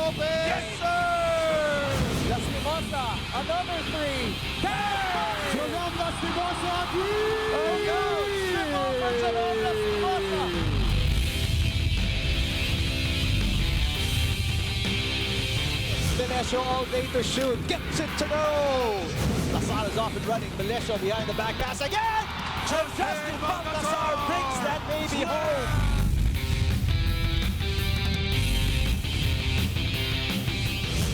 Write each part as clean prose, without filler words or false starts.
open. Yes, sir. Lastimosa, another three. Jerome Lastimosa again. Oh, go. Triple for Jerome Lastimosa. Melesio all day to shoot. Gets it to go. Lasal is off and running. Melesio behind the back pass again. Justin Baltasar brings that baby home.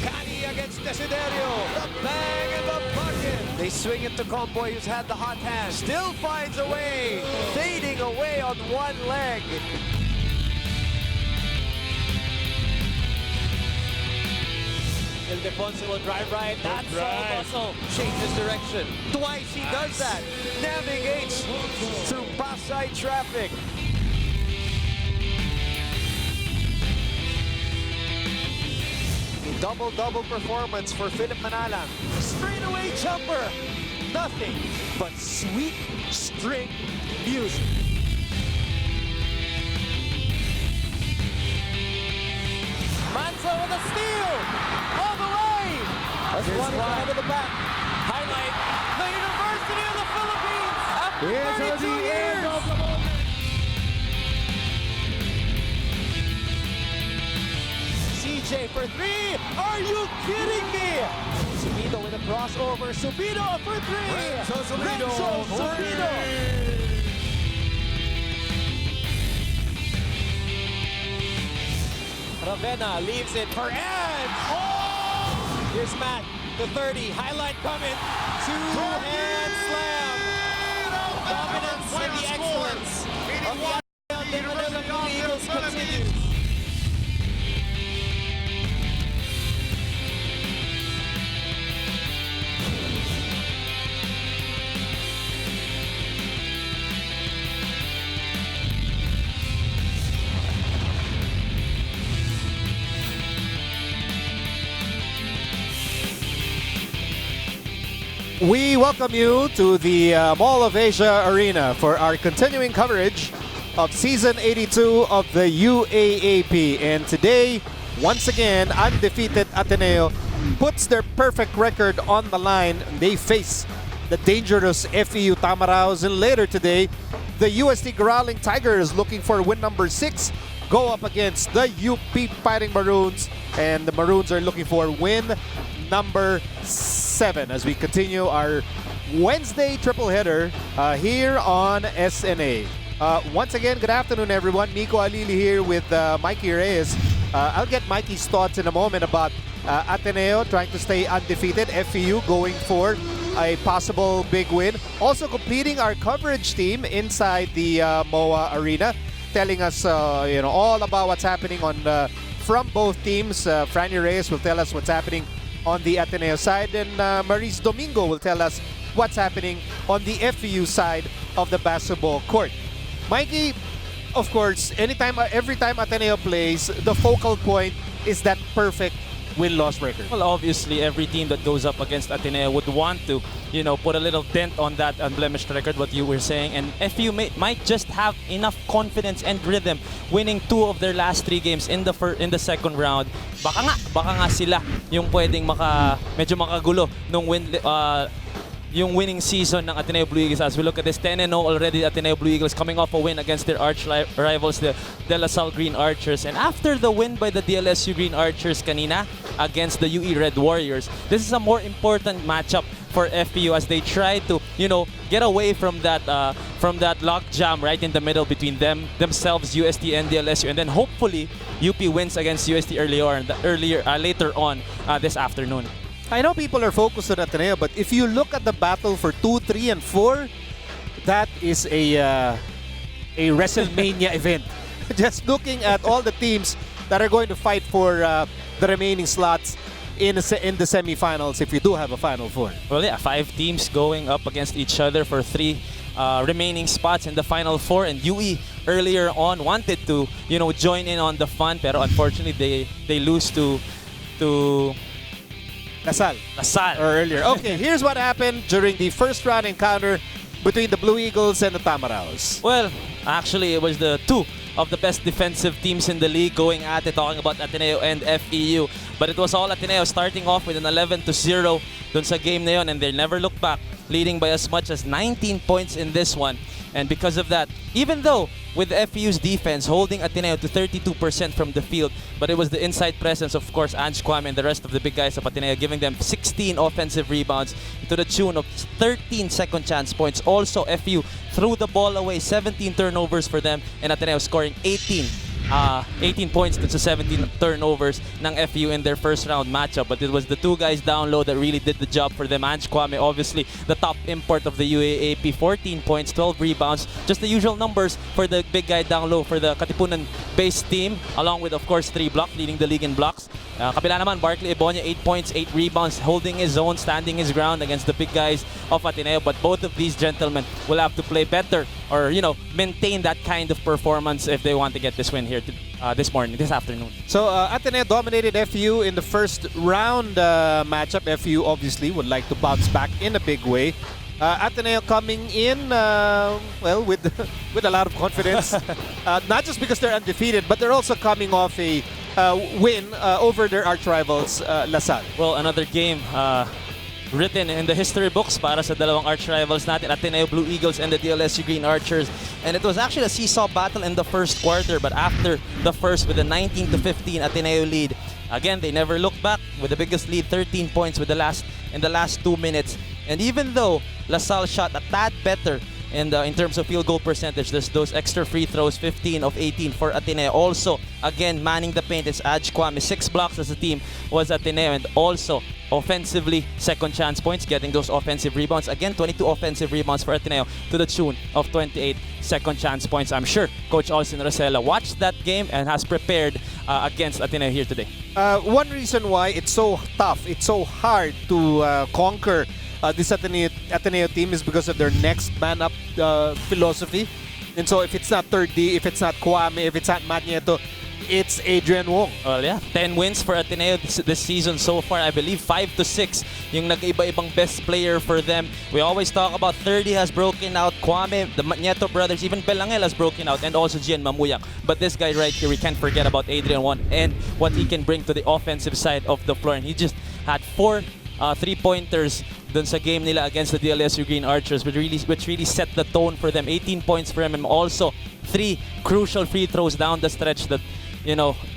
Cani against Desiderio. The bang in the bucket. They swing it to Comboy, who's had the hot hand. Still finds a way. Fading away on one leg. Ildefonso will drive right. That's all muscle. Changes direction. Twice he does that. Navigates through Pasay traffic. A double-double performance for Philip Manalang. Straightaway jumper. Nothing but sweet string music. Manzo with a steal! All the way! That's one out of the back. Highlight the University of the Philippines after 32 years! CJ for three! Are you kidding me? Subido with a crossover. Subido for three! Renzo Subido! Ravenna leaves it for Edge. Oh! Here's Matt, the 30. Highlight coming. Two-hand slam. Dominance and the excellence of the Manila Eagles continues. We welcome you to the Mall of Asia Arena for our continuing coverage of Season 82 of the UAAP. And today, once again, undefeated Ateneo puts their perfect record on the line. They face the dangerous FEU Tamaraos. And later today, the UST Growling Tigers, looking for win number 6, go up against the UP Fighting Maroons. And the Maroons are looking for win number 7 as we continue our Wednesday triple header here on SNA. Once again, good afternoon, everyone. Nico Alili here with Mikey Reyes. I'll get Mikey's thoughts in a moment about Ateneo trying to stay undefeated, FEU going for a possible big win. Also completing our coverage team inside the MOA Arena, telling us all about what's happening on from both teams. Franny Reyes will tell us what's happening on the Ateneo side, and Maurice Domingo will tell us what's happening on the FEU side of the basketball court. Mikey, of course, every time Ateneo plays, the focal point is that perfect win-loss record. Well, obviously, every team that goes up against Ateneo would want to, put a little dent on that unblemished record, what you were saying. And FEU might just have enough confidence and rhythm, winning 2 of their last 3 games in the second round. Baka nga sila yung pwedeng medyo makagulo nung yung winning season ng Ateneo Blue Eagles. As we look at this, 10-0 already, Ateneo Blue Eagles coming off a win against their arch rivals, the De La Salle Green Archers. And after the win by the DLSU Green Archers kanina against the UE Red Warriors, this is a more important matchup for FEU as they try to, get away from that logjam right in the middle between themselves, UST and DLSU, and then hopefully UP wins against UST later on this afternoon. I know people are focused on Ateneo, but if you look at the battle for 2, 3, and 4, that is a WrestleMania event. Just looking at all the teams that are going to fight for the remaining slots in the semifinals, if you do have a Final Four. Well, yeah, 5 teams going up against each other for 3 remaining spots in the Final Four, and UE earlier on wanted to, join in on the fun, pero unfortunately they lose to Lasal earlier. Okay, here's what happened during the first round encounter between the Blue Eagles and the Tamaraos. Well, actually, it was the 2 of the best defensive teams in the league going at it, talking about Ateneo and FEU. But it was all Ateneo starting off with an 11-0 dun sa game na yun, and they never looked back, leading by as much as 19 points in this one. And because of that, even though with FEU's defense holding Ateneo to 32% from the field, but it was the inside presence, of course, Ange Kwame and the rest of the big guys of Ateneo giving them 16 offensive rebounds to the tune of 13 second chance points. Also, FEU threw the ball away, 17 turnovers for them, and Ateneo scoring 18 points to 17 turnovers ng FEU in their first round matchup. But it was the two guys down low that really did the job for them. Ange Kwame, obviously the top import of the UAAP, 14 points, 12 rebounds, just the usual numbers for the big guy down low for the Katipunan-based team, along with, of course, 3 blocks, leading the league in blocks. Kabila naman, Barkley Ebonia, 8 points, 8 rebounds, holding his own, standing his ground against the big guys of Ateneo. But both of these gentlemen will have to play better, or maintain that kind of performance if they want to get this win here this afternoon. So Ateneo dominated FEU in the first round matchup. FEU obviously would like to bounce back in a big way. Ateneo coming in with with a lot of confidence, not just because they're undefeated, but they're also coming off a win over their arch rivals, LaSalle. Well, another game written in the history books para sa dalawang arch rivals natin, Ateneo Blue Eagles and the DLSU Green Archers. And it was actually a seesaw battle in the first quarter, but after the first, with a 19-15 Ateneo lead, again, they never looked back with the biggest lead, 13 points in the last 2 minutes. And even though LaSalle shot a tad better in terms of field goal percentage, there's those extra free throws, 15 of 18 for Ateneo. Also, again, manning the paint is Ange Kwame. 6 blocks as a team was Ateneo, and also offensively, second chance points, getting those offensive rebounds. Again, 22 offensive rebounds for Ateneo to the tune of 28 second chance points. I'm sure Coach Olsen Rosella watched that game and has prepared against Ateneo here today. One reason why it's so tough, it's so hard to conquer this Ateneo team is because of their next man up philosophy. And so if it's not 3rd, if it's not Kwame, if it's not Matt Nieto, it's Adrian Wong. Well, yeah, 10 wins for Ateneo this season so far. I believe 5-6 yung nag-iba-ibang best player for them. We always talk about 30 has broken out, Kwame, the Nieto brothers, even Belangel has broken out, and also Gian Mamuyak. But this guy right here, we can't forget about Adrian Wong and what he can bring to the offensive side of the floor. And he just had 4 3-pointers dun sa game nila against the DLSU Green Archers, which really set the tone for them. 18 points for him, and also 3 crucial free throws down the stretch that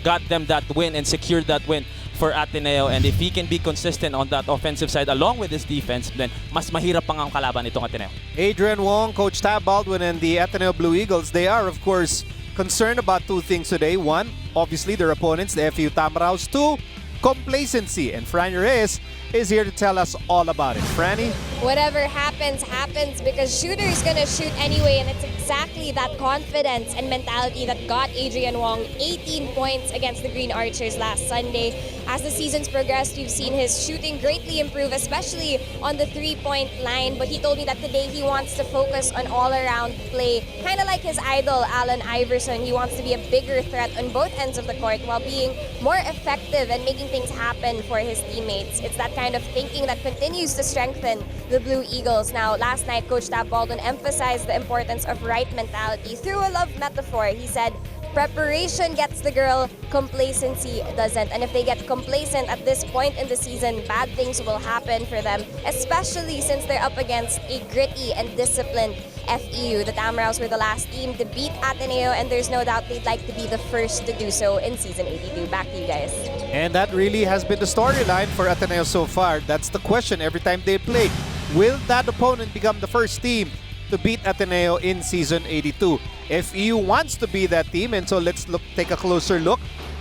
got them that win and secured that win for Ateneo. And if he can be consistent on that offensive side along with his defense, then mas mahirap pang ang kalaban itong Ateneo. Adrian Wong, Coach Tab Baldwin, and the Ateneo Blue Eagles, they are, of course, concerned about 2 things today. 1, obviously their opponents, the FEU Tamaraws. 2, complacency. And Franny Reyes is here to tell us all about it. Franny? Whatever happens, happens, because shooter is going to shoot anyway, and it's exactly that confidence and mentality that got Adrian Wong 18 points against the Green Archers last Sunday. As the season's progressed, you've seen his shooting greatly improve, especially on the 3-point line, but he told me that today he wants to focus on all-around play, kind of like his idol, Allen Iverson. He wants to be a bigger threat on both ends of the court while being more effective and making things happen for his teammates. It's that kind of thinking that continues to strengthen the Blue Eagles. Now, last night, Coach Tab Baldwin emphasized the importance of right mentality through a love metaphor. He said, preparation gets the girl, complacency doesn't. And if they get complacent at this point in the season, bad things will happen for them, especially since they're up against a gritty and disciplined FEU. The Tamaraws were the last team to beat Ateneo, and there's no doubt they'd like to be the first to do so in Season 82. Back to you guys. And that really has been the storyline for Ateneo so far. That's the question every time they play. Will that opponent become the first team to beat Ateneo in Season 82? FEU wants to be that team, and so let's take a closer look.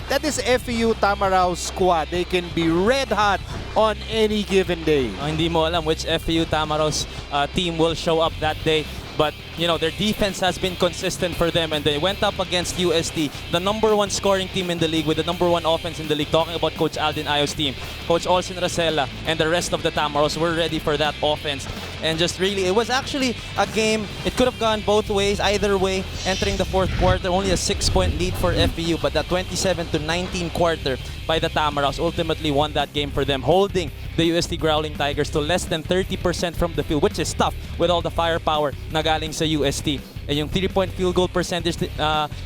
That is FEU Tamaraw squad. They can be red hot on any given day. Hindi mo alam which FEU Tamaraws team will show up that day. But, their defense has been consistent for them, and they went up against UST, the #1 scoring team in the league with the #1 offense in the league. Talking about Coach Aldin Ayo's team, Coach Olsen Rosella, and the rest of the Tamaraws were ready for that offense. And just really, it was actually a game, it could have gone both ways, either way. Entering the 4th quarter, only a 6-point lead for FEU, but that 27-19 quarter by the Tamaraws ultimately won that game for them, holding the UST Growling Tigers to less than 30% from the field, which is tough with all the firepower na galing sa UST. yung 3-point field goal percentage,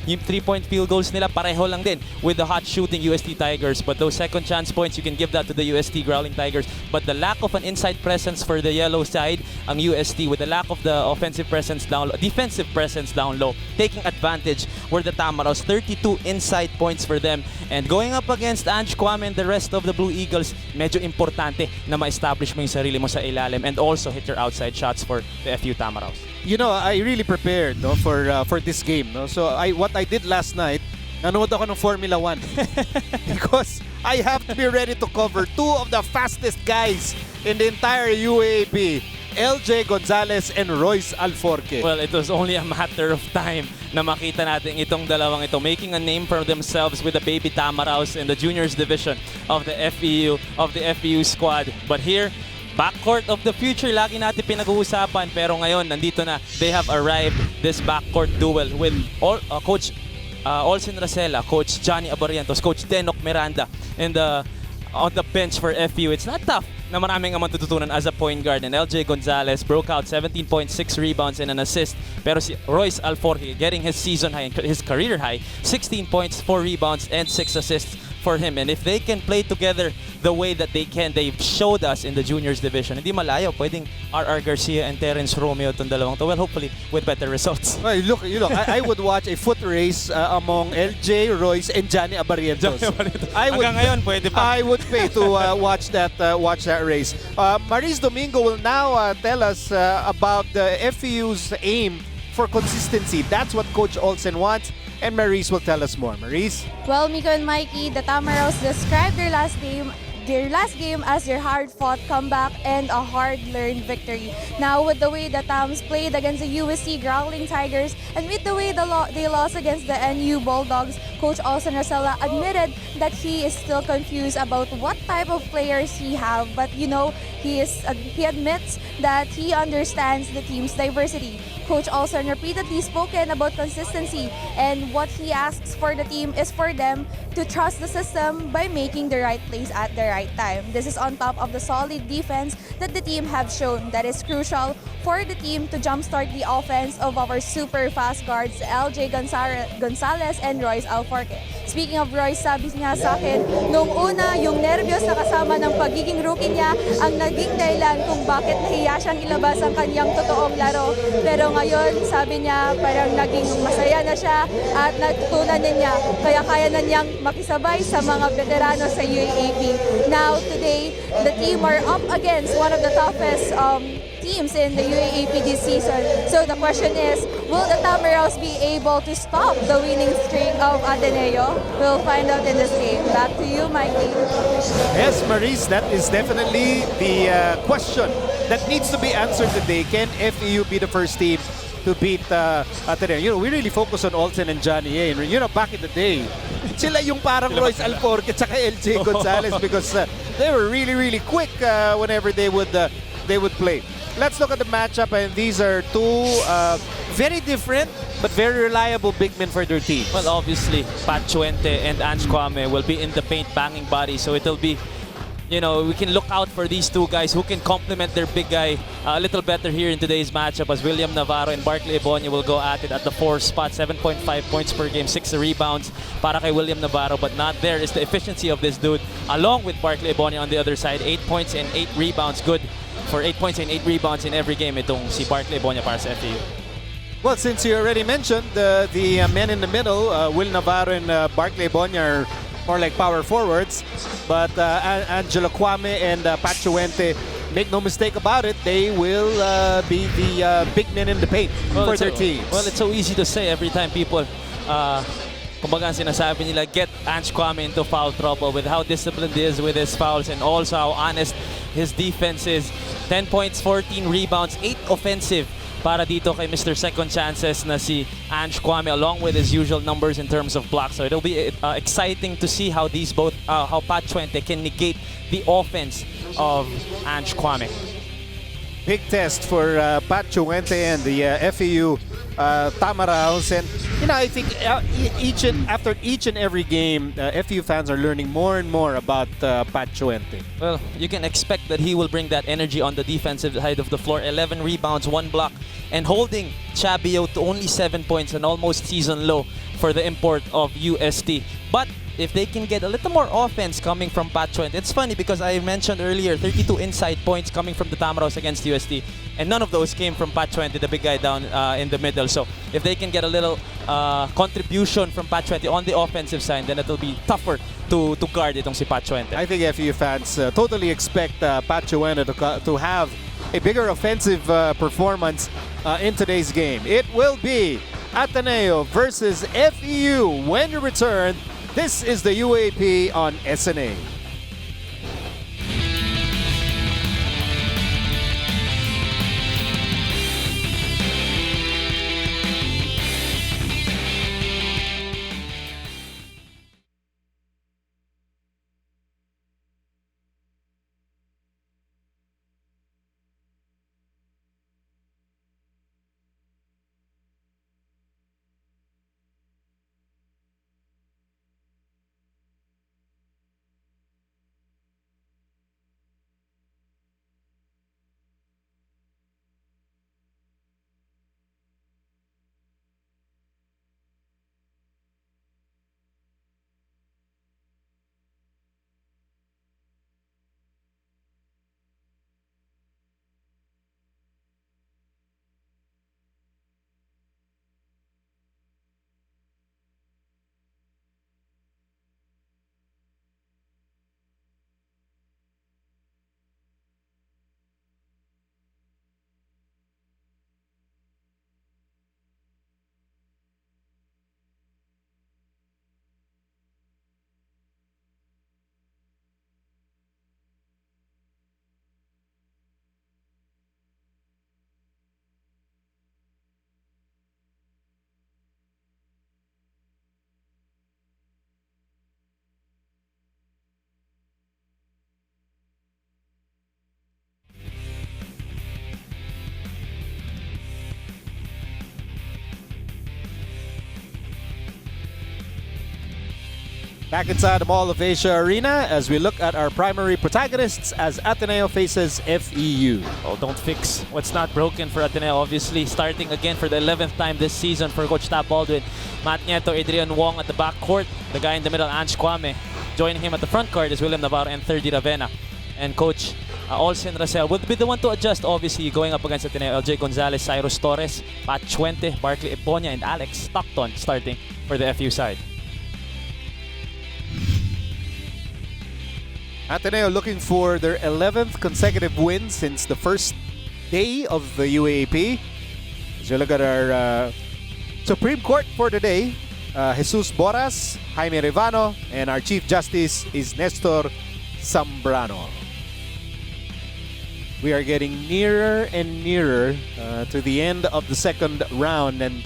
yung 3-point field goals nila pareho lang din with the hot shooting UST Tigers. But those second chance points, you can give that to the UST Growling Tigers. But the lack of an inside presence for the yellow side, ang UST, with the lack of the offensive presence down low, defensive presence down low, taking advantage were the Tamaraws. 32 inside points for them. And going up against Ange Kwame and the rest of the Blue Eagles, medyo importante na ma-establish mo yung sarili mo sa ilalim and also hit your outside shots for the FEU Tamaraws. You know, I really prepared for this game. No? So what I did last night, nanood ako ng Formula 1 because I have to be ready to cover two of the fastest guys in the entire UAAP, LJ Gonzalez and Royce Alforque. Well, it was only a matter of time na makita natin itong dalawang ito making a name for themselves with the baby Tamaraws in the juniors division of the FEU squad. But here, backcourt of the future, lagi natin pinag-uusapan, pero ngayon nandito na. They have arrived this backcourt duel with Coach Olsen Racela, Coach Johnny Abarientos, Coach Denok Miranda on the bench for FEU. It's not tough na maraming ang matututunan as a point guard. And LJ Gonzalez broke out 17.6 rebounds and an assist. Pero si Royce Alforque getting his season high, his career high, 16 points, 4 rebounds, and 6 assists for him. And if they can play together the way that they've showed us in the juniors division, hindi malayo, pwedeng RR Garcia and Terence Romeo itong dalawang to. Well, hopefully with better results. Well, look, I would watch a foot race among LJ, Royce, and Johnny Abarientos. Hanggang ngayon, pwede pa. I would pay to watch that race. Maris Domingo will now tell us about the FEU's aim for consistency. That's what Coach Olsen wants, and Maris will tell us more. Maris? Well, Miko and Mikey, the Tamaraws described their last game as their hard-fought comeback and a hard-learned victory. Now, with the way the Tams played against the USC Growling Tigers and with the way they lost against the NU Bulldogs, Coach Olsen Racela admitted that he is still confused about what type of players he have. But you know, he admits that he understands the team's diversity. Coach Olsen repeatedly spoken about consistency, and what he asks for the team is for them to trust the system by making the right plays at the right time. This is on top of the solid defense that the team have shown that is crucial for the team to jumpstart the offense of our super fast guards LJ Gonzalez and Royce Alforque. Speaking of Royce, sabi niya sa akin, nung una, yung nervyos na kasama ng pagiging rookie niya ang naging dahilan kung bakit nahiya siyang ilabas ang kanyang totoong laro. Pero ngayon, sabi niya, parang naging masaya na siya at natutunan niya, kaya kaya na niyang makisabay sa mga veterano sa UAAP. Now, today, the team are up against one of the toughest teams in the UAAP this season. So the question is, will the Tamaraws be able to stop the winning streak of Ateneo? We'll find out in this game. Back to you, Mikey. Yes, Maris, that is definitely the question that needs to be answered today. Can FEU be the first team to beat Ateneo? You know, we really focus on Olsen and Johnny. You know, back in the day, sila yung parang Royce Alforque at saka LJ Gonzalez because they were really, really quick whenever they would play. Let's look at the matchup, and these are two very different but very reliable big men for their teams. Well, obviously, Pat Chuente and Ange Kwame will be in the paint banging bodies, so it'll be, you know, we can look out for these two guys who can complement their big guy a little better here in today's matchup, as William Navarro and Barkley Ebonia will go at it at the 4 spot. 7.5 points per game, 6 rebounds para kay William Navarro, but not there is the efficiency of this dude, along with Barkley Ebonia on the other side. 8 points and 8 rebounds, good for 8 points and 8 rebounds in every game itong si Barkley Ebonia para sa FEU. Well, since you already mentioned the men in the middle, Will Navarro and Barkley Ebonia are more like power forwards, but Angelo Kwame and Pat Chuente, make no mistake about it, they will be the big men in the paint for their teams. Well, it's so easy to say every time people kumbaga sinasabi nila, get Ange Kwame into foul trouble with how disciplined he is with his fouls and also how honest his defense is. 10 points, 14 rebounds, 8 offensive para dito kay Mr. Second Chances na si Ange Kwame, along with his usual numbers in terms of blocks. So it'll be exciting to see how these both, how Pat Chuente can negate the offense of Ange Kwame. Big test for Pat Chuente and the FEU Tamaraws, and I think after each and every game, FEU fans are learning more and more about Pat Chuente. Well, you can expect that he will bring that energy on the defensive side of the floor. 11 rebounds, 1 block, and holding Chabio to only 7 points, an almost season low for the import of UST. But if they can get a little more offense coming from Pat Chuente, it's funny because I mentioned earlier 32 inside points coming from the Tamaraws against UST, and none of those came from Pat Chuente, the big guy down in the middle. So if they can get a little contribution from Pat Chuente on the offensive side, then it'll be tougher to guard itong si Pat Chuente. I think FEU fans totally expect Pat Chuente to have a bigger offensive performance in today's game. It will be Ateneo versus FEU when you return. This is the UAAP on SNA. Back inside the Mall of Asia Arena as we look at our primary protagonists as Ateneo faces FEU. Oh, don't fix what's not broken for Ateneo. Obviously, starting again for the 11th time this season for Coach Tab Baldwin. Matt Nieto, Adrian Wong at the back court. The guy in the middle, Ange Kwame. Joining him at the front court is William Navarro and 30 Ravena. And Coach Olsen Racel will be the one to adjust, obviously, going up against Ateneo. LJ Gonzalez, Cyrus Torres, Pat Chuente, Barkley Eponia, and Alex Stockton starting for the FEU side. Ateneo looking for their 11th consecutive win since the first day of the UAAP. As you look at our Supreme Court for today, Jesus Boras, Jaime Rivano, and our Chief Justice is Nestor Zambrano. We are getting nearer and nearer to the end of the second round, and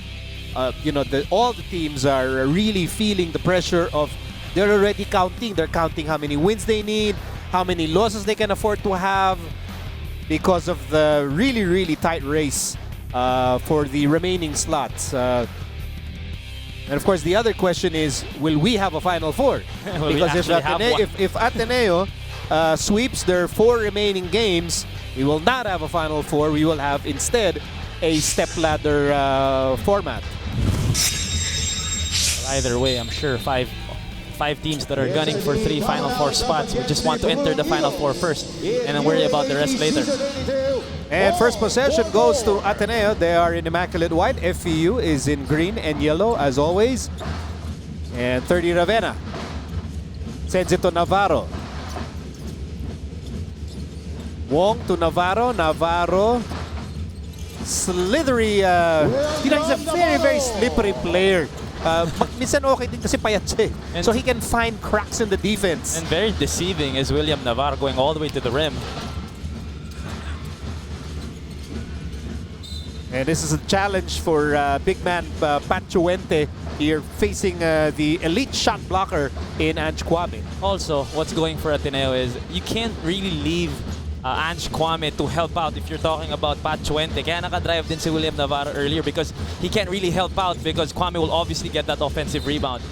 all the teams are really feeling the pressure of they're already counting. They're counting how many wins they need, how many losses they can afford to have because of the really, really tight race for the remaining slots. And of course, the other question is, will we have a Final Four? Because if Ateneo sweeps their 4 remaining games, we will not have a Final Four. We will have instead a stepladder format. Either way, I'm sure five teams that are gunning for 3 Final Four spots. We just want to enter the Final Four first and then worry about the rest later. And first possession goes to Ateneo. They are in immaculate white. FEU is in green and yellow as always. And 30 Ravena sends it to Navarro. Wong to Navarro. Navarro, slithery. He's a very, very slippery player. Minsan okay din kasi payat siya. So he can find cracks in the defense. And very deceiving is William Navarro going all the way to the rim. And this is a challenge for big man Pat Chuente here facing the elite shot blocker in Ange Kwame. Also, what's going for Ateneo is you can't really leave Ange Kwame to help out if you're talking about Pat Chuente. Kaya nakadrive din si William Navarro earlier because he can't really help out because Kwame will obviously get that offensive rebound.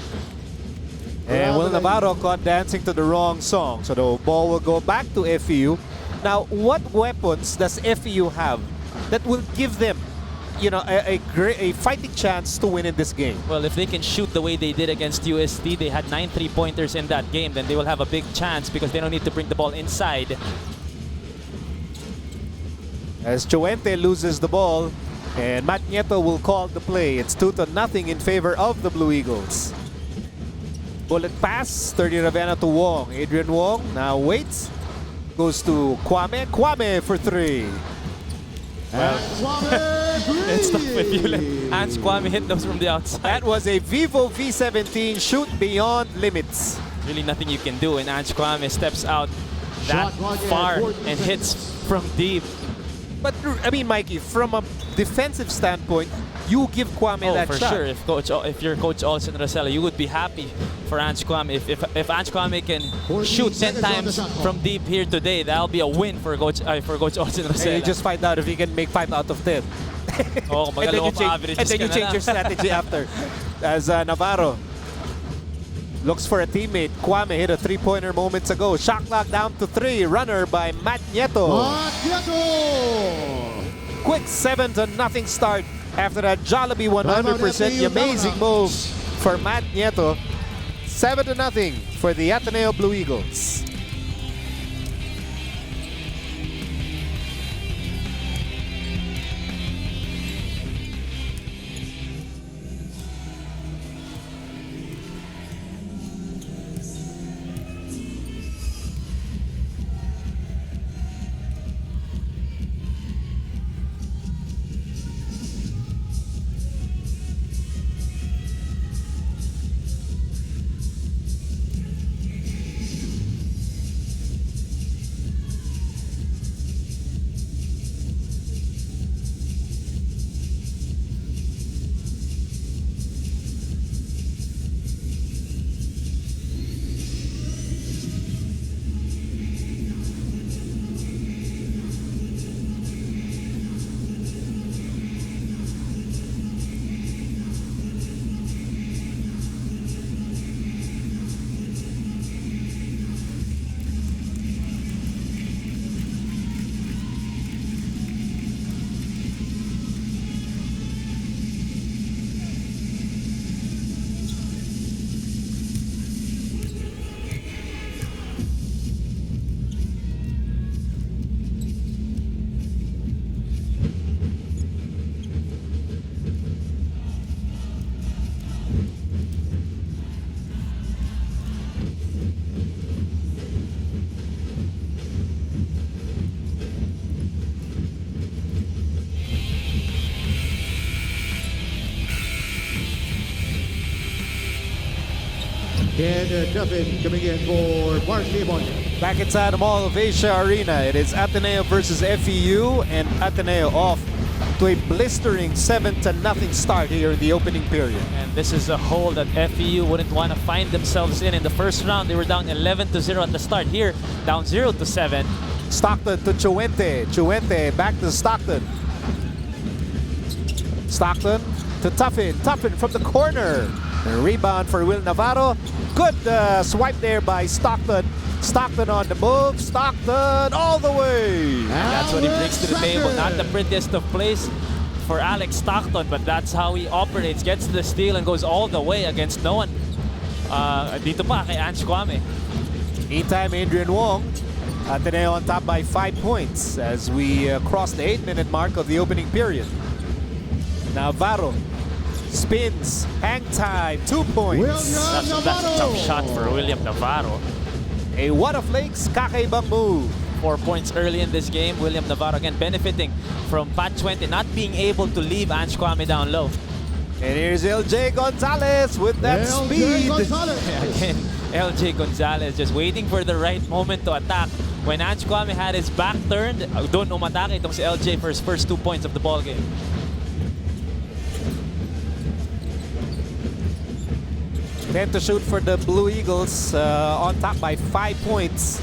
And Will Navarro caught dancing to the wrong song, so the ball will go back to FEU. Now, what weapons does FEU have that will give them, you know, a fighting chance to win in this game? Well, if they can shoot the way they did against UST, they had 9 3-pointers in that game, then they will have a big chance because they don't need to bring the ball inside. As Chuente loses the ball, and Matt Nieto will call the play. It's 2-0 in favor of the Blue Eagles. Bullet pass, 30 Ravenna to Wong. Adrian Wong now waits. Goes to Kwame. Kwame for 3. It's tough if you let Ange Kwame hit those from the outside. That was a Vivo V17 shoot beyond limits. Really nothing you can do, and Ange Kwame steps out that far and hits from deep. But I mean, Mikey, from a defensive standpoint, you give Kwame that for shot. sure. If you're Coach Olsen Rosella, you would be happy for Ange Kwame. If Ange Kwame can shoot 10 times from deep here today, that'll be a win for Coach Olsen And Rosella. you just find out if he can make 5 out of 10. Oh, and then you change your strategy after. As Navarro looks for a teammate. Kwame hit a 3-pointer moments ago. Shot clock down to 3. Runner by Matt Nieto. Quick 7-0 start after that Jollibee 100% amazing move for Matt Nieto. 7-0 for the Ateneo Blue Eagles. And Duffin coming in for Varsity Bonja. Back inside the Mall of Asia Arena, it is Ateneo versus FEU, and Ateneo off to a blistering 7-0 start here in the opening period. And this is a hole that FEU wouldn't want to find themselves in the first round. They were down 11-0 at the start. Here, down 0-7. Stockton to Chuente. Chuente back to Stockton. Stockton to Tuffin. Tuffin from the corner. A rebound for Will Navarro. Good swipe there by Stockton. Stockton on the move. Stockton all the way. And that's what he brings to the table. Not the prettiest of plays for Alex Stockton, but that's how he operates. Gets the steal and goes all the way against no one. Dito pa kay Ange Kwame. Meantime, Adrian Wong. Ateneo on top by 5 points as we cross the 8-minute mark of the opening period. Navarro spins, hang time, 2 points. That's a tough shot for William Navarro. A what of Lakes kakaibang move. 4 points early in this game. William Navarro again benefiting from Pat Chuente not being able to leave Ange Kwame down low. And here's LJ Gonzalez with that speed. Again, LJ Gonzalez just waiting for the right moment to attack. When Ange Kwame had his back turned, doon umatake itong si LJ for his first 2 points of the ball game. Then to shoot for the Blue Eagles on top by 5 points.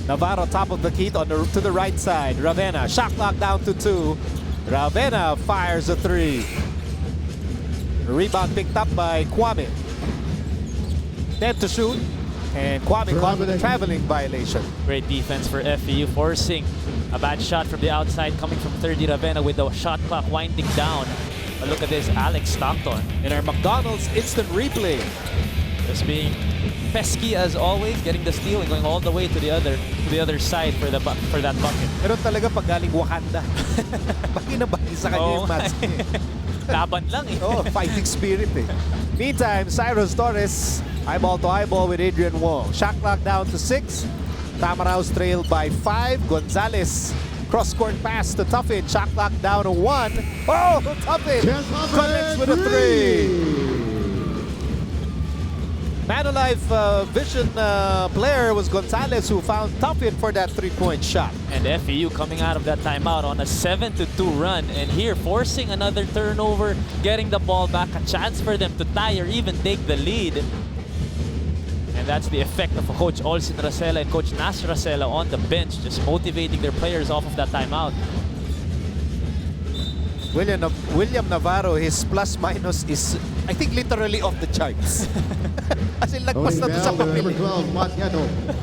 Navarro top of the key to the right side. Ravenna, shot clock down to 2. Ravenna fires a 3. Rebound picked up by Kwame. 10 to shoot. And Kwame caught with a traveling violation. Great defense for FEU, forcing a bad shot from the outside coming from 30 Ravenna with the shot clock winding down. But look at this, Alex Stockton. In our McDonald's instant replay. Just being pesky as always, getting the steal and going all the way to the other side for that bucket. Pero talaga pag galing Wakanda. Baki na baki sa kanya yung mask niya. Laban lang eh. Oh, fighting spirit eh. Meantime, Cyrus Torres eyeball to eyeball with Adrian Wong. Shot clock down to 6. Tamaraos trailed by 5. Gonzalez cross-court pass to Tuffin. Shot clock down to 1. Oh, Tuffin connects with a 3. Man-alive vision player was Gonzalez, who found Tuffin for that 3-point shot. And FEU coming out of that timeout on a 7-2 run, and here forcing another turnover, getting the ball back, a chance for them to tie or even take the lead. And that's the effect of Coach Olsin Racela and Coach Nas Racela on the bench, just motivating their players off of that timeout. William Navarro, his plus-minus is, I think, literally off the charts. As in, lagpas na to sa papel.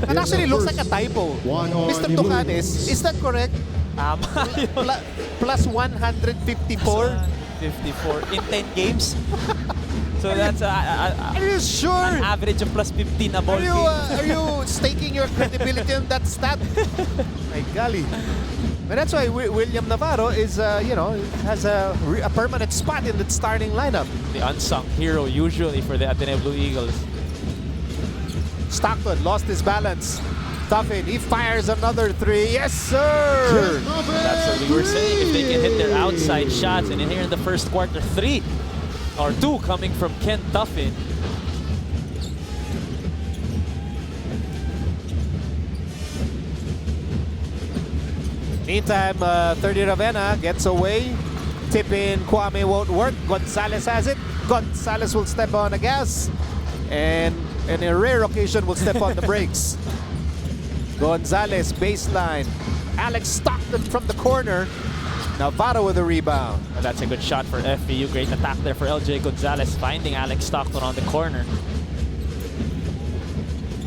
And actually, looks like a typo. Mr. Tucanes, is that correct? Plus 154? 54 in 10 games. So that's Are you sure? an average of plus 15 a ball game. Are you staking your credibility on that stat? My golly. But that's why William Navarro is, has a permanent spot in the starting lineup. The unsung hero usually for the Ateneo Blue Eagles. Stockton lost his balance. Tuffin, he fires another 3. Yes, sir! That's what we were saying. If they can hit their outside shots, and in here in the first quarter, 3 or 2 coming from Ken Tuffin. Meantime, 30 Ravenna gets away. Tip in, Kwame won't work. Gonzalez has it. Gonzalez will step on the gas. And in a rare occasion will step on the brakes. Gonzalez baseline. Alex Stockton from the corner. Navarro with a rebound. And that's a good shot for FEU. Great attack there for LJ Gonzalez, finding Alex Stockton on the corner.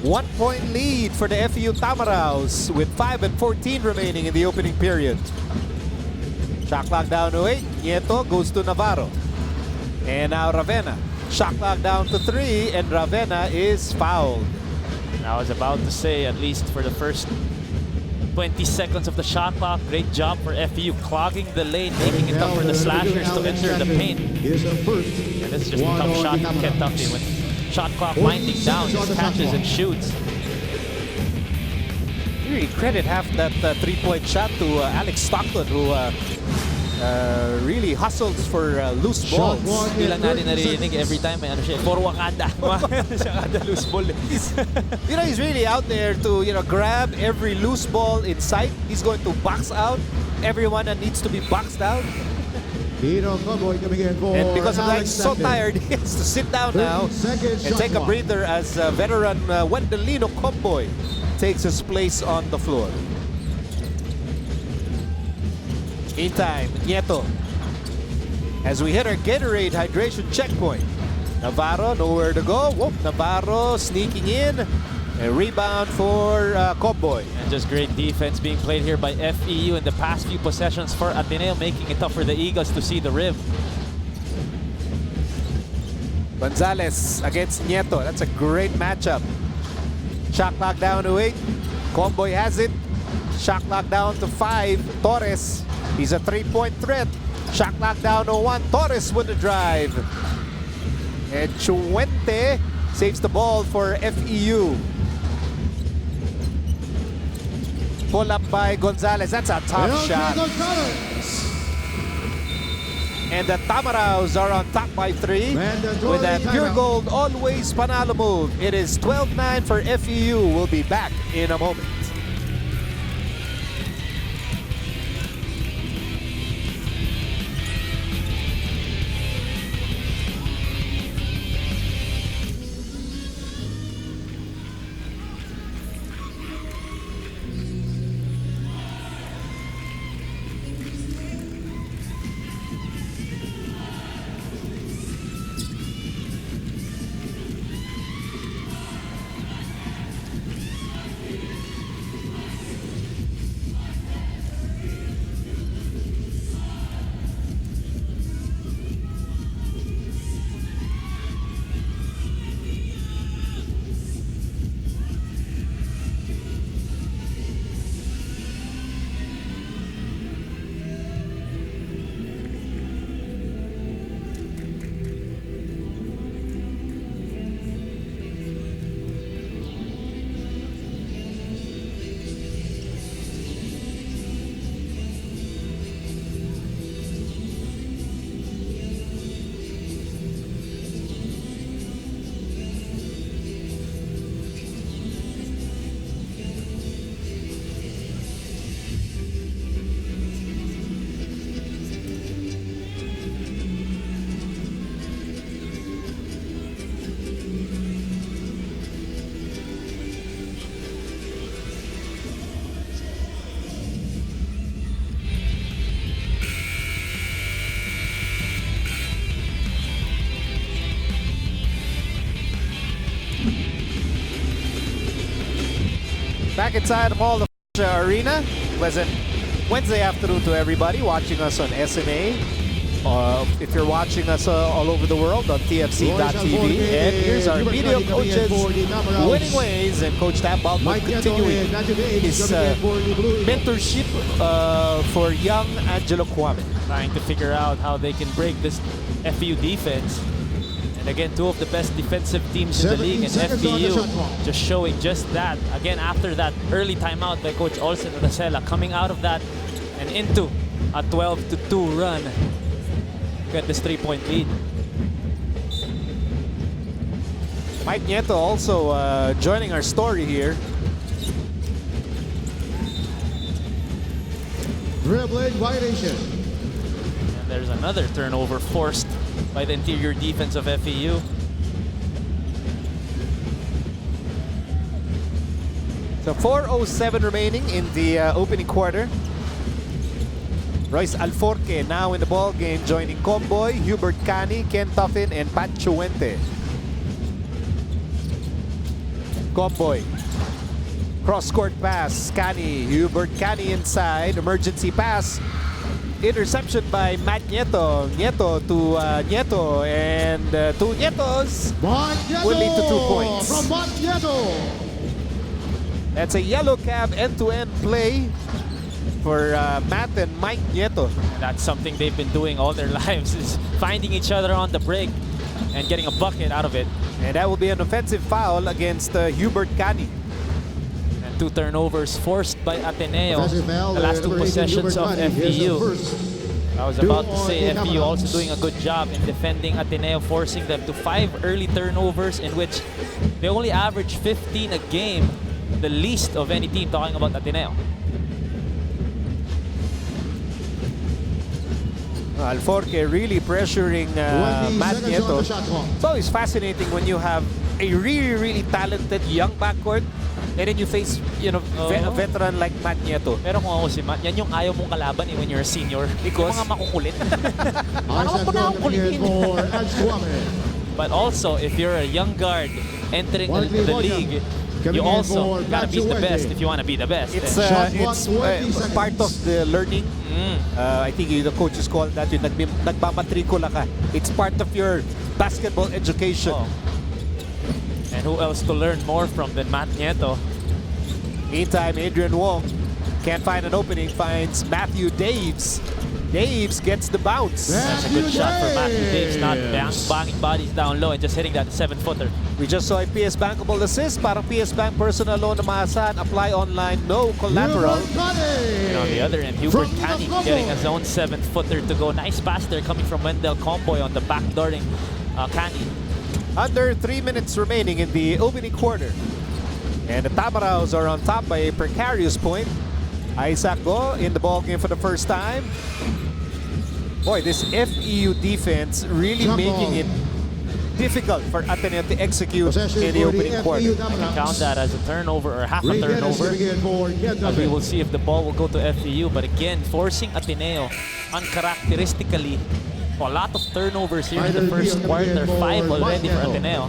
1-point lead for the FEU Tamaraos with 5:14 remaining in the opening period. Shot clock down to 8. Nieto goes to Navarro. And now Ravenna. Shot clock down to 3, and Ravenna is fouled. And I was about to say, at least for the first 20 seconds of the shot clock, great job for FEU clogging the lane, making it tough for the slashers to enter the paint. And this is just a tough shot from Kentucky with shot clock winding down, just catches and shoots. You really credit half that 3-point shot to Alex Stockton, who really hustles for loose balls. Hindi lang natin narinig every time may ano siya, for Wakanda. Siya kada loose ball. He's really out there to grab every loose ball in sight. He's going to box out everyone that needs to be boxed out. And because of that, he's so tired, he has to sit down now and take a breather as veteran Wendelino Comboy takes his place on the floor. Meantime, Nieto, as we hit our Gatorade hydration checkpoint. Navarro, nowhere to go. Whoop, Navarro sneaking in. A rebound for Comboy. And just great defense being played here by FEU in the past few possessions for Ateneo, making it tough for the Eagles to see the rim. Gonzalez against Nieto. That's a great matchup. Shot clock down to 8. Comboy has it. Shot clock down to 5. Torres, he's a 3-point threat. Shot clock down to 1. Torres with the drive. And Chuente saves the ball for FEU. Pull up by Gonzalez. That's a tough shot. And the Tamaraos are on top by 3 with that pure gold always panalo move. It is 12-9 for FEU. We'll be back in a moment. back inside the Mall of Arena. Pleasant Wednesday afternoon to everybody watching us on SMA. If you're watching us all over the world on TFC.tv. And here's our video coaches winning ways, and Coach Tambal continuing his mentorship for young Angelo Kwame. Trying to figure out how they can break this FEU defense. And again, two of the best defensive teams in the league, and FEU just showing just that. Again, after that early timeout by Coach Olsen Rosella, coming out of that and into a 12-2 run. Get this 3-point lead. Mike Nieto also joining our story here. Dribbling violation. And there's another turnover forced by the interior defense of FEU. So 4:07 remaining in the opening quarter. Royce Alforque now in the ball game, joining Comboy, Hubert Cani, Ken Tuffin, and Pat Chuente. Comboy, cross-court pass, Cani, Hubert Cani inside, emergency pass, interception by Matt Nieto. Nieto to Nieto, and two Nietos will lead to 2 points. From Matt Nieto. That's a yellow cab end-to-end play for Matt and Mike Nieto. And that's something they've been doing all their lives, is finding each other on the break and getting a bucket out of it. And that will be an offensive foul against Hubert Cani. And 2 turnovers forced by Ateneo. Offensive foul, The last 2 number 18, possessions Hubert of Cani. Here's the FEU. first. I was about to 2 say on the FEU also Camaros. doing a good job in defending Ateneo, forcing them to 5 early turnovers in which they only average 15 a game, the least of any team, talking about Ateneo. Alforque really pressuring 20 Matt seconds on Nieto. the shot clock. It's always fascinating when you have a really talented young backcourt, and then you face, a veteran like Matt Nieto. Pero kung ako si Matt, yan yung ayaw mong kalaban when you're a senior. Because? Yung mga makukulit. Eyes Parang and ako na akong coming here kulitin. for Alex Kwame. But also, if you're a young guard entering the 1-3 league, Coming you in also for gotta be the Pachuente. best if you want to be the best. It's Shot clock, 20 seconds. part of the learning. I think the coaches call that yung nagmamatrikula ka. It's part of your basketball education. Oh. And who else to learn more from than Matt Nieto? Meantime, Adrian Wong can't find an opening, finds Matthew Daves. Daves gets the bounce. That's a good shot for Matthew Daves, not banging bodies down low and just hitting that 7-footer. We just saw a PS Bankable assist. Parang PS Bank personal loan na maasahan. Apply online, no collateral. And on the other end, Hubert Cani getting his own 7-footer to go. Nice pass there coming from Wendell Comboy on the backdooring Cani. Under 3 minutes remaining in the opening quarter. And the Tamaraos are on top by a precarious point. Isaac Go in the ballgame for the first time. Boy, this FEU defense really making it difficult for Ateneo to execute in the opening quarter. I can count that as a turnover or half a turnover. We will see if the ball will go to FEU. But again, forcing Ateneo uncharacteristically. A lot of turnovers here in the first quarter. 5 already for Ateneo.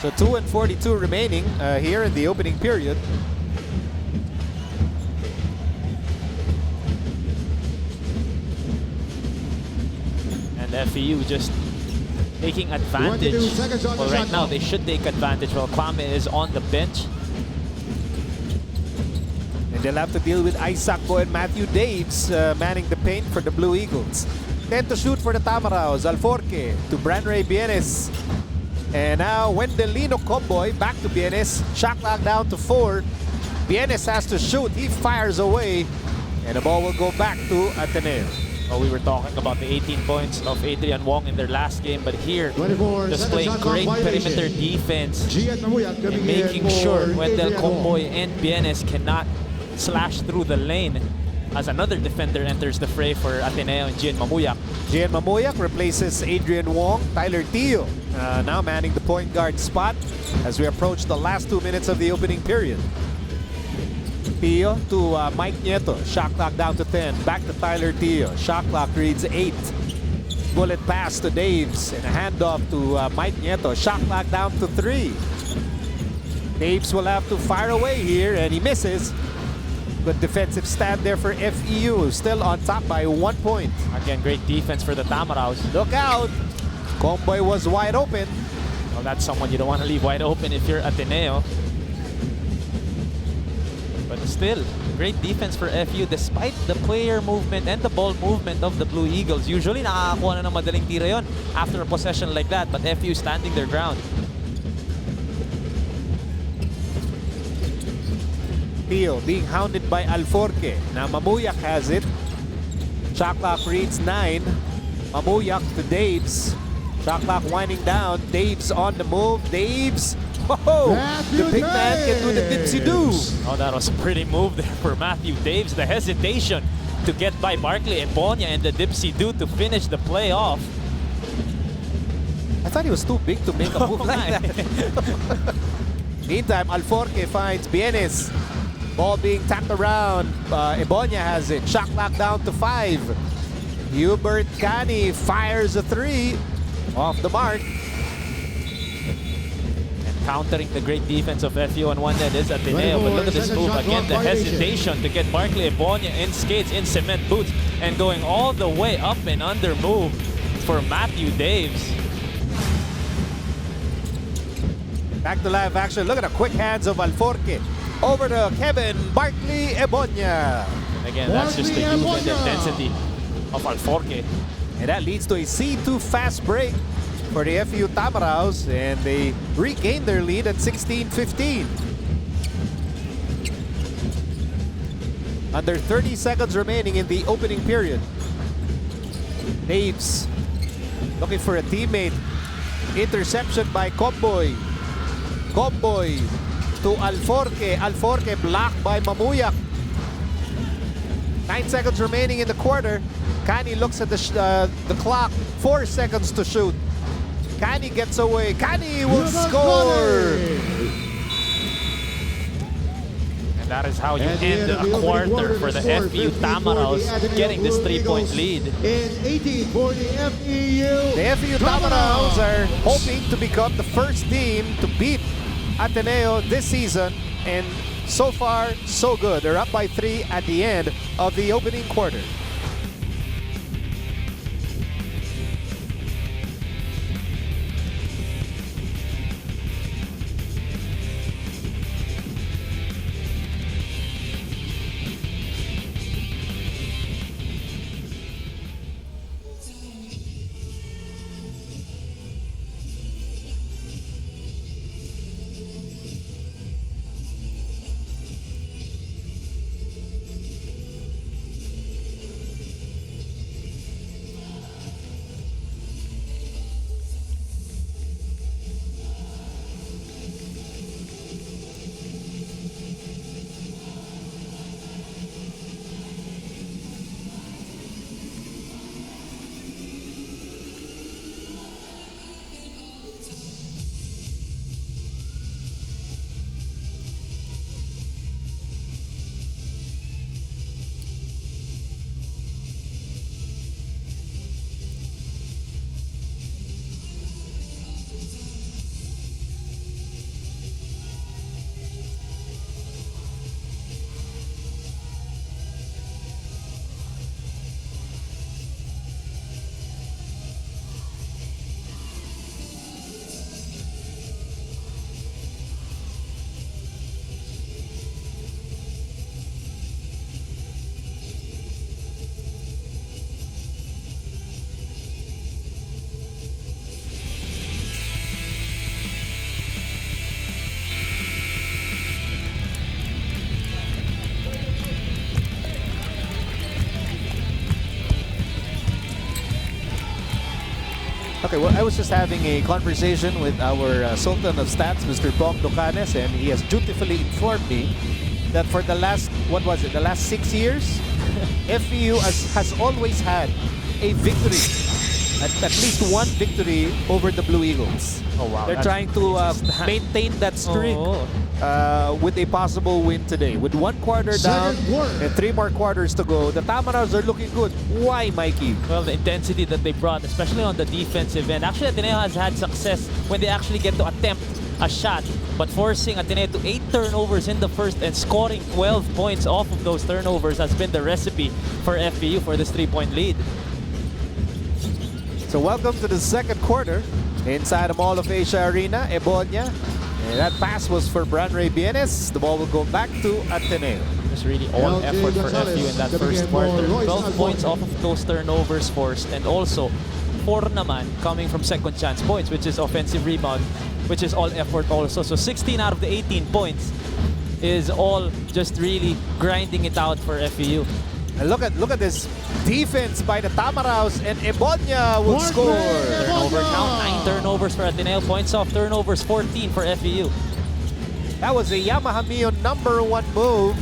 So 2:42 remaining here in the opening period. And FEU just taking advantage. 22 seconds on the Well, right shot now clock. they should take advantage while Kwame is on the bench. And they'll have to deal with Isaac Go and Matthew Daves manning the paint for the Blue Eagles. 10 to shoot for the Tamaraos. Alforque to Branray Bienes. And now Wendelino Comboy back to Bienes. Shot clock down to 4. Bienes has to shoot. He fires away. And the ball will go back to Ateneo. Well, we were talking about the 18 points of Adrian Wong in their last game, but here 24 displaying seconds on great violation. perimeter defense and and making sure Wendell Comboy and Bienes cannot slash through the lane as another defender enters the fray for Ateneo and Gian Mamuyak. Gian Mamuyak replaces Adrian Wong. Tyler Tio now manning the point guard spot as we approach the last 2 minutes of the opening period. Tio to Mike Nieto. Shot clock down to 10. Back to Tyler Tio. Shot clock reads 8. Bullet pass to Daves and a handoff to Mike Nieto. Shot clock down to 3. Daves will have to fire away here and he misses. Good defensive stand there for FEU. Still on top by 1 point. Again, great defense for the Tamaraws. Look out! Comboy was wide open. Well, that's someone you don't want to leave wide open if you're Ateneo. But still, great defense for FEU despite the player movement and the ball movement of the Blue Eagles. Usually, nakakakuha na ng madaling tira yon after a possession like that. But FEU standing their ground. Tio being hounded by Alforque. Now Mamuyak has it. Shot clock reads 9. Mamuyak to Daves. Shot clock winding down. Daves on the move. Daves. Oh, the big man can do the dipsy-do. Oh, that was a pretty move there for Matthew Daves. The hesitation to get by Barkley and Bonya and the dipsy-do to finish the play off. I thought he was too big to make a move like that. Meantime, Alforque finds Bienes. Ball being tapped around. Ebonya has it. Shot clock down to 5. Hubert Cani fires a 3. Off the mark. Countering the great defense of FEU on one end is Ateneo. But look at this move. Again, the hesitation to get Barkley Ebonya in skates, in cement boots, and going all the way up and under move for Matthew Daves. Back to live action. Look at the quick hands of Alforque. Over to Kevin Barkley Ebonya. Again, that's just the youth and the intensity of Alforque. And that leads to a C2 fast break for the FEU Tamaraws, and they regain their lead at 16-15. Under 30 seconds remaining in the opening period. Daves looking for a teammate. Interception by Comboy. Comboy to Alforque. Alforque blocked by Mamuyak. 9 seconds remaining in the quarter. Kani looks at the clock. 4 seconds to shoot. Kani gets away. Kani will score. And that is how you end a quarter for the FEU Tamaraws, getting this 3-point lead. In 18 for the FEU. The FEU Tamaraws are hoping to become the first team to beat Ateneo this season, and so far, so good. They're up by 3 at the end of the opening quarter. Okay, well, I was just having a conversation with our Sultan of Stats, Mr. Bong Docanes, and he has dutifully informed me that for the last, what was it, the last 6 years, FEU has always had a victory, at least one victory over the Blue Eagles. Oh, wow. They're trying to maintain that streak. Oh. with a possible win today. With 1 quarter down Second quarter. and 3 more quarters to go, the Tamaraws are looking good. Why, Mikey? Well, the intensity that they brought, especially on the defensive end. Actually, Ateneo has had success when they actually get to attempt a shot, but forcing Ateneo to 8 turnovers in the first and scoring 12 points off of those turnovers has been the recipe for FEU for this 3-point lead. So welcome to the second quarter inside the Mall of Asia Arena, Ebonia. And that pass was for Branray Bienes. The ball will go back to Ateneo. It's really all effort for FEU in that first quarter. 12 points off of those turnovers forced, and also 4 naman coming from second chance points, which is offensive rebound, which is all effort also. So 16 out of the 18 points is all just really grinding it out for FEU. And look at this defense by the Tamaraws, and Ebonia will score. Turnover count, 9 turnovers for Ateneo. Points off turnovers, 14 for FEU. That was a Yamaha Mio #1 move.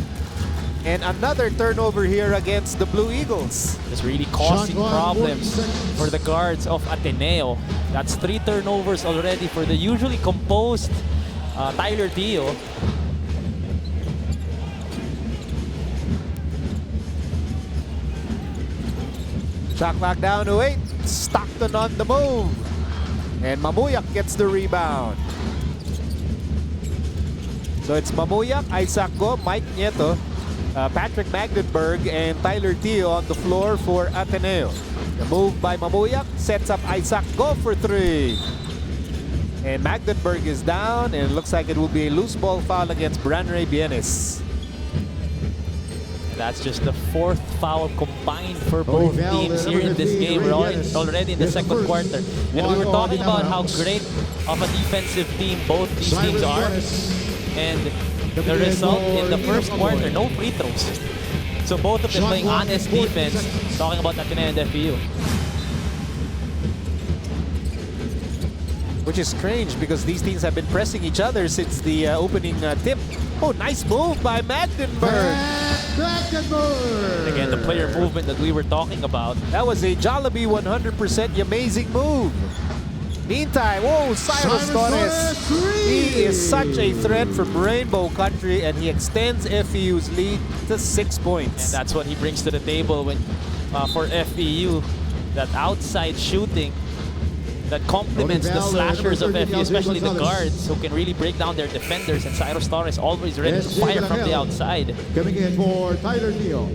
And another turnover here against the Blue Eagles. Just really causing Shot clock, problems 40 seconds. for the guards of Ateneo. That's 3 turnovers already for the usually composed Tyler Dio. Shot clock down to 8. Stockton on the move. And Mamuyak gets the rebound. So it's Mamuyak, Isaac Go, Mike Nieto, Patrick Magdenberg, and Tyler Tio on the floor for Ateneo. The move by Mamuyak sets up Isaac Go for 3. And Magdenberg is down, and it looks like it will be a loose ball foul against Branray Bienes. That's just the 4th foul combined for both teams here in this game. We're already in the second quarter. And we were talking about how great of a defensive team both these teams are. And the result in the first quarter, no free throws. So both of them playing honest defense, talking about Ateneo and FEU. Which is strange because these teams have been pressing each other since the opening tip. Oh, nice move by Magdenberg. Again, the player movement that we were talking about. That was a Jollibee 100% amazing move. Meantime, whoa, Cyrus Torres. He is such a threat from Rainbow Country, and he extends FEU's lead to 6 points. And that's what he brings to the table when for FEU, that outside shooting that complements the slashers of FEU, especially the guards who can really break down their defenders, and Cyrus Torres always ready to fire from the outside. Coming in for Tyler Tio.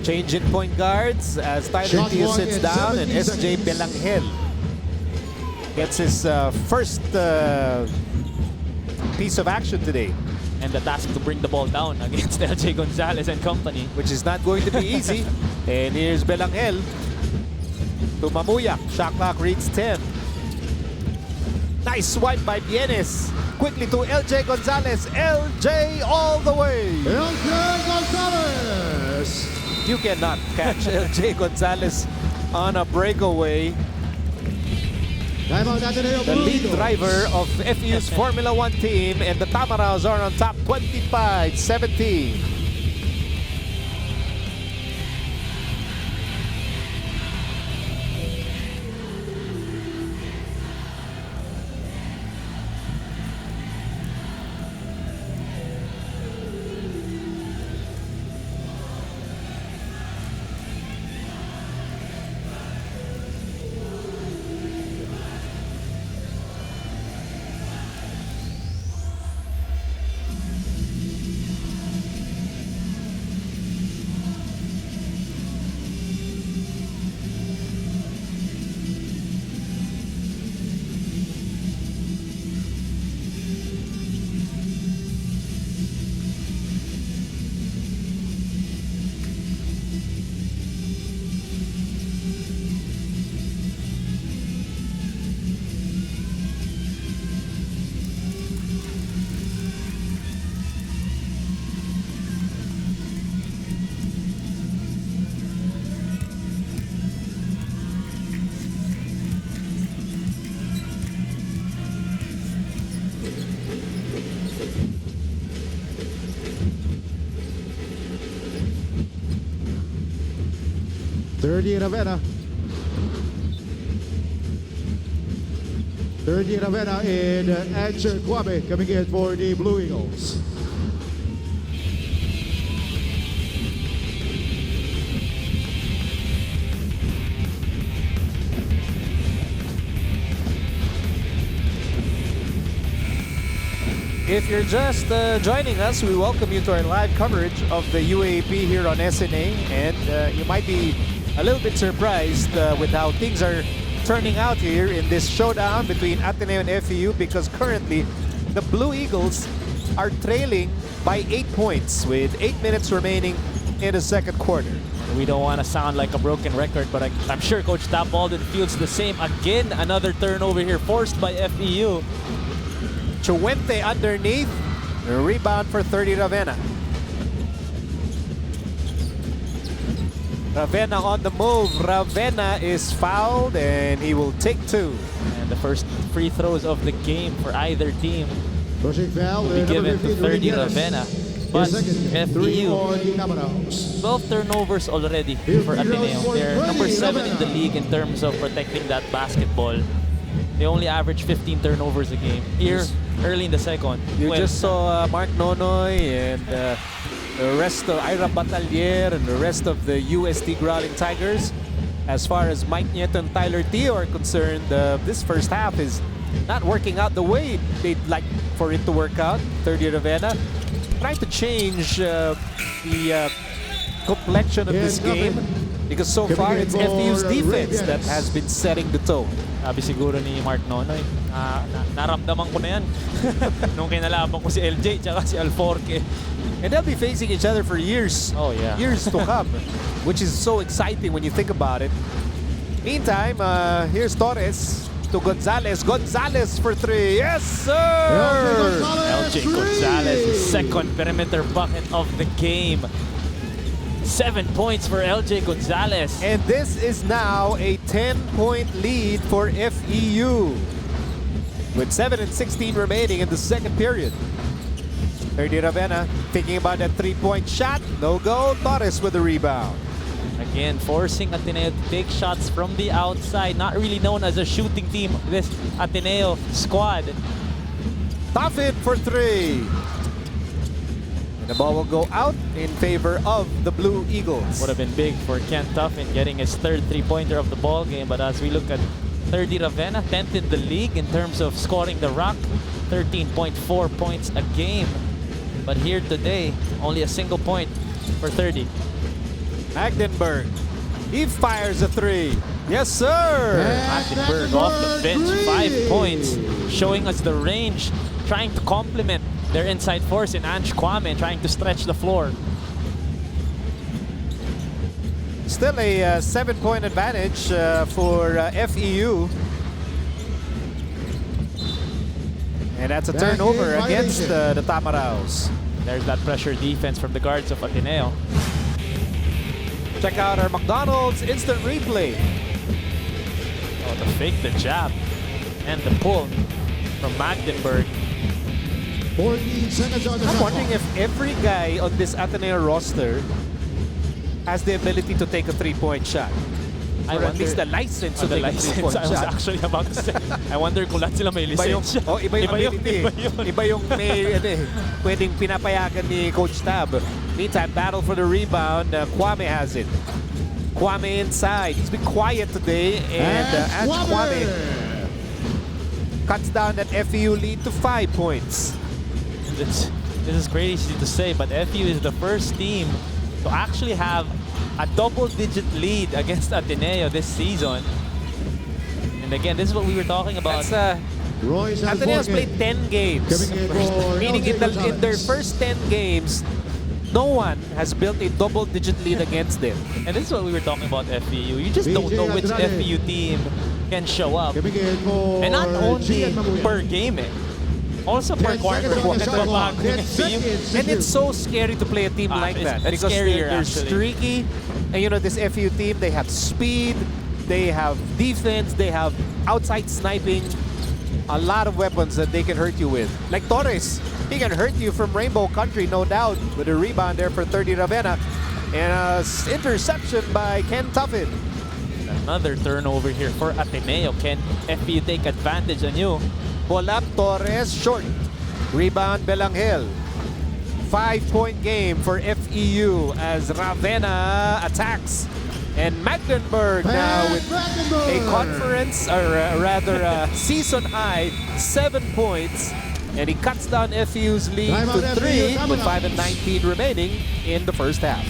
Change in point guards as Tyler Shot Tio clock sits at down, and 70 SJ Belangel gets his first piece of action today, And the task to bring the ball down against LJ Gonzalez and company. which is not going to be easy. And here's Belangel to Mamuyak. Shot clock reads 10. Nice swipe by Bienes. Quickly to LJ Gonzalez. LJ all the way. LJ Gonzalez. You cannot catch LJ Gonzalez on a breakaway. Timeout Ateneo The Blue lead Eagles. driver of FEU's Formula 1 team, and the Tamaraws are on top 25-17. ...30 in Avena. 30 Ravenna and Edge Kwame coming in for the Blue Eagles. If you're just joining us, we welcome you to our live coverage of the UAAP here on SNA, and you might be a little bit surprised with how things are turning out here in this showdown between Ateneo and FEU, because currently the Blue Eagles are trailing by 8 points with 8 minutes remaining in the second quarter. We don't want to sound like a broken record, but I'm sure Coach Tab Alden feels the same. Again, another turnover here forced by FEU. Chuente underneath, a rebound for 30 Ravenna. Ravenna on the move. Ravenna is fouled and he will take 2. And the first free throws of the game for either team Pushing foul, will be given to 30 Ravenna. But FEU, 12 turnovers already for Ateneo. They're number 7 in the league in terms of protecting that basketball. They only average 15 turnovers a game. Here, early in the second. You just saw Mark Nonoy and the rest of Ira Batalier and the rest of the UST Growling Tigers. As far as Mike Nieto and Tyler Teo are concerned, this first half is not working out the way they'd like for it to work out. 30 Ravenna trying to change the complexion of this game, because so far it's FEU's defense that has been setting the tone. Sabi siguro ni Mark Nonoy, naramdaman ko na yan nung kinalaban ko si LJ tsaka si Alforque. And they'll be facing each other for years. Oh, yeah. Years to come, which is so exciting when you think about it. Meantime, here's Torres to Gonzalez. Gonzalez for 3. Yes, sir! LJ Gonzalez, his second perimeter bucket of the game. 7 points for LJ Gonzalez. And this is now a 10-point lead for FEU, with 7 and 16 remaining in the second period. 30 Ravenna thinking about that 3-point shot. No go. Torres with the rebound. Again, forcing Ateneo to take shots from the outside. Not really known as a shooting team, this Ateneo squad. Tuffin for 3. The ball will go out in favor of the Blue Eagles. Would have been big for Ken Tuffin getting his third three-pointer of the ball game. But as we look at 30 Ravenna, 10th in the league in terms of scoring the rock, 13.4 points a game. But here today, only a single point for 30. Magdenberg, he fires a 3. Yes, sir! Magdenberg off the bench, 5 points, showing us the range, trying to complement their inside force in Ange Kwame, trying to stretch the floor. Still a 7-point advantage for FEU. And that's a turnover against the Tamaraos. There's that pressure defense from the guards of Ateneo. Check out our McDonald's instant replay. Oh, the fake, the jab, and the pull from Magdenberg. 14 seconds on the I'm shot wondering clock. if every guy on this Ateneo roster has the ability to take a 3-point shot. Or at least the license to the take a license, 3-point I was shot. actually about to say. I wonder kung lahat sila may Iba yung, lisensya. oh, iba yung ability. Iba yun. Iba yung may, pwedeng pinapayagan ni Coach Tab. Meantime, battle for the rebound. Kwame has it. Kwame inside. He's been quiet today. And Ange Kwame cuts down that FEU lead to 5 points. This is crazy to say, but FEU is the first team to actually have a double-digit lead against Ateneo this season. And again, this is what we were talking about. Royce Ateneo's Alforque played 10 games. coming in for Meaning LJ in their Gonzalez. first 10 games, no one has built a double-digit lead against them. And this is what we were talking about FEU. You just don't BJ know which Andrade. FEU team can show up. Coming in for And not only Gian Mamuya. per game, also per 10 quarter. seconds on the shot clock. Bago 10 yung FEU. seconds. And it's so scary to play a team like that, it's because scarier, they're actually. streaky. And you know, this FEU team, they have speed, they have defense, they have outside sniping, a lot of weapons that they can hurt you with. Like Torres, he can hurt you from Rainbow Country, no doubt, with a rebound there for 30 Ravenna. And an interception by Ken Tuffin. Another turnover here for Ateneo. Can FEU take advantage on you? Bolap Torres short. Rebound Belangel. 5-point game for FEU as Ravenna attacks. And Magdeburg now with a conference, or rather a season high, 7 points. And he cuts down FEU's lead Time to out, 3 FEU, with time 5 and 19 remaining in the first half.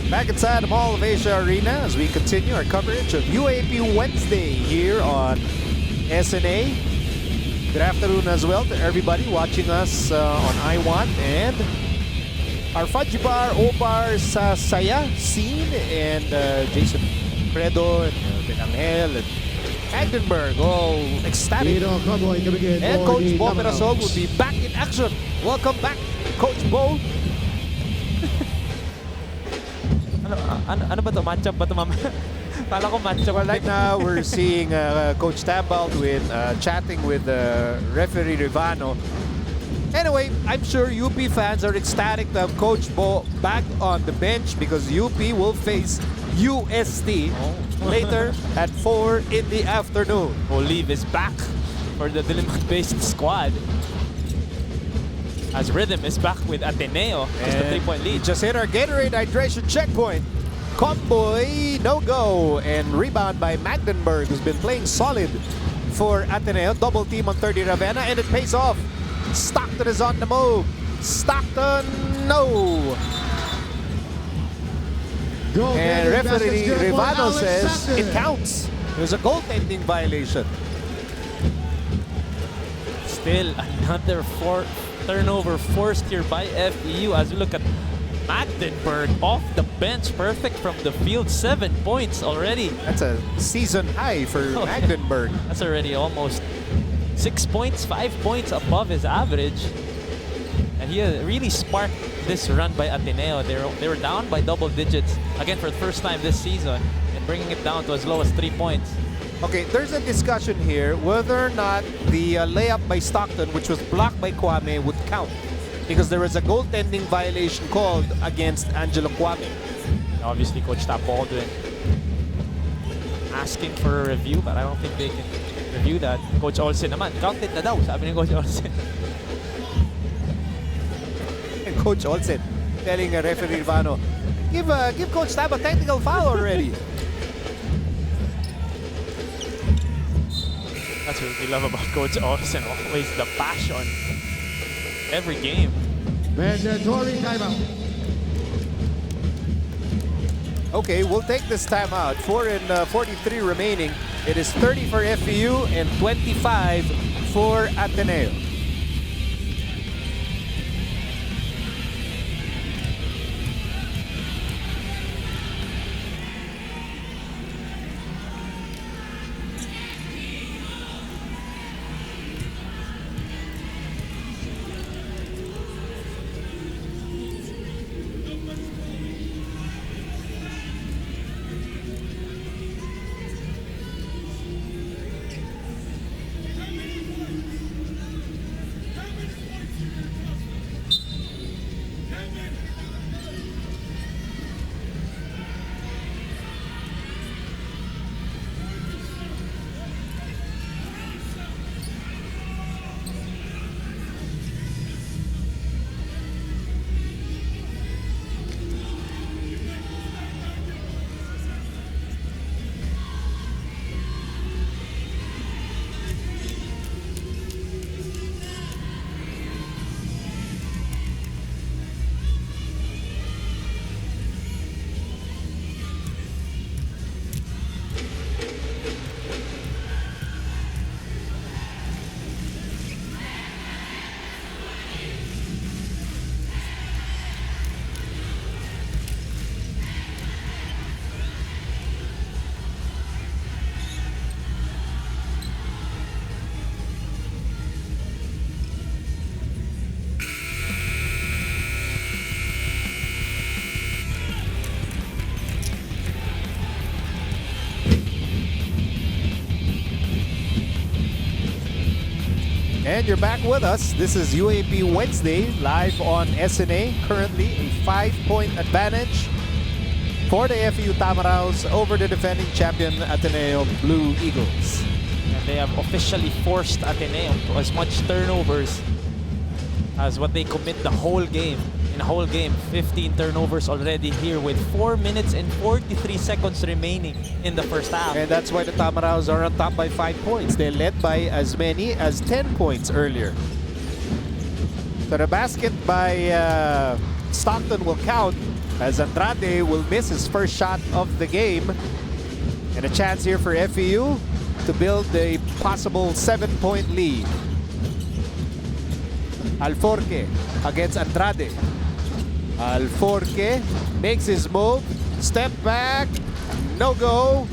Back inside the Mall of Asia Arena as we continue our coverage of UAAP Wednesday here on SNA. Good afternoon as well to everybody watching us on iWant and our Fudgy Bar, O-Bar, Saya, Scene, and Jason Credo, and Benangel, and Magdeburg, all ecstatic. Dino Cowboy coming in And for Coach the Bo Dominoes. Mirasol will be back in action. Welcome back, Coach Bo. Ano ba to? Matchup ba to, ma'am? Kala ko matchup. Well, right now we're seeing Coach Tambald with chatting with referee Rivano. Anyway, I'm sure UP fans are ecstatic to have Coach Bo back on the bench because UP will face UST later at 4 in the afternoon. Olive is back for the Diliman-based squad. As Rhythm is back with Ateneo. Just a And 3-point we lead. just hit our Gatorade hydration checkpoint. Comboy, no go. And rebound by Magdeburg, who's been playing solid for Ateneo. Double team on 30 Ravenna, and it pays off. Stockton is on the move. Stockton, no. And referee Rivano says it counts. There's a goaltending violation. Still another turnover forced here by FEU as we look at Magdeburg off the bench, perfect from the field, 7 points already. That's a season high for Magdeburg. That's already almost 6 points, 5 points above his average. And he really sparked this run by Ateneo. They were down by double digits, again for the first time this season, and bringing it down to as low as 3 points. Okay, there's a discussion here whether or not the layup by Stockton, which was blocked by Kwame, would count. Because there was a goaltending violation called against Angelo Kwame. Obviously, Coach Tap Baldwin asking for a review, but I don't think they can review that. Coach Olsen naman, counted na daw, sabi ni Coach Olsen. And Coach Olsen telling referee Rivano, give Coach Tab a technical foul already. That's what we love about Coach Olsen, always the passion. Every game. Mandatory timeout. Okay, we'll take this timeout. 4 and 43 remaining. It is 30 for FEU and 25 for Ateneo. And you're back with us. This is UAP Wednesday, live on SNA. Currently a 5-point advantage for the FEU Tamaraos over the defending champion Ateneo Blue Eagles. And they have officially forced Ateneo to as much turnovers as what they commit the whole game. In a whole game, 15 turnovers already here with 4 minutes and 43 seconds remaining in the first half. And that's why the Tamaraos are on top by 5 points. They led by as many as 10 points earlier. So the basket by Stockton will count as Andrade will miss his first shot of the game. And a chance here for FEU to build a possible 7-point lead. Alforque against Andrade. Alforque makes his move, step back, no go,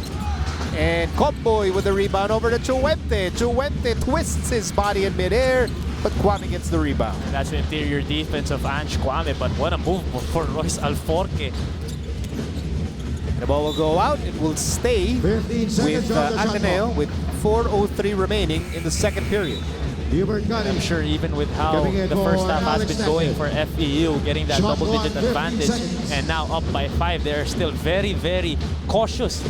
and Comboy with the rebound over to Chuente. Chuente twists his body in midair, but Kwame gets the rebound. That's the interior defense of Ange Kwame, but what a move for Royce Alforque. The ball will go out. It will stay 15 seconds with on the shot Ateneo clock. with 4:03 remaining in the second period. Hubert I'm Cunning. sure even with how Coming in the first for half has Alex been going for Sanchez. FEU, getting that Shot double-digit clock, 15 advantage, seconds. and now up by 5, they're still very, very cautious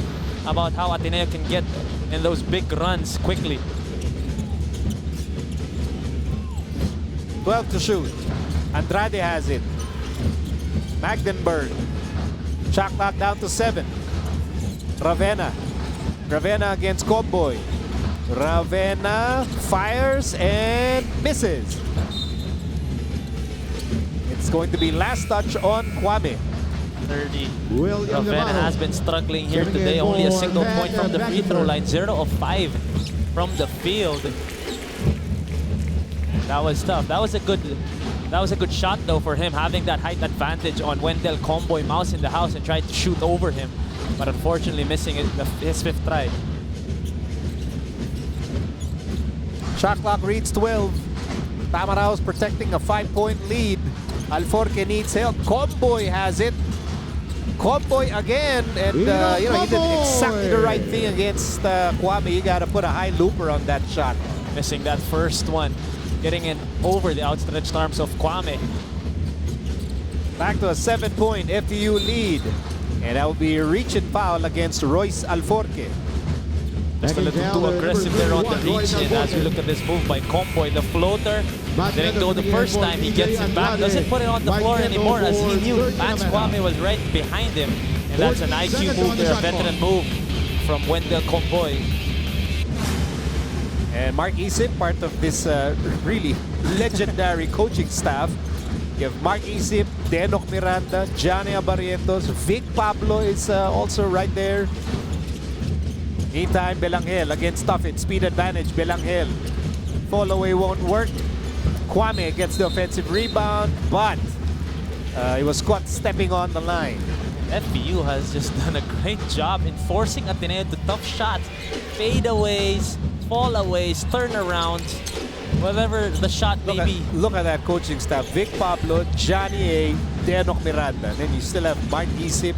about how Ateneo can get in those big runs quickly. 12 to shoot. Andrade has it. Magdenburg. Shot clock down to 7. Ravenna. Ravenna against Comboy. Ravenna fires and misses. It's going to be last touch on Kwame. 30. William Ravenna Navarro. has been struggling here Coming today. in Only a for single point from the free throw Magdenburg. line. 0 of 5 from the field. That was tough. That was a good shot though for him, having that height advantage on Wendell Comboy, mouse in the house, and tried to shoot over him, but unfortunately missing it, his 5th try. Shot clock reads 12. Tamaraos protecting a 5-point lead. Alforque needs help. Comboy has it. Comboy again, and he did exactly the right thing against Kwame. You got to put a high looper on that shot. Missing that first one, getting it over the outstretched arms of Kwame. Back to a 7-point FEU lead, and that will be a reach and foul against Royce Alforque. Just a little too aggressive there on the reach in as we look at this move by Comboy. The floater didn't go the first time. He gets it back. Doesn't put it on the floor anymore as he knew Vance Kwame was right behind him. And that's an IQ move there, a veteran move from Wendell Comboy. And Mark Isip, part of this really legendary coaching staff. You have Mark Isip, Denok Miranda, Johnny Abarrientos, Vic Pablo is also right there. Meantime, Belangel against Tuffin. Speed advantage, Belangel. Fall away won't work. Kwame gets the offensive rebound, but he was caught stepping on the line. FEU has just done a great job in forcing Ateneo to tough shots. Fadeaways, fallaways, turnarounds, whatever the shot may be. Look at that coaching staff. Vic Pablo, Johnny A, Denok Miranda. And then you still have Mark Isip.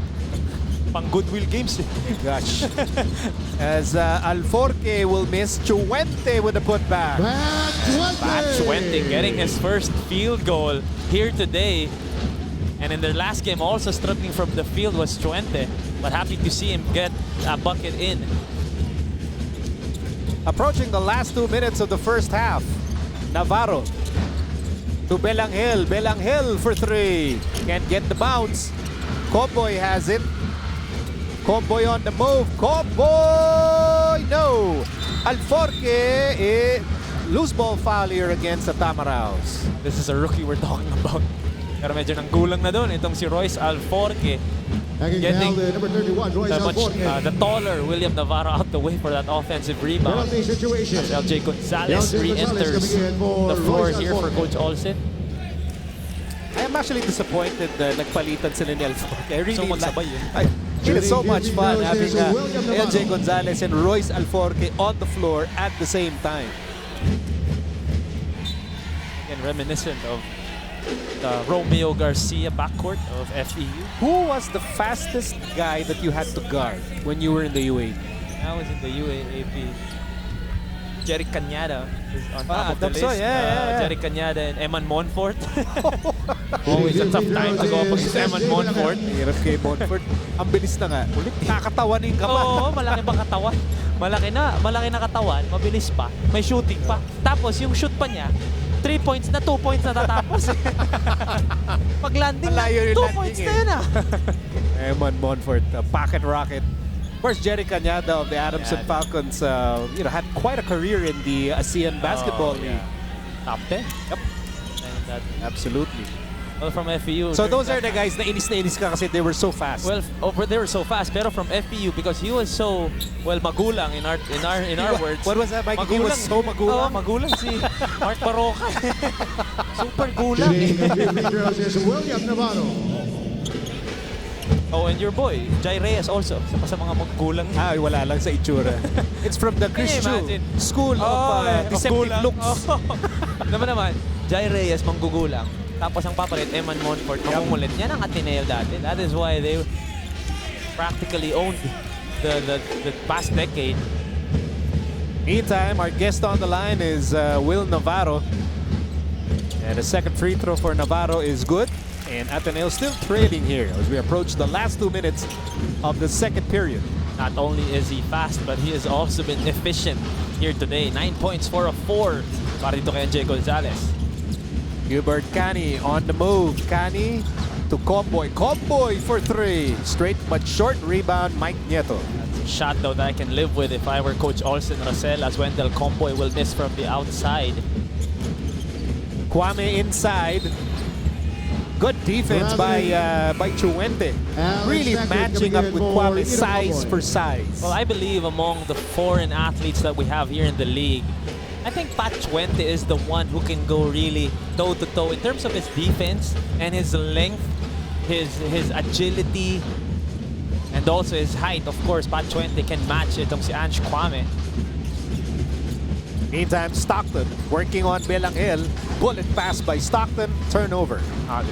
Pang goodwill games. Gosh. As Alforque will miss. Chuente with the putback. Chuente getting his first field goal here today. And in their last game, also struggling from the field was Chuente. But happy to see him get a bucket in. Approaching the last 2 minutes of the first half. Navarro to Belangel. Belangel for 3. Can't get the bounce. Comboy has it. Comboy on the move. Comboy! No! Alforque, loose ball foul here against the Tamaraos. This is a rookie we're talking about. Pero medyo nanggulang na doon itong si Royce Alforque. Getting number 31, Royce Alforque. the taller William Navarro out the way for that offensive rebound. Penalty situation. As LJ Gonzalez LJ re-enters Gonzalez coming in for the floor Royce here for Alforque. Coach Olsen. I am actually disappointed na nagpalitan sila ni Alforque. I really So magsabay eh. It is so much fun having William Navarro. LJ Gonzalez and Royce Alforque on the floor at the same time. And reminiscent of the Romeo Garcia backcourt of FEU. Who was the fastest guy that you had to guard when you were in the UAAP? I was in the UAAP. Jerry Cañada is on top of the list. So, yeah. Jerry Cañada and Eman Monfort. Always a tough time to go up against Eman Monfort. Hirap kay Monfort. Ang bilis na nga. Ulit, nakakatawanin ka pa. Oo, malaki pa katawan. Malaki na katawan, mabilis pa, may shooting pa. Tapos yung shoot pa niya, 3 points na 2 points na tatapos. Pag landing na, 2 points na yun Eman Monfort, pocket rocket. Of course, Jerry Cañada of the Adamson Falcons, had quite a career in the ASEAN Basketball League. Top 10. Yep. And that, Absolutely. well, from FEU. So those are the guys na inis ka kasi they were so fast. Well, they were so fast. Pero from FEU, because he was so, well, magulang in our words. What was that, Mike? He was so magulang? Oo, magulang si Mark Baroka. Super gulang. Shooting a few free throws is William Navarro. Oh, and your boy, Jai Reyes also. Isa pa sa mga magulang. Ay, wala lang sa itsura. It's from the Christian School of Deceptive Looks. naman, Jai Reyes, manggugulang. Tapos ang papalit, Eman Monfort, mamumulit. Yan ang Ateneo dati. That is why they practically owned the past decade. Meantime, our guest on the line is Will Navarro. And the second free throw for Navarro is good. And Ateneo still trailing here as we approach the last 2 minutes of the second period. Not only is he fast, but he has also been efficient here today. 9 points for a 4 para dito kay Jay Gonzalez. Hubert Cani on the move. Cani to Comboy. Comboy for 3. Straight but short rebound, Mike Nieto. That's a shot though that I can live with if I were Coach Olsen Rosell, as Wendell Comboy will miss from the outside. Kwame inside. Good defense by Chuente. Really matching up with Kwame size for size. Well, I believe among the foreign athletes that we have here in the league, I think Pat Chuente is the one who can go really toe-to-toe in terms of his defense and his length, his agility, and also his height. Of course, Pat Chuente can match itong si Ange Kwame. Meantime, Stockton working on Belangel. Bullet pass by Stockton. Turnover.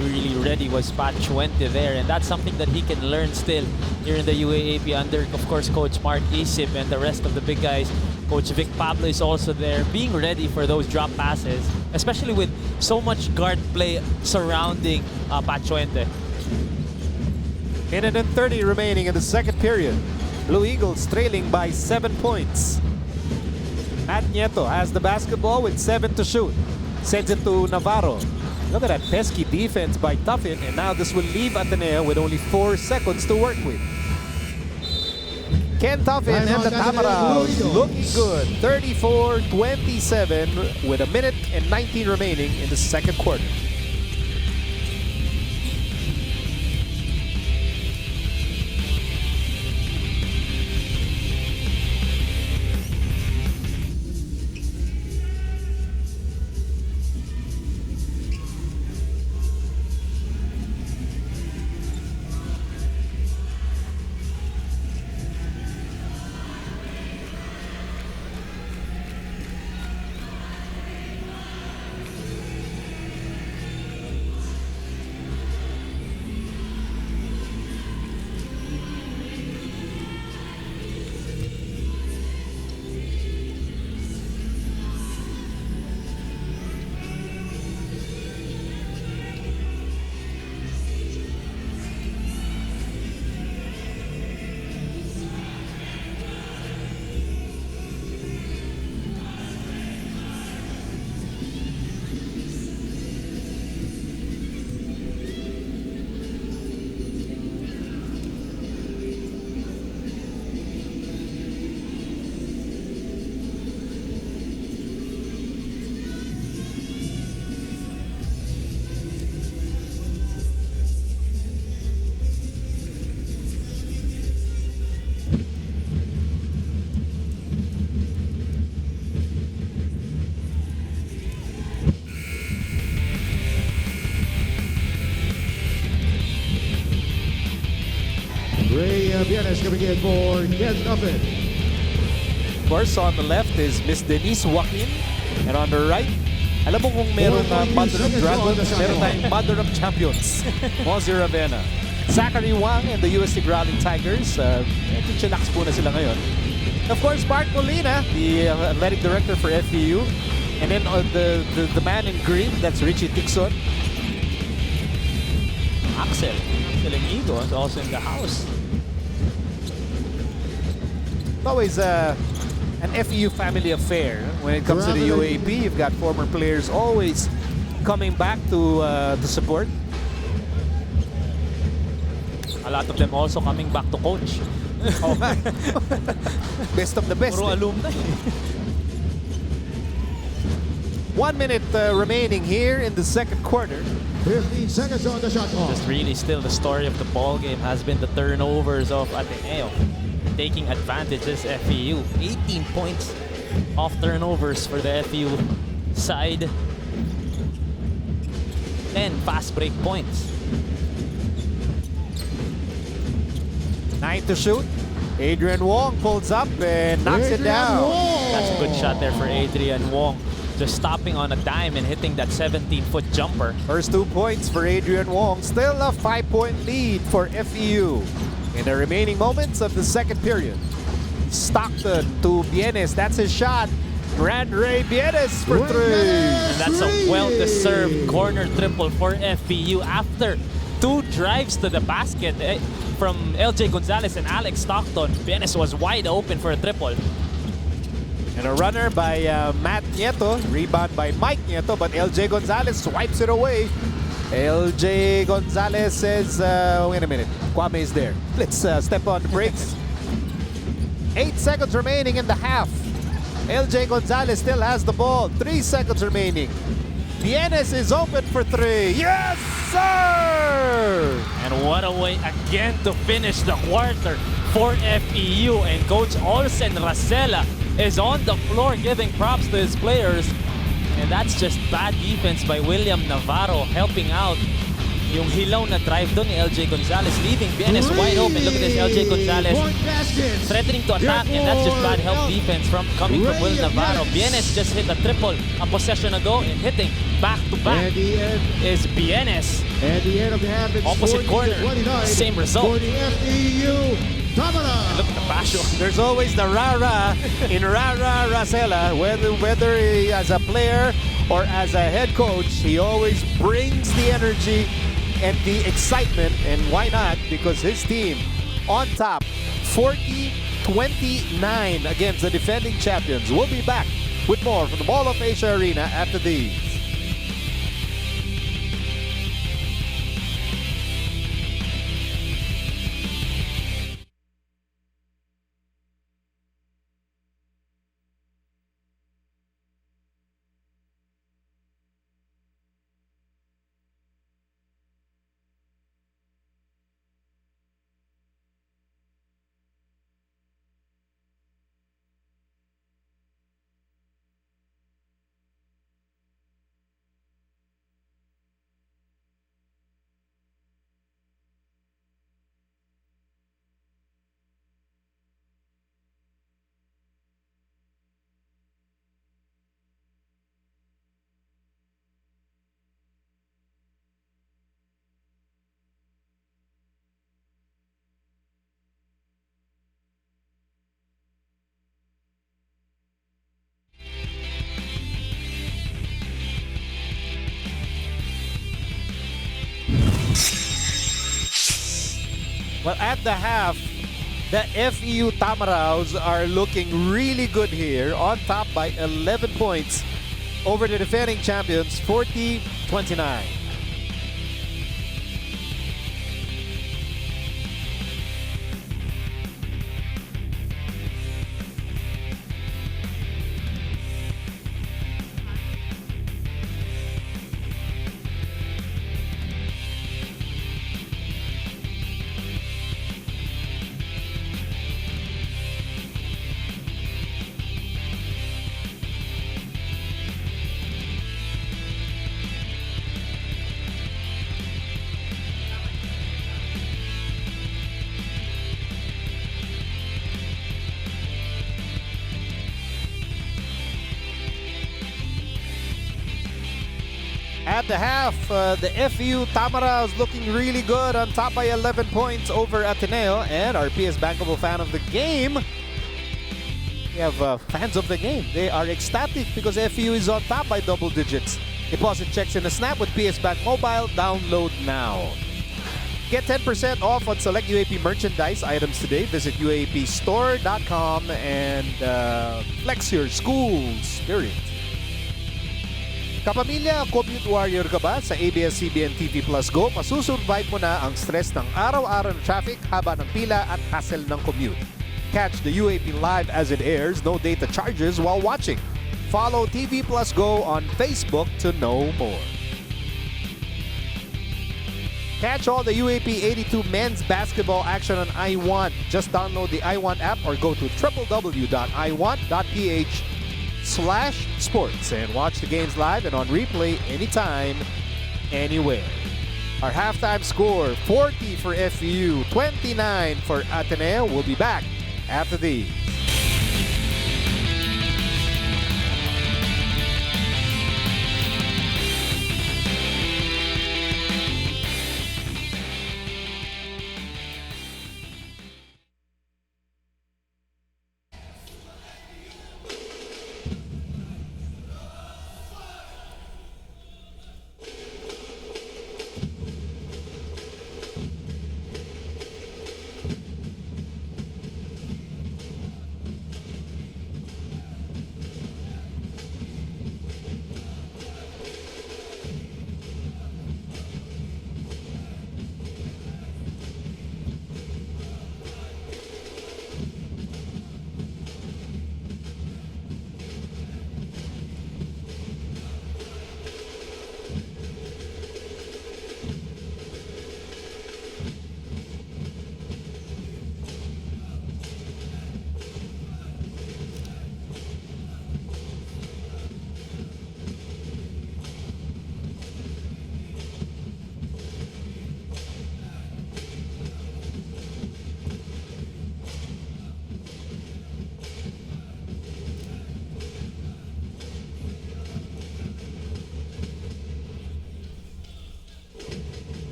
Really ready was Pat Chuente there, and that's something that he can learn still here in the UAAP under, of course, Coach Mark Isip and the rest of the big guys. Coach Vic Pablo is also there, being ready for those drop passes, especially with so much guard play surrounding Pat Chuente. Minute and 30 remaining in the second period. Blue Eagles trailing by 7 points. Matt Nieto has the basketball with 7 to shoot. Sends it to Navarro. Look at that pesky defense by Tuffin, and now this will leave Ateneo with only 4 seconds to work with. Ken Tuffin and the Tamaraws looking good. 34-27 with a minute and 19 remaining in the second quarter. Ray Bienes coming in for Ken Tuffin. Of course, on the left is Miss Denise Joaquin. And on the right, alam mo kung meron Mother of Dragons, meron tayong Mother of Champions. Mozi Ravena. Zachary Wang and the UST Growling Tigers. Medyo chillax po na sila ngayon. Of course, Mark Molina, the athletic director for FEU. And then the man in green, that's Richie Tixon. Axel Inigo is also in the house. It's always an FEU family affair. When it comes to the UAAP, you've got former players always coming back to support. A lot of them also coming back to coach. Oh, man. Best of the best. Puro alumni. 1 minute remaining here in the second quarter. 15 seconds on the shot clock. Just really still the story of the ball game has been the turnovers of Ateneo. Taking advantage is FEU. 18 points off turnovers for the FEU side. 10 fast break points. 9 to shoot. Adrian Wong pulls up and knocks it down. That's a good shot there for Adrian Wong. Just stopping on a dime and hitting that 17-foot jumper. First 2 points for Adrian Wong. Still a 5-point lead for FEU in the remaining moments of the second period. Stockton to Bienes. That's his shot. Grand Ray Bienes for 3. And that's a well-deserved corner triple for FEU after 2 drives to the basket from LJ Gonzalez and Alex Stockton. Bienes was wide open for a triple. And a runner by Matt Nieto. Rebound by Mike Nieto, but LJ Gonzalez swipes it away. LJ Gonzalez says, wait a minute, Kwame is there. Let's step on the brakes. 8 seconds remaining in the half. LJ Gonzalez still has the ball. 3 seconds remaining. Bienes is open for 3. Yes, sir! And what a way again to finish the quarter for FEU. And Coach Olsen Racela is on the floor giving props to his players. And that's just bad defense by William Navarro helping out. Yung hilaw na drive doon ni LJ Gonzalez, leaving Bienes wide open. Look at this, LJ Gonzalez threatening to attack, and that's just bad help defense coming from Will Navarro. Bienes just hit a triple a possession ago, and hitting back-to-back is Bienes. At the end of the half, it's Opposite corner, 40-29 same result. for the FEU Tamara. Look at the passion. There's always the rah-rah in rah-rah Racela. Whether he as a player or as a head coach, he always brings the energy and the excitement, and why not? Because his team on top, 40-29 against the defending champions. We'll be back with more from the Mall of Asia Arena after these. Well, at the half, the FEU Tamaraws are looking really good here, on top by 11 points over the defending champions, 40-29. At the half, the FEU Tamaraws looking really good, on top by 11 points over Ateneo. And our PS Bankable fan of the game, We have fans of the game. They are ecstatic because FEU is on top by double digits. Deposit checks in a snap with PS Bank Mobile. Download now. Get 10% off on select UAP merchandise items today. Visit uaapstore.com and flex your school spirit. Kapamilya, commute warrior ka ba sa ABS-CBN TV Plus Go? Masusurvive mo na ang stress ng araw-araw ng traffic, haba ng pila at hassle ng commute. Catch the UAP live as it airs, no data charges while watching. Follow TV Plus Go on Facebook to know more. Catch all the UAP 82 men's basketball action on iWant. Just download the iWant app or go to www.iwant.ph/sports and watch the games live and on replay anytime, anywhere. Our halftime score, 40 for FEU, 29 for Ateneo. We'll be back after these.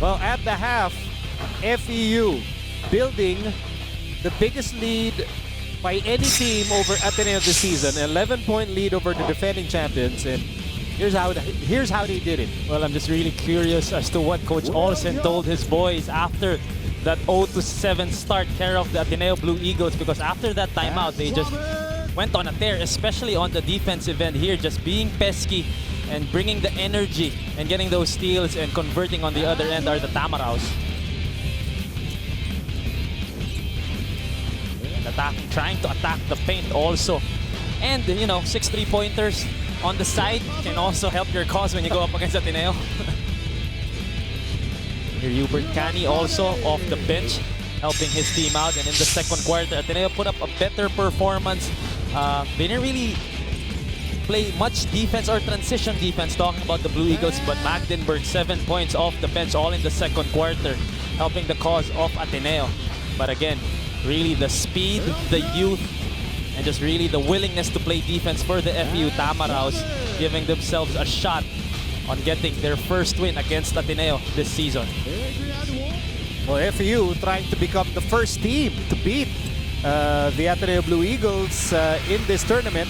Well, at the half, FEU building the biggest lead by any team over Ateneo this season. 11-point lead over the defending champions, and here's how they did it. Well, I'm just really curious as to what Coach Olsen told his boys after that 0-7 start care of the Ateneo Blue Eagles, because after that timeout, they just went on a tear, especially on the defensive end here, just being pesky and bringing the energy and getting those steals and converting on the other end are the Tamaraws. Attacking, trying to attack the paint also. And, you know, 6 3-pointers on the side can also help your cause when you go up against Ateneo. Here, Hubert Cani also off the bench, helping his team out. And in the second quarter, Ateneo put up a better performance. They didn't really play much defense or transition defense, talking about the Blue Eagles, but Magdenburg 7 points off the bench all in the second quarter, helping the cause of Ateneo. But again, really the speed, the youth, and just really the willingness to play defense for the FEU Tamaraws, giving themselves a shot on getting their first win against Ateneo this season. Well, FEU trying to become the first team to beat the Ateneo Blue Eagles in this tournament.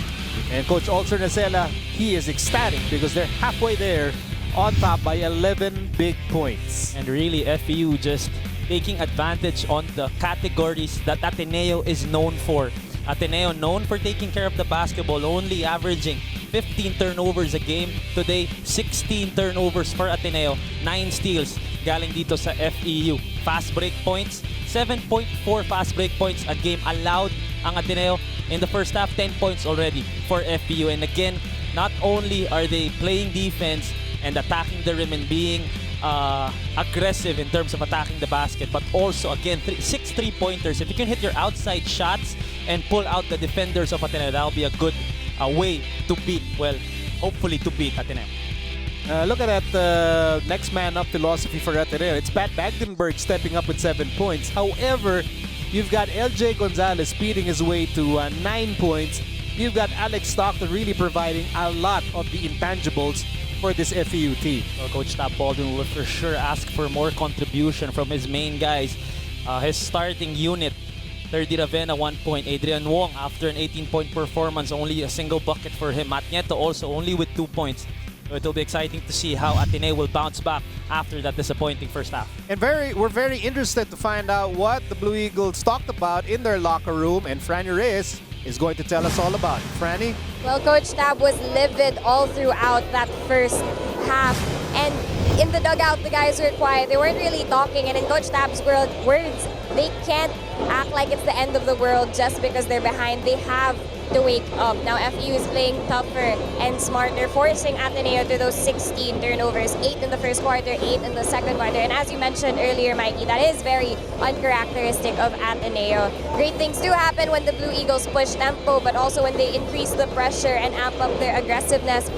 And Coach Olser Nacela, he is ecstatic because they're halfway there, on top by 11 big points. And really, FEU just taking advantage on the categories that Ateneo is known for. Ateneo known for taking care of the basketball, only averaging 15 turnovers a game. Today, 16 turnovers for Ateneo, 9 steals galing dito sa FEU. Fast break points, 7.4 fast break points a game allowed ang Ateneo. In the first half, 10 points already for FEU. And again, not only are they playing defense and attacking the rim and being aggressive in terms of attacking the basket, but also again 6 3-pointers. If you can hit your outside shots and pull out the defenders of Ateneo, that'll be a good way to beat, well, hopefully to beat Ateneo. Look at that next man up philosophy for Ateneo. It's Pat Magdenburg stepping up with 7 points. However, you've got LJ Gonzalez speeding his way to 9 points. You've got Alex Stockton really providing a lot of the intangibles for this FEU team. Well, Coach Tab Baldwin will for sure ask for more contribution from his main guys. His starting unit, Thirdy Ravena 1 point, Adrian Wong after an 18-point performance, only a single bucket for him. Matt Nieto also only with 2 points. So it will be exciting to see how Ateneo will bounce back after that disappointing first half. And we're very interested to find out what the Blue Eagles talked about in their locker room, and Franny Reyes is going to tell us all about it. Franny? Well, Coach Tab was livid all throughout that first half. And in the dugout, the guys were quiet. They weren't really talking. And in Coach Tab's words, they can't act like it's the end of the world just because they're behind. They have to wake up. Now, FEU is playing tougher and smarter, forcing Ateneo to those 16 turnovers, 8 in the first quarter, 8 in the second quarter. And as you mentioned earlier, Mikey, that is very uncharacteristic of Ateneo. Great things do happen when the Blue Eagles push tempo, but also when they increase the pressure and amp up their aggressiveness.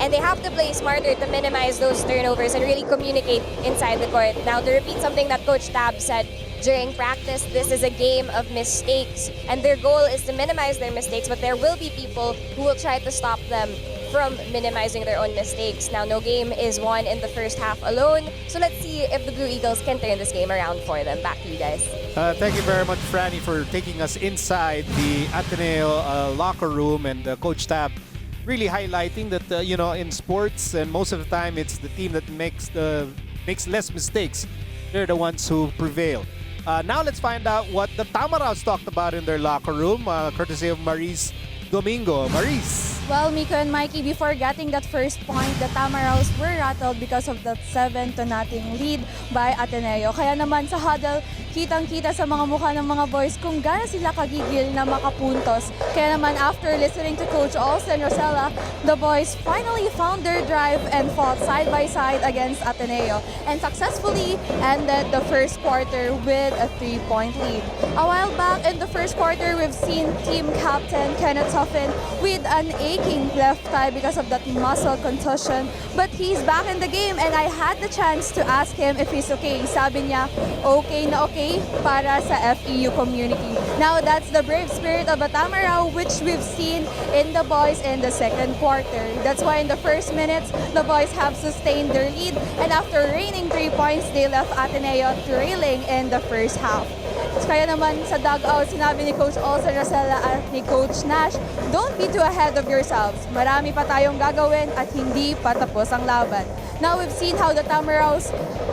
And they have to play smarter to minimize those turnovers and really communicate inside the court. Now, to repeat something that Coach Tab said during practice, this is a game of mistakes. And their goal is to minimize their mistakes, but there will be people who will try to stop them from minimizing their own mistakes. Now, no game is won in the first half alone. So let's see if the Blue Eagles can turn this game around for them. Back to you guys. Thank you very much, Franny, for taking us inside the Ateneo locker room, and Coach Tab really highlighting that you know, in sports, and most of the time it's the team that makes less mistakes. They're the ones who prevail. Now let's find out what the Tamaraws talked about in their locker room, courtesy of Maurice Domingo. Maurice. Well, Miko and Mikey, before getting that first point, the Tamaraws were rattled because of that 7-0 lead by Ateneo. Kaya naman sa huddle, kitang-kita sa mga mukha ng mga boys kung gaano sila kagigil na makapuntos. Kaya naman after listening to Coach Olsen Rosella, the boys finally found their drive and fought side by side against Ateneo and successfully ended the first quarter with a 3-point lead. A while back in the first quarter, we've seen team captain Kenneth Tuffin with an aching left thigh because of that muscle contusion. But he's back in the game and I had the chance to ask him if he's okay. Sabi niya, okay na okay para sa FEU community. Now that's the brave spirit of Batamaraw which we've seen in the boys in the second quarter. That's why in the first minutes, the boys have sustained their lead and after raining 3 points, they left Ateneo trailing in the first half. Kaya naman sa dugout, sinabi ni Coach Olsen Rosella at ni Coach Nash, don't be too ahead of yourselves. Marami pa tayong gagawin at hindi pa tapos ang laban. Now we've seen how the Tamaraws,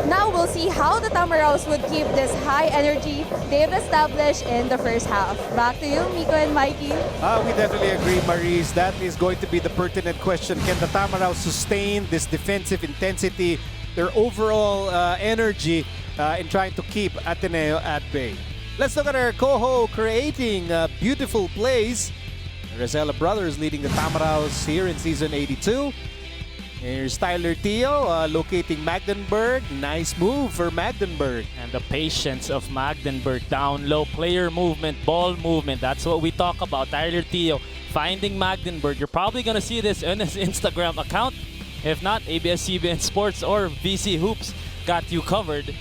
now we'll see how the Tamaraws would keep this high energy they've established in the first half. Back to you, Miko and Mikey. We definitely agree, Maurice. That is going to be the pertinent question. Can the Tamaraws sustain this defensive intensity, their overall energy in trying to keep Ateneo at bay? Let's look at our Coho creating beautiful plays. The Rosella brothers leading the Tamaraws here in season 82. Here's Tyler Teo locating Magdenburg. Nice move for Magdenburg. And the patience of Magdenburg, down low, player movement, ball movement. That's what we talk about. Tyler Teo finding Magdenburg. You're probably going to see this on his Instagram account. If not, ABS-CBN Sports or VC Hoops got you covered.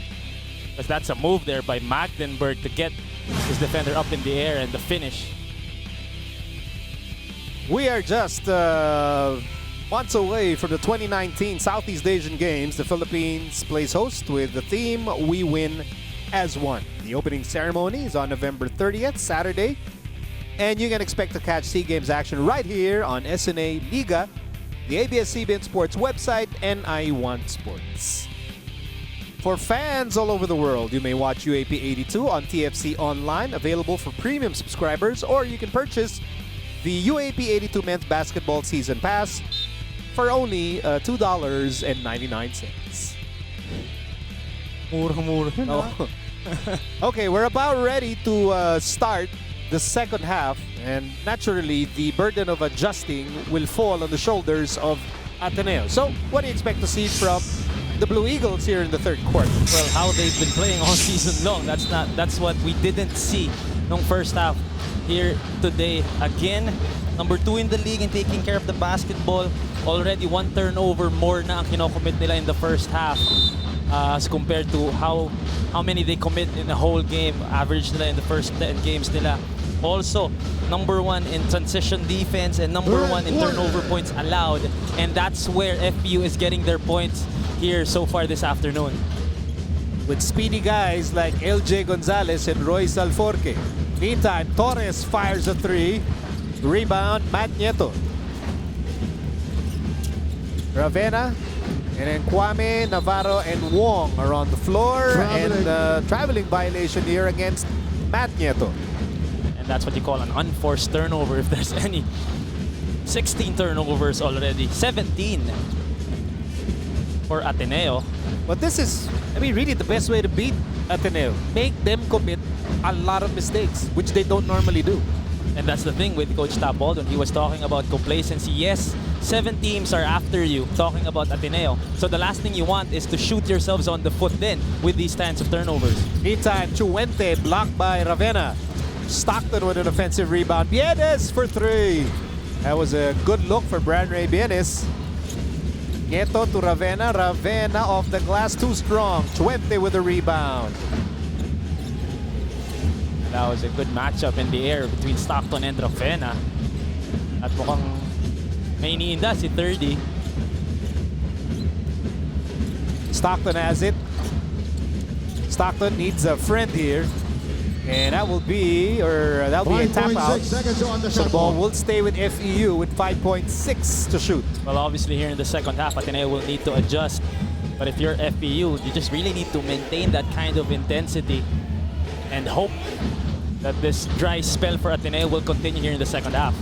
Because that's a move there by Magdenburg to get his defender up in the air and the finish. We are just months away from the 2019 Southeast Asian Games. The Philippines plays host with the theme We Win as One. The opening ceremony is on November 30th, Saturday. And you can expect to catch SEA Games action right here on SNA Liga, the ABS-CBN Sports website, and I1 Sports. For fans all over the world, you may watch UAAP 82 on TFC Online, available for premium subscribers, or you can purchase the UAAP 82 Men's Basketball Season Pass for only $2.99. Murah-murah. Oh. Okay, we're about ready to start the second half, and naturally, the burden of adjusting will fall on the shoulders of Ateneo. So, what do you expect to see from the Blue Eagles here in the third quarter? Well, how they've been playing all season long. That's what we didn't see nung first half. Here today, again, number 2 in the league in taking care of the basketball. Already 1 turnover more na ang kinocommit nila in the first half as compared to how many they commit in the whole game. Average nila in the first 10 games nila. Also, number 1 in transition defense and number 1 in turnover points allowed. And that's where FEU is getting their points here so far this afternoon. With speedy guys like LJ Gonzalez and Roy Salforque. Meantime, Torres fires a 3. Rebound, Matt Nieto. Ravena, and then Kwame, Navarro, and Wong are on the floor. And traveling violation here against Matt Nieto. And that's what you call an unforced turnover if there's any. 16 turnovers already. 17 for Ateneo. But this is, really the best way to beat Ateneo. Make them commit a lot of mistakes, which they don't normally do. And that's the thing with Coach Tab Baldwin. He was talking about complacency. Yes, 7 teams are after you, talking about Ateneo. So the last thing you want is to shoot yourselves on the foot then with these kinds of turnovers. Meantime, Chuente blocked by Ravena. Stockton with an offensive rebound. Bienes for 3. That was a good look for Brand Ray Bienes. Nieto to Ravena. Ravena off the glass, too strong. Chuente with a rebound. That was a good matchup in the air between Stockton and Ravena. At mukhang may iniinda si 30. Stockton has it. Stockton needs a friend here. And that will be, that'll be a tap out. So the ball will stay with FEU with 5.6 to shoot. Well, obviously here in the second half, Ateneo will need to adjust. But if you're FEU, you just really need to maintain that kind of intensity and hope that this dry spell for Ateneo will continue here in the second half.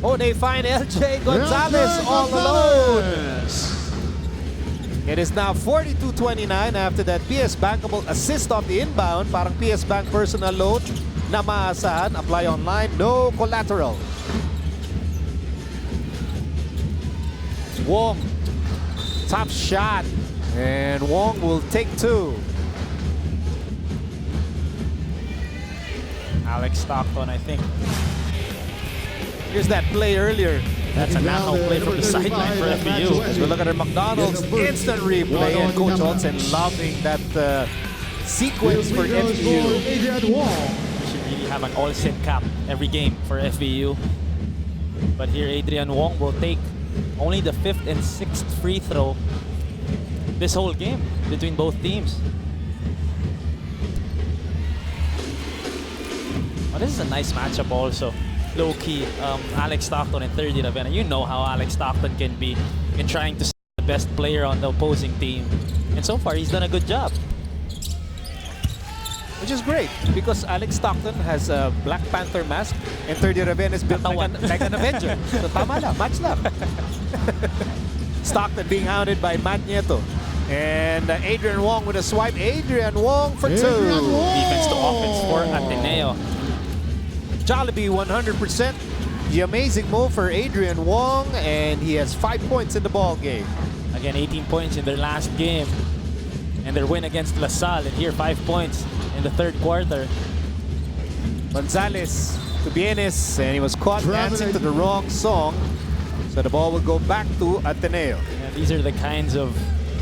Oh, they find LJ Gonzalez all alone. It is now 42-29 after that PS Bankable assist off the inbound. Parang PS Bank personal loan na maasahan. Apply online, no collateral. Wong, top shot. And Wong will take 2. Alex Stockton, I think. Here's that play earlier. That's a knockout play from the sideline for FEU. As we look at our McDonald's instant replay, and Coach Olsen loving that sequence for FEU. Adrian Wong. Should really have an all-sit cap every game for FEU. But here, Adrian Wong will take only the 5th and 6th free throw this whole game between both teams. Oh, this is a nice matchup also. Low-key, Alex Stockton and 30 Ravenna. You know how Alex Stockton can be in trying to see the best player on the opposing team. And so far, he's done a good job. Which is great because Alex Stockton has a Black Panther mask and 30 Ravenna is built like an Avenger. So tama lang, match lang. Stockton being hounded by Matt Nieto. And Adrian Wong with a swipe. Adrian Wong for 2. Defense to offense for Ateneo. Jollibee 100%. The amazing move for Adrian Wong, and he has 5 points in the ball game. Again, 18 points in their last game. And their win against LaSalle. And here, 5 points in the 3rd quarter. Gonzalez to Bienes, and he was caught dancing to the wrong song. So the ball will go back to Ateneo. Yeah, these are the kinds of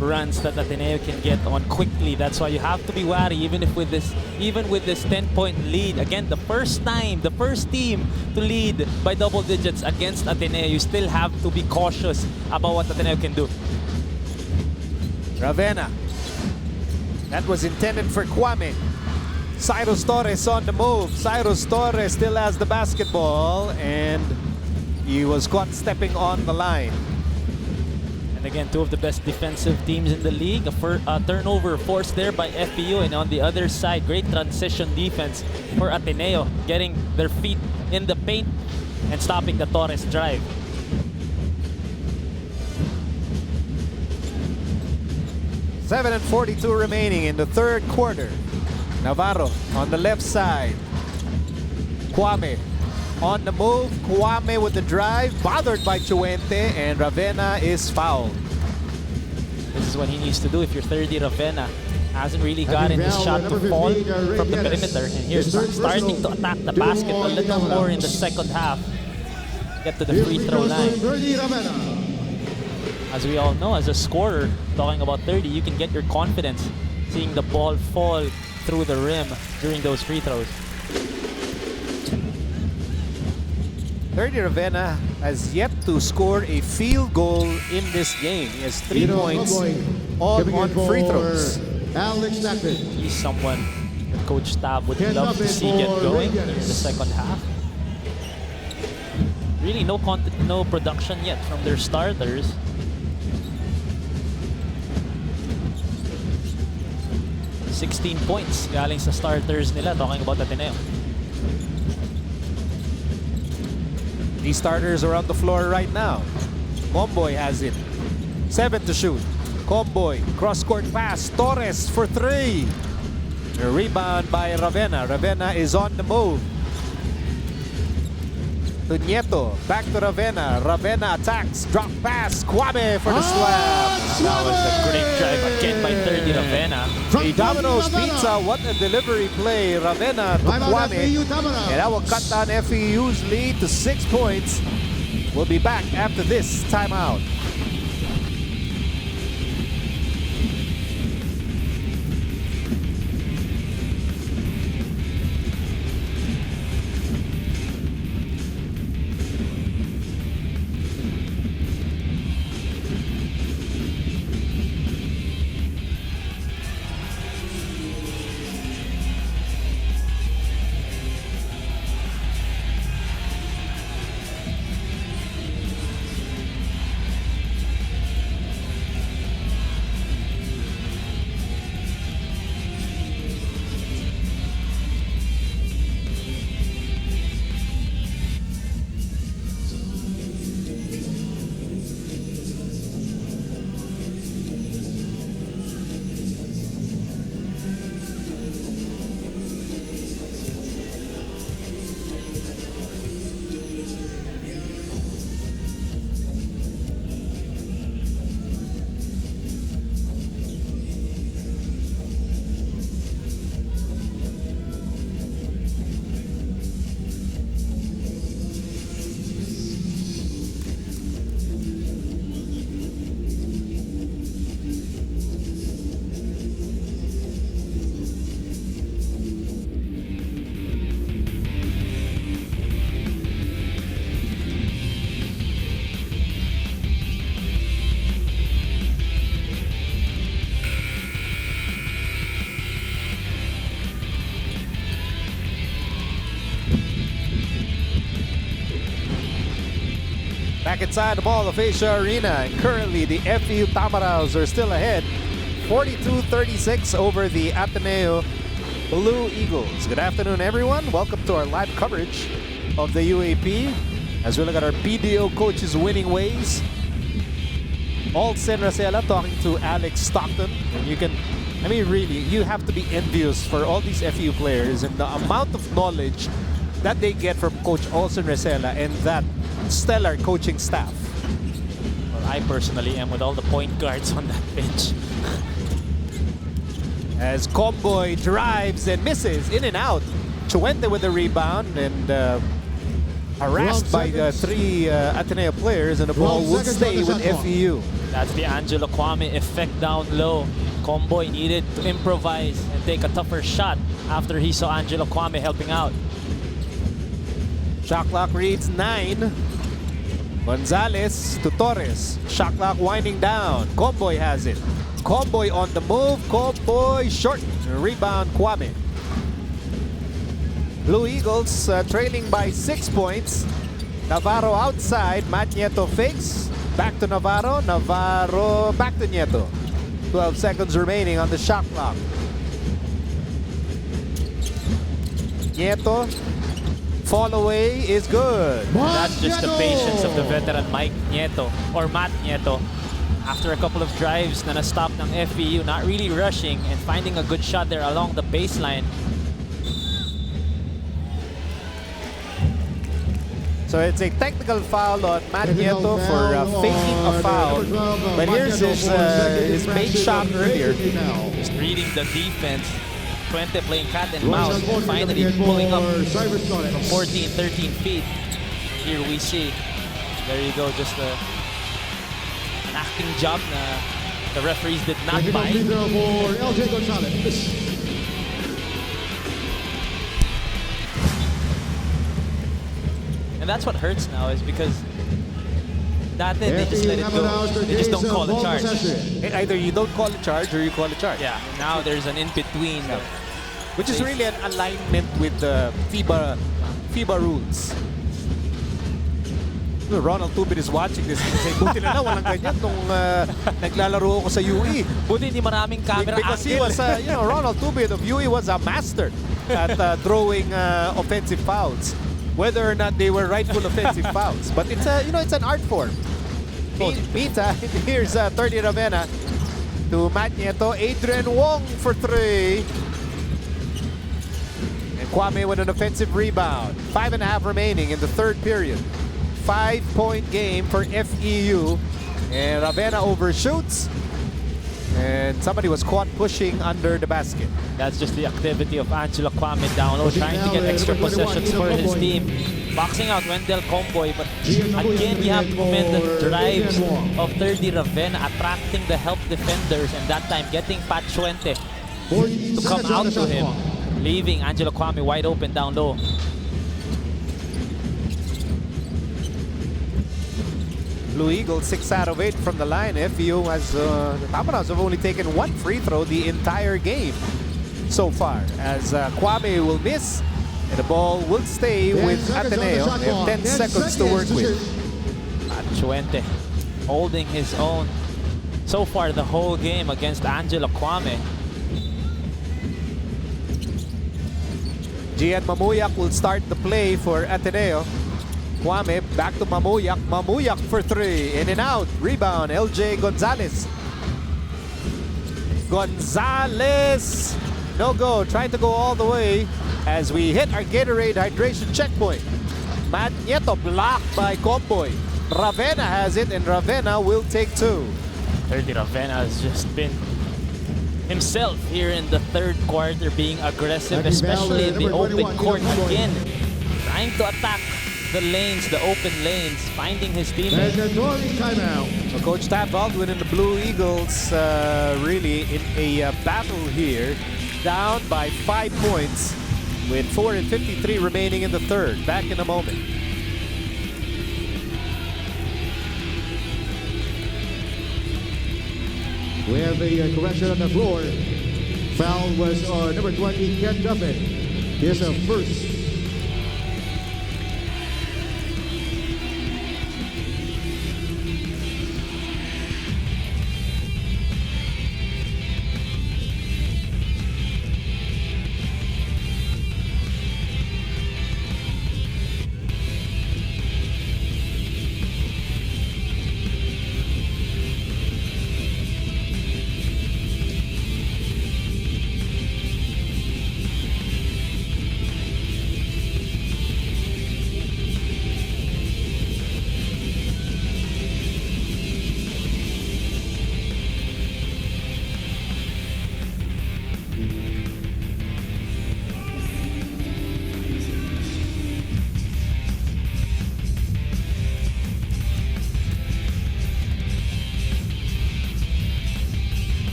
runs that Ateneo can get on quickly. That's why you have to be wary, even with this 10-point lead. Again, the first team to lead by double digits against Ateneo. You still have to be cautious about what Ateneo can do. Ravenna. That was intended for Kwame. Cyrus Torres on the move. Cyrus Torres still has the basketball, and he was caught stepping on the line. And again, 2 of the best defensive teams in the league. A turnover forced there by FEU, and on the other side, great transition defense for Ateneo, getting their feet in the paint and stopping the Torres drive. Seven and 42 remaining in the 3rd quarter. Navarro on the left side. Kwame on the move. Kwame with the drive, bothered by Chuente, and Ravenna is fouled. This is what he needs to do if you're 30 Ravenna. Hasn't really gotten his shot to fall from the perimeter. And here's starting to attack the basket a little more in the 2nd half. Get to the free throw line. As we all know, as a scorer, talking about 30, you can get your confidence seeing the ball fall through the rim during those free throws. 30 Ravenna has yet to score a field goal in this game. He has 3 points all on free throws. Alex Stockton. He's someone that Coach Tab would love to see get going in the 2nd half. Really no production yet from their starters. $16 points galing sa starters nila, talking about Ateneo. The starters are on the floor right now. Comboy has it. 7 to shoot. Comboy, cross-court pass. Torres for 3. A rebound by Ravenna. Ravenna is on the move. To Nieto, back to Ravenna. Ravenna attacks, drop pass. Kwame for the slam. That was a great drive again by 30 Ravenna. A Domino's Pizza, what a delivery play. Ravenna to Kwame. And that will cut down FEU's lead to 6 points. We'll be back after this timeout. Back inside the Mall of Asia Arena, and currently the FEU Tamaraos are still ahead, 42-36 over the Ateneo Blue Eagles. Good afternoon, everyone. Welcome to our live coverage of the UAP as we look at our BDO coaches' winning ways. Olsen Racela talking to Alex Stockton, and you can, I mean, really, you have to be envious for all these FEU players and the amount of knowledge that they get from Coach Olsen Racela and that stellar coaching staff. Well, I personally am with all the point guards on that bench. As Comboy drives and misses in and out. Chuente with the rebound and harassed by the three Ateneo players, and the ball will stay with FEU. That's the Angelo Kwame effect down low. Comboy needed to improvise and take a tougher shot after he saw Angelo Kwame helping out. Shot clock reads 9. Gonzalez to Torres. Shot clock winding down. Comboy has it. Comboy on the move. Comboy short. Rebound Kwame. Blue Eagles trailing by 6 points. Navarro outside. Matt Nieto fakes. Back to Navarro. Navarro back to Nieto. 12 seconds remaining on the shot clock. Nieto. Fall away is good. That's just the patience of the veteran Mike Nieto or Matt Nieto. After a couple of drives na na-stop ng FEU, not really rushing and finding a good shot there along the baseline. So it's a technical foul on Matt Nieto for faking a foul. But here's his main shot earlier. Just reading the defense. Puente playing cat and mouse and finally pulling up from 14, 13 feet. Here we see. There you go, just an acting job na the referees did not buy. And that's what hurts now, is because dati they just let it go. They just don't call a charge. Either you don't call a charge or you call a charge. Yeah, now there's an in-between. Which is really an alignment with the FIBA rules. Ronald Tubin is watching this. Say, buti na lang, walang ganyan nung naglalaro ako sa UE. Buti hindi maraming camera Because he angle. was, Ronald Tubin of UE was a master at throwing offensive fouls. Whether or not they were rightful offensive fouls. But it's it's an art form. Meantime, here's 30 Ravenna to Matt Nieto. Adrian Wong for 3. And Kwame with an offensive rebound. 5.5 remaining in the third period. 5-point game for FEU. And Ravenna overshoots. And somebody was caught pushing under the basket. That's just the activity of Angelo Kwame down low, trying to get extra possessions for his team. Boxing out Wendell Comboy, but again, you have to commend the drives of 30 Ravenna, attracting the help defenders, and that time getting Pat Chuente to come out to him, leaving Angelo Kwame wide open down low. Blue Eagles 6 out of 8 from the line. FEU has the Tamaraos have only taken 1 free throw the entire game so far. As Kwame will miss, and the ball will stay with Ateneo. They have 10 seconds to work with. Pat Chuente holding his own so far the whole game against Angelo Kwame. Gian Mamuyak will start the play for Ateneo. Kwame back to Mamuyak. Mamuyak for 3. In and out. Rebound. LJ Gonzalez. Gonzalez. No go. Trying to go all the way as we hit our Gatorade hydration checkpoint. Matt Nieto blocked by Comboy. Ravenna has it, and Ravenna will take 2. 30 Ravenna has just been himself here in the third quarter, being aggressive, especially in the open court again. Trying to attack the lanes, the open lanes, finding his teammates. So Coach Tab Baldwin and the Blue Eagles really in a battle here, down by 5 points with 4:53 remaining in the third. Back in a moment. We have a correction on the floor. Foul was number 20, Ken Duffin. Here's a first.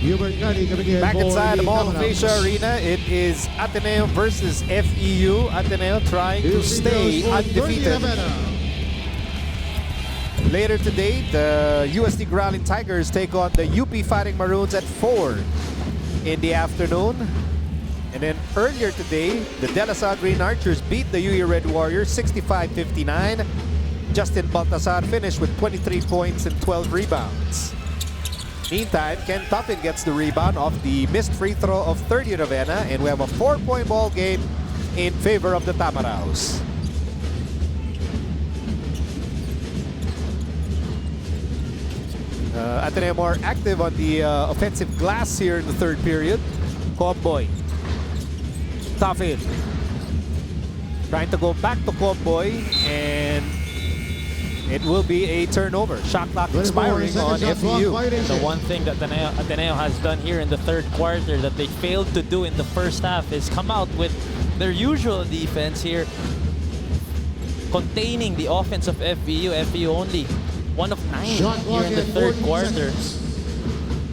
Hubert Cuddy coming in Back for inside the Mall of Commandants. Asia Arena, it is Ateneo versus FEU. Ateneo trying to stay undefeated. Later today, the USD Growling Tigers take on the UP Fighting Maroons at 4 in the afternoon. And then earlier today, the De La Salle Green Archers beat the UE Red Warriors 65-59. Justin Baltasar finished with 23 points and 12 rebounds. Meantime, Ken Tuffin gets the rebound off the missed free throw of 30 Ravenna, and we have a 4-point ball game in favor of the Tamaraos. Ateneo more active on the offensive glass here in the third period. Comboy. Tuffin. Trying to go back to Comboy, and it will be a turnover. Shot clock expiring on FEU. The one thing that Ateneo has done here in the third quarter that they failed to do in the first half is come out with their usual defense here, containing the offense of FEU. FEU only 1 of 9 here in the third quarter.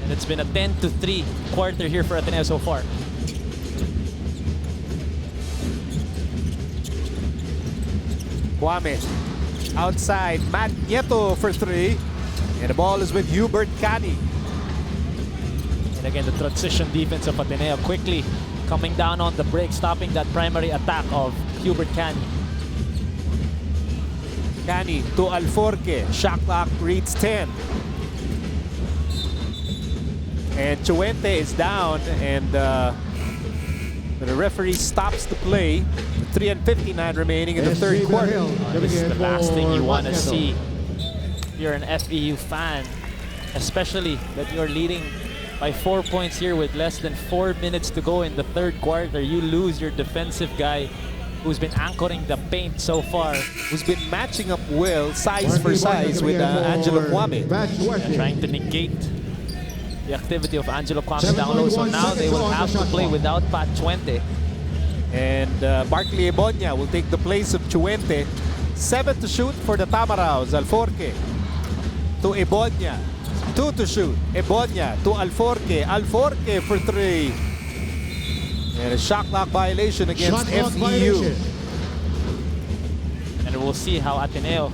And it's been a 10-3 quarter here for Ateneo so far. Kwame. Outside, Matt Nieto for 3. And the ball is with Hubert Cani. And again, the transition defense of Ateneo quickly coming down on the break, stopping that primary attack of Hubert Cani. Cani to Alforque. Shot clock reads 10. And Chuente is down, and the referee stops the play. 3:59 remaining in the third quarter. This is the last thing you want to see. If you're an FEU fan, especially that you're leading by 4 points here with less than 4 minutes to go in the third quarter. You lose your defensive guy who's been anchoring the paint so far. Who's been matching up well, size for size, with Angelo Kwame. Trying to negate the activity of Angelo Kwame down low. So now they will have to play without Pat Chuente. And Barkley Ebonia will take the place of Chuente. 7 to shoot for the Tamaraos. Alforque to Ebonia. 2 to shoot. Ebonia to Alforque. Alforque for 3. And a shot clock violation against FEU. And we'll see how Ateneo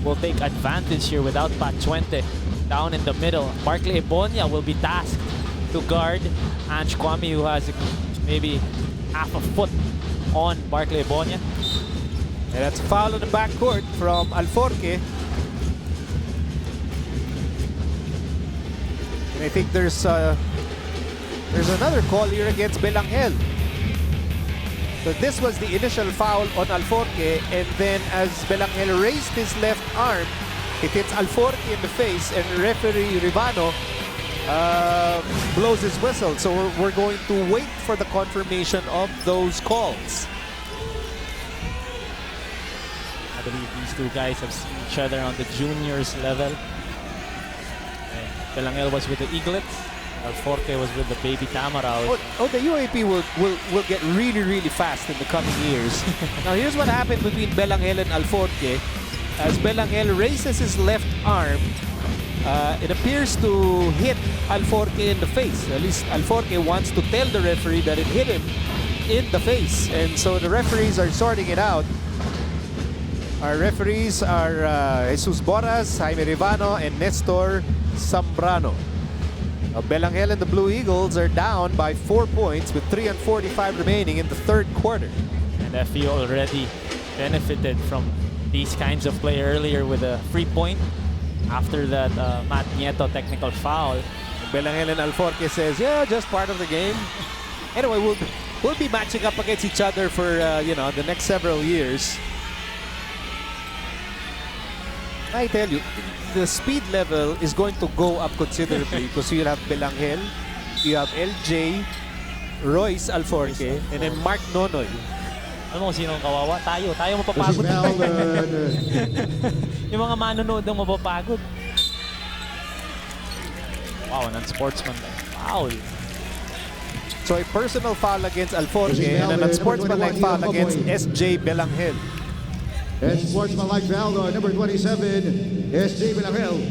will take advantage here without Pat Chuente down in the middle. Barkley Ebonia will be tasked to guard Ange Kwame, who has maybe half a foot on Barkley Ebonia. And that's a foul on the backcourt from Alforque. And I think there's another call here against Belangel. So this was the initial foul on Alforque, and then as Belangel raised his left arm, it hits Alforque in the face, and referee Rivano blows his whistle. So we're going to wait for the confirmation of those calls. I believe these two guys have seen each other on the juniors level. And Belangel was with the Eaglets. Alforque was with the Baby Tamaraos. The UAAP will get really, really fast in the coming years. Now here's what happened between Belangel and Alforque. As Belangel raises his left arm, it appears to hit Alforque in the face. At least Alforque wants to tell the referee that it hit him in the face. And so the referees are sorting it out. Our referees are Jesus Boras, Jaime Rivano, and Nestor Zambrano. Belangel and the Blue Eagles are down by 4 points with 3:45 remaining in the third quarter. And FEU already benefited from these kinds of play earlier with a free point after that Matt Nieto technical foul. Belangel and Alforque says, yeah, just part of the game. Anyway, we'll be matching up against each other for the next several years. I tell you, the speed level is going to go up considerably because you have Belangel, you have LJ, Royce Alforque, and then Mark Nonoy. Ano mo sinong kawawa? Tayo mapapagod. Yung mga manonood ang mapapagod. Wow, non-sportsman. Foul. So a personal foul against Alforque and an unsportsmanlike foul against SJ Belangel. And sportsmanlike foul on number 27, SJ Belangel.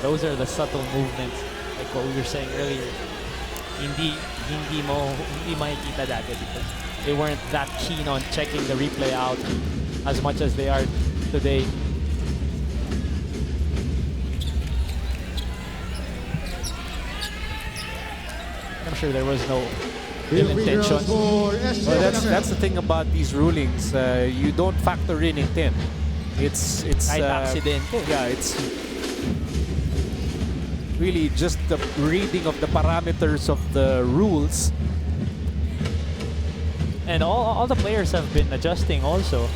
Those are the subtle movements, like what we were saying earlier. Hindi makikita dati because they weren't that keen on checking the replay out as much as they are today. I'm sure there was no ill intention. Well, that's the thing about these rulings. You don't factor in intent. It's Kahit aksidente. yeah, it's really just the reading of the parameters of the rules. And all the players have been adjusting also.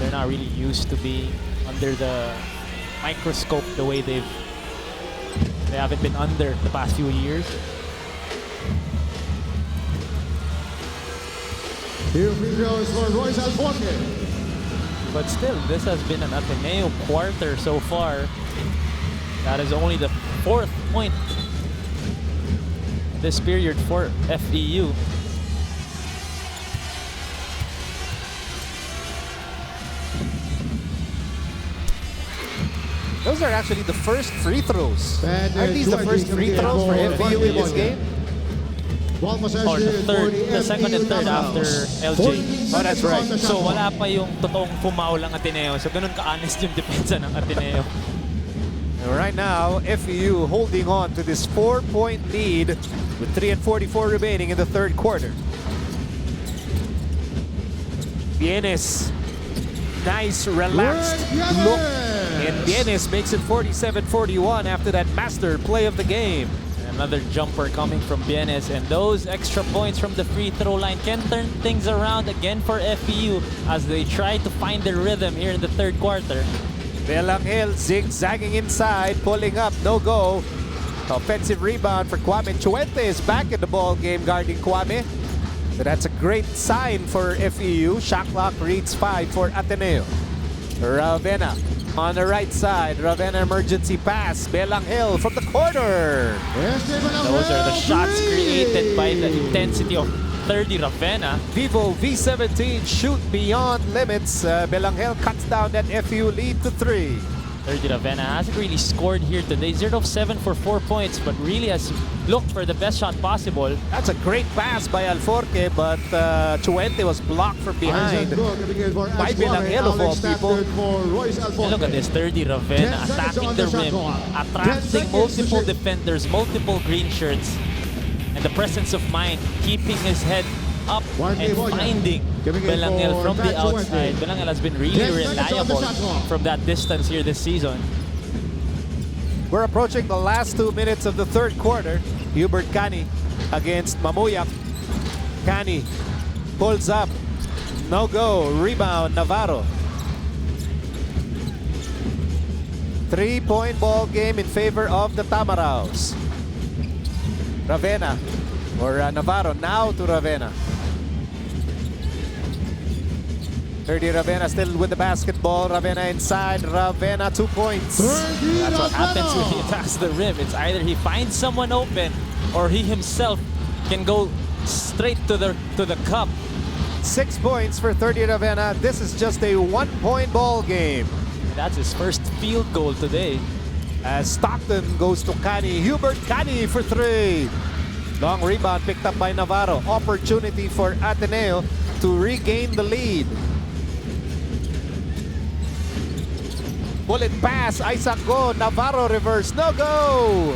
They're not really used to being under the microscope the way they haven't been under the past few years. Here free throws for Royce Alforque. But still, this has been an Ateneo quarter so far. That is only the 4th point this period for FEU. Those are actually the first free throws. And, Are these the first free throws for FEU in this game? Ball possession Or the for third, the second and third after LJ. Oh, that's right. So wala pa yung totoong pumaul ang Ateneo. So ganun ka-honest yung depensa ng Ateneo. And right now, FEU holding on to this 4-point lead with 3:44 remaining in the third quarter. Bienes, nice relaxed look. And Bienes makes it 47-41 after that master play of the game. Another jumper coming from Bienes, and those extra points from the free throw line can turn things around again for FEU as they try to find their rhythm here in the third quarter. Belangel zigzagging inside, pulling up, no go. Offensive rebound for Kwame. Chuente is back in the ball game guarding Kwame. So that's a great sign for FEU. Shot clock reads 5 for Ateneo. Ravena on the right side. Ravena emergency pass. Belangel from the corner. Those are the shots created by the intensity of 30 Ravena. Vivo V17 shoot beyond limits. Belangel cuts down that FEU lead to 3. 30 Ravena hasn't really scored here today. 0 of 7 for 4 points, but really has looked for the best shot possible. That's a great pass by Alforque, but Chuente was blocked from behind by Belangel of all people. And look at this, 30 Ravena attacking the rim, attracting multiple defenders, multiple green shirts, and the presence of mind, keeping his head up and finding Belangel from the outside. Belangel has been really reliable from that distance here this season. We're approaching the last 2 minutes of the third quarter. Hubert Cani against Mamuyak. Cani pulls up. No go. Rebound, Navarro. 3-point ball game in favor of the Tamaraos. Ravena, or Navarro, now to Ravena. 30 Ravena still with the basketball. Ravena inside. Ravena 2 points. That's what happens when he attacks the rim. It's either he finds someone open or he himself can go straight to the cup. 6 points for 30 Ravena. This is just a 1-point ball game. And that's his first field goal today. As Stockton goes to Cani. Hubert Cani for 3. Long rebound picked up by Navarro. Opportunity for Ateneo to regain the lead. Bullet pass, Isaac go, Navarro reverse, no go!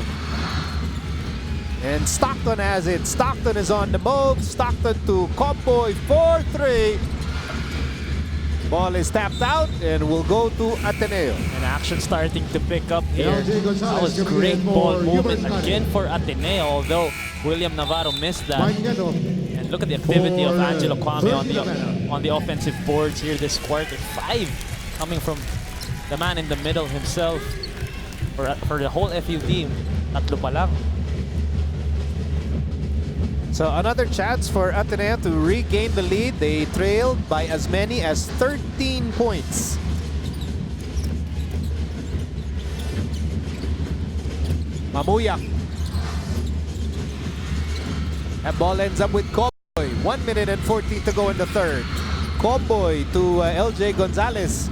And Stockton has it. Stockton is on the move. Stockton to Comboy, 4-3. Ball is tapped out and will go to Ateneo. And action starting to pick up here. That was great ball movement again for Ateneo, although William Navarro missed that. And look at the activity of Angelo Kwame on the offensive boards here this quarter. 5 coming from the man in the middle himself for the whole FEU team. Tatlo pa lang. So another chance for Ateneo to regain the lead. They trailed by as many as 13 points. Mamuyak. That ball ends up with Comboy. 1 minute and 40 to go in the third. Comboy to LJ Gonzalez.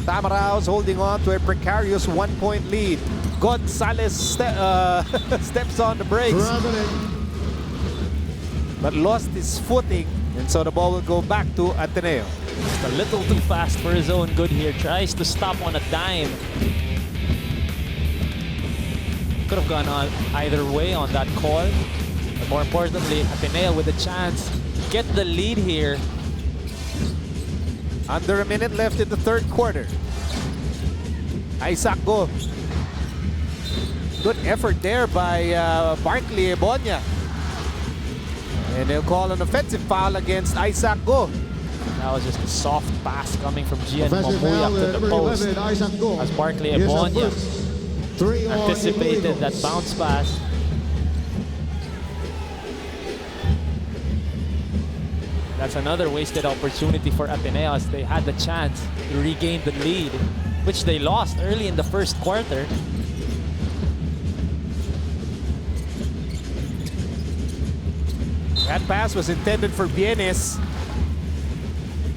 Tamaraos holding on to a precarious 1-point lead. Gonzalez steps on the brakes, Traveling. but lost his footing, and so the ball will go back to Ateneo. Just a little too fast for his own good here. Tries to stop on a dime. Could have gone on either way on that call. But more importantly, Ateneo with a chance to get the lead here. Under a minute left in the third quarter. Isaac Go. Good effort there by Barkley Ebonia. And they'll call an offensive foul against Isaac Go. That was just a soft pass coming from Gian Offensive foul, Mamuyak to the number post. 11, Isaac Go. As Barkley Here's the Ebonia first 3 on anticipated the Blue that Eagles. bounce pass. That's another wasted opportunity for Ateneo as they had the chance to regain the lead, which they lost early in the first quarter. That pass was intended for Bienes.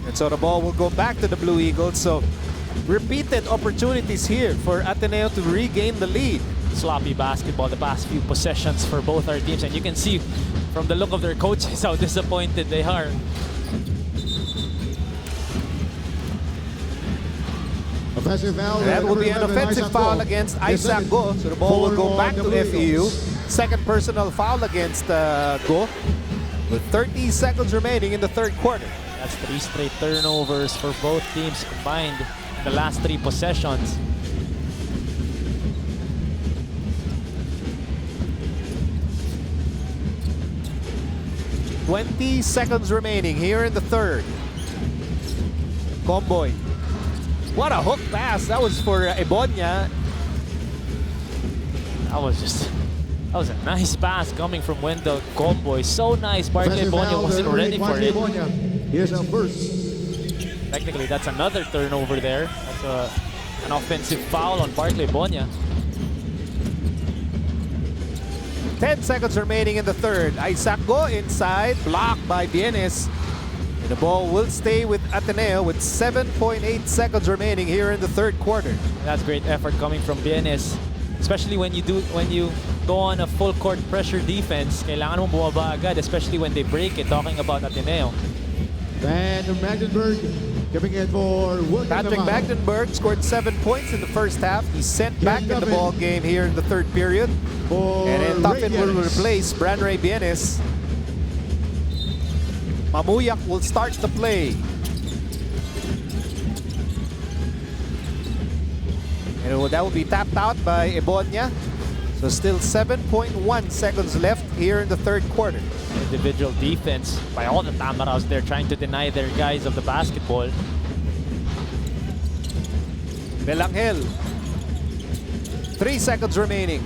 And so the ball will go back to the Blue Eagles. So repeated opportunities here for Ateneo to regain the lead. Sloppy basketball the past few possessions for both our teams, and you can see from the look of their coaches how disappointed they are. Offensive foul. That will number be an 11, offensive Isaac foul Go. against His Isaac second. Go. So the ball will 4 go on back the to Blue FEU. Eagles. Second personal foul against Go. With 30 seconds remaining in the third quarter. That's 3 straight turnovers for both teams combined in the last 3 possessions. Twenty seconds remaining here in the third. Comboy. What a hook pass. That was for Ebonia. That was a nice pass coming from Wendell Comboy. So nice. Barkley Offensive Ebonia foul, wasn't number ready 8, for Barkley it. Ebonia. Here's our first. Technically, that's another turnover there. That's an offensive foul on Barkley Ebonia. 10 seconds remaining in the third. Isaac Go inside, blocked by Bienes. And the ball will stay with Ateneo with 7.8 seconds remaining here in the third quarter. That's great effort coming from Bienes. Especially when you go on a full court pressure defense, kailangan mong bumaba agad, especially when they break it, talking about Ateneo. Van Magdenburg giving it for William Patrick Lamar. Magdenburg scored 7 points in the first half. He's sent back in the Duffin. ball game here in the third period. For And then Tuffin will Radiance. replace Branray Bienes. Mamuyak will start the play. And that will be tapped out by Ebonia. So still 7.1 seconds left here in the third quarter. Individual defense by all the Tamaraos there trying to deny their guys of the basketball. Belangel. 3 seconds remaining.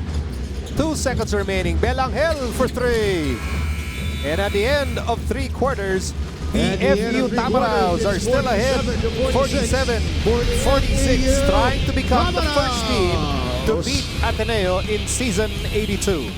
2 seconds remaining. Belangel for 3. And at the end of 3 quarters, the At the end FEU of 3 Tamaraos quarters, are it's still ahead. 47 to 47-46, FEU trying to become the first team to Tamaraos. beat Ateneo in season 82.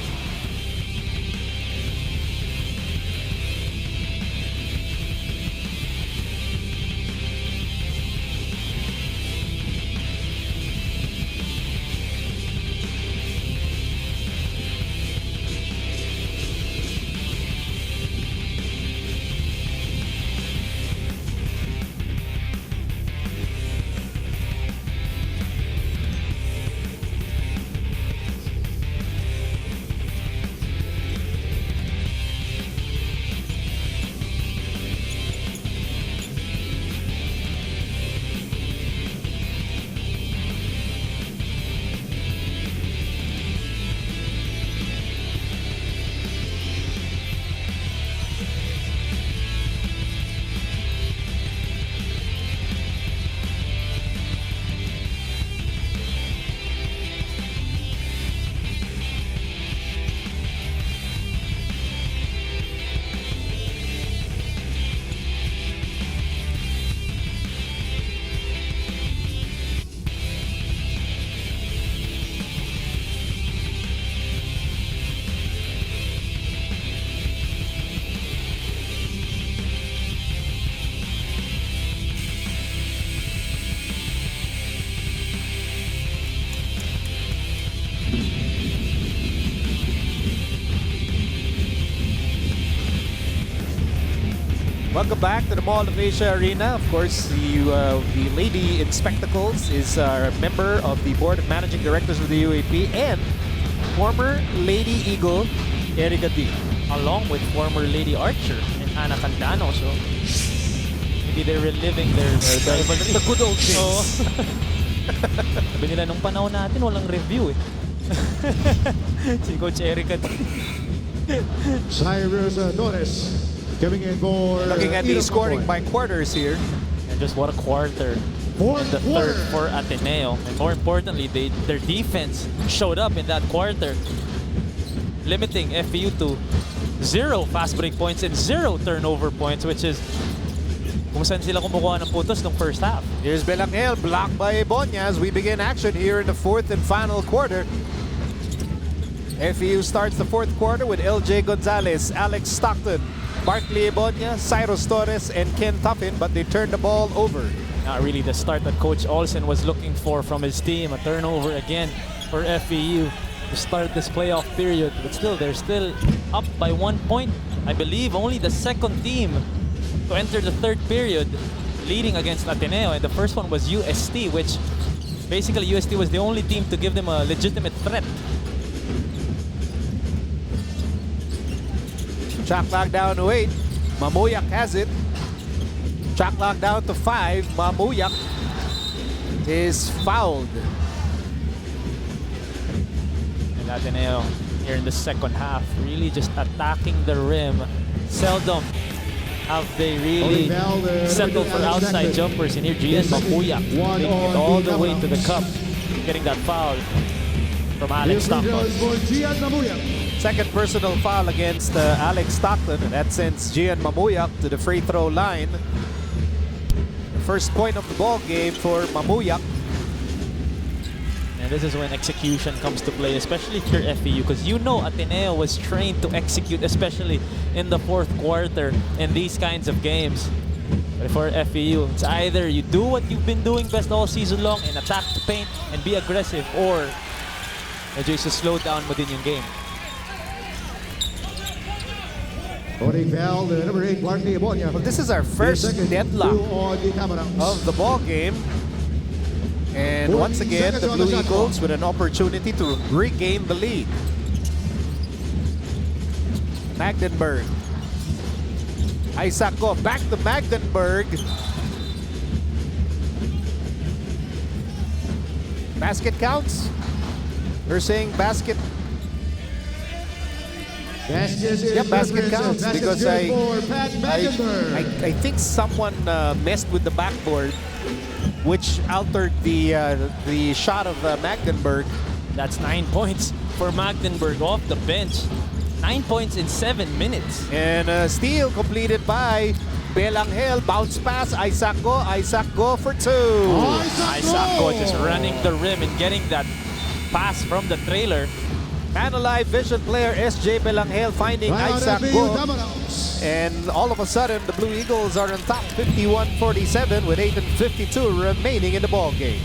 Welcome back to the Mall of Asia Arena. Of course, the lady in spectacles is a member of the board of managing directors of the UAP and former Lady Eagle, Erica D. Along with former Lady Archer and Ana Candano. So maybe they're reliving their rivalry. The good old days. Oo. Sabi nila, nung panahon natin, walang review eh. Si Coach Erica. Cyrus Torres coming in for Looking at the Ida scoring Macoy. by quarters here. And just what a quarter. Fourth The quarter. third for Ateneo. And more importantly, their defense showed up in that quarter, limiting FEU to 0 fast break points and 0 turnover points, which is kung saan sila kumukuha ng putos ng first half. Here's Belangel, blocked by Ebonia as we begin action here in the fourth and final quarter. FEU starts the fourth quarter with LJ Gonzalez, Alex Stockton, Barkley Ebonia, Cyrus Torres, and Ken Tuffin, but they turned the ball over. Not really the start that Coach Olsen was looking for from his team. A turnover again for FEU to start this playoff period. But still, they're still up by 1 point. I believe only the second team to enter the third period leading against Ateneo. And the first one was UST, which basically UST was the only team to give them a legitimate threat. Shot clock down to 8. Mamuyak has it. Shot clock down to 5. Mamuyak is fouled. And Ateneo here in the second half really just attacking the rim. Seldom have they really settled for outside jumpers. And here Gian Mamuyak making it all the way to the cup, getting that foul from Alex Stockton. Second personal foul against Alex Stockton, and that sends Gian Mamuyak to the free throw line. The first point of the ball game for Mamuyak. And this is when execution comes to play, especially for FEU, because you know Ateneo was trained to execute, especially in the fourth quarter in these kinds of games. But for FEU, it's either you do what you've been doing best all season long and attack the paint and be aggressive, or medyo just slow down mo din yung game. Holding foul, the number 8, Barkley Ebonia. Well, this is our first deadlock of the ball game. And once again, the Blue Eagles with an opportunity to regain the lead. Magdenburg. Isaac Go back to Magdenburg. Basket counts. We're saying basket. Basket counts because I think someone messed with the backboard, which altered the shot of Magdenburg. That's 9 points for Magdenburg off the bench. 9 points in 7 minutes. And steal completed by Belangel. Bounce pass, Isaac Go for 2. Isaac Go just running the rim and getting that pass from the trailer. Panalive vision player SJ Belangel finding Isaac Go. And all of a sudden, the Blue Eagles are on top 51-47 with 8:52 remaining in the ball game.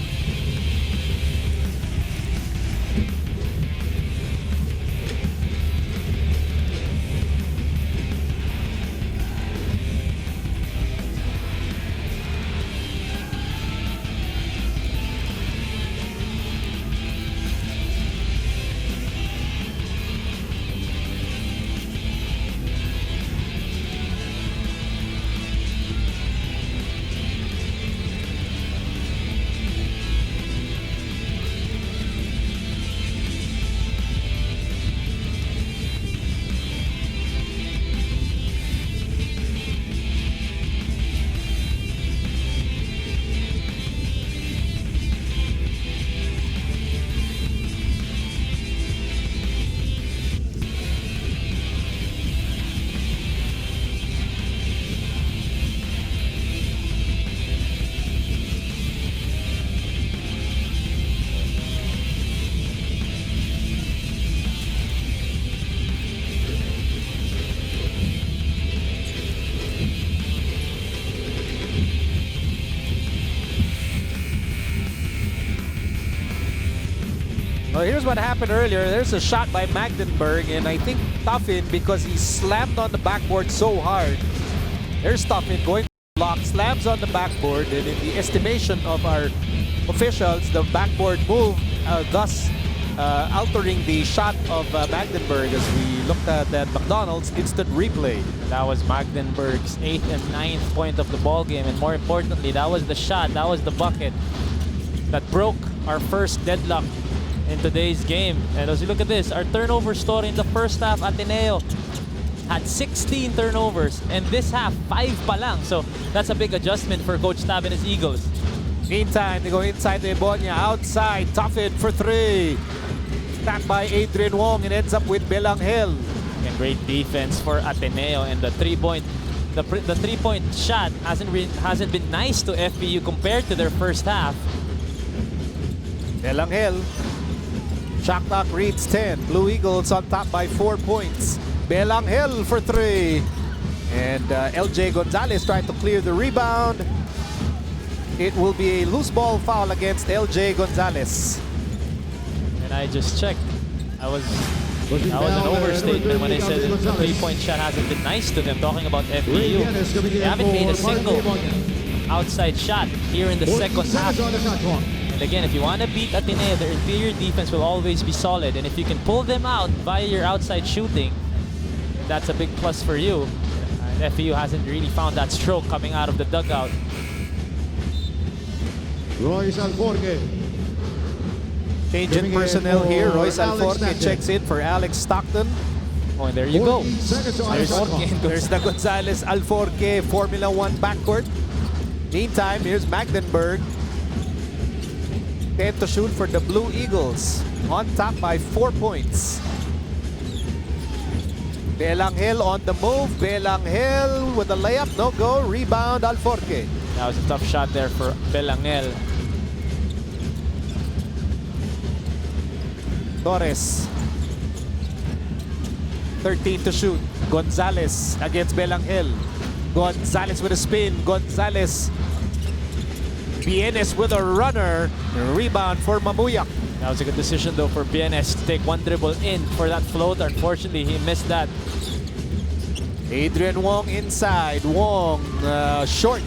Well, here's what happened earlier. There's a shot by Magdenburg, and I think Tuffin, because he slammed on the backboard so hard, There's Toffin going block, slams on the backboard, and in the estimation of our officials, the backboard move, thus altering the shot of Magdenburg as we looked at that McDonald's instant replay. That was Magdenburg's 8th and 9th point of the ball game, and more importantly, that was the shot, that was the bucket that broke our first deadlock in today's game. And as you look at this, our turnover story in the first half, Ateneo had 16 turnovers, and this half, 5 pa lang. So that's a big adjustment for Coach Tab and his Eagles. Meantime, they go inside the Ebonia, outside, Toffin for 3. Attacked by Adrian Wong, and ends up with Belangel. And great defense for Ateneo, and the three-point shot hasn't been nice to FEU compared to their first half. Belangel. Shot clock reads 10. Blue Eagles on top by 4 points. Belangel for 3. And LJ Gonzalez trying to clear the rebound. It will be a loose ball foul against LJ Gonzalez. And I just checked. That was an overstatement when I said that the three-point shot hasn't been nice to them. Talking about FEU, they haven't made a single outside shot here in the second half. And again, if you want to beat Ateneo, their interior defense will always be solid. And if you can pull them out via your outside shooting, that's a big plus for you. And FEU hasn't really found that stroke coming out of the dugout. Royce Alforque. Change in personnel here. Royce Alforque checks in for Alex Stockton. Oh, and there you go. There's the Gonzalez Alforque Formula 1 backcourt. Meantime, here's Magdenburg. 10 to shoot for the Blue Eagles. On top by 4 points. Belangel on the move. Belangel with a layup. No go. Rebound Alforque. That was a tough shot there for Belangel. Torres. 13 to shoot. Gonzalez against Belangel. Gonzalez with a spin. Gonzalez. Bienes with a runner. Rebound for Mamuyak. That was a good decision though for Bienes to take one dribble in for that floater. Unfortunately, he missed that. Adrian Wong inside. Wong short.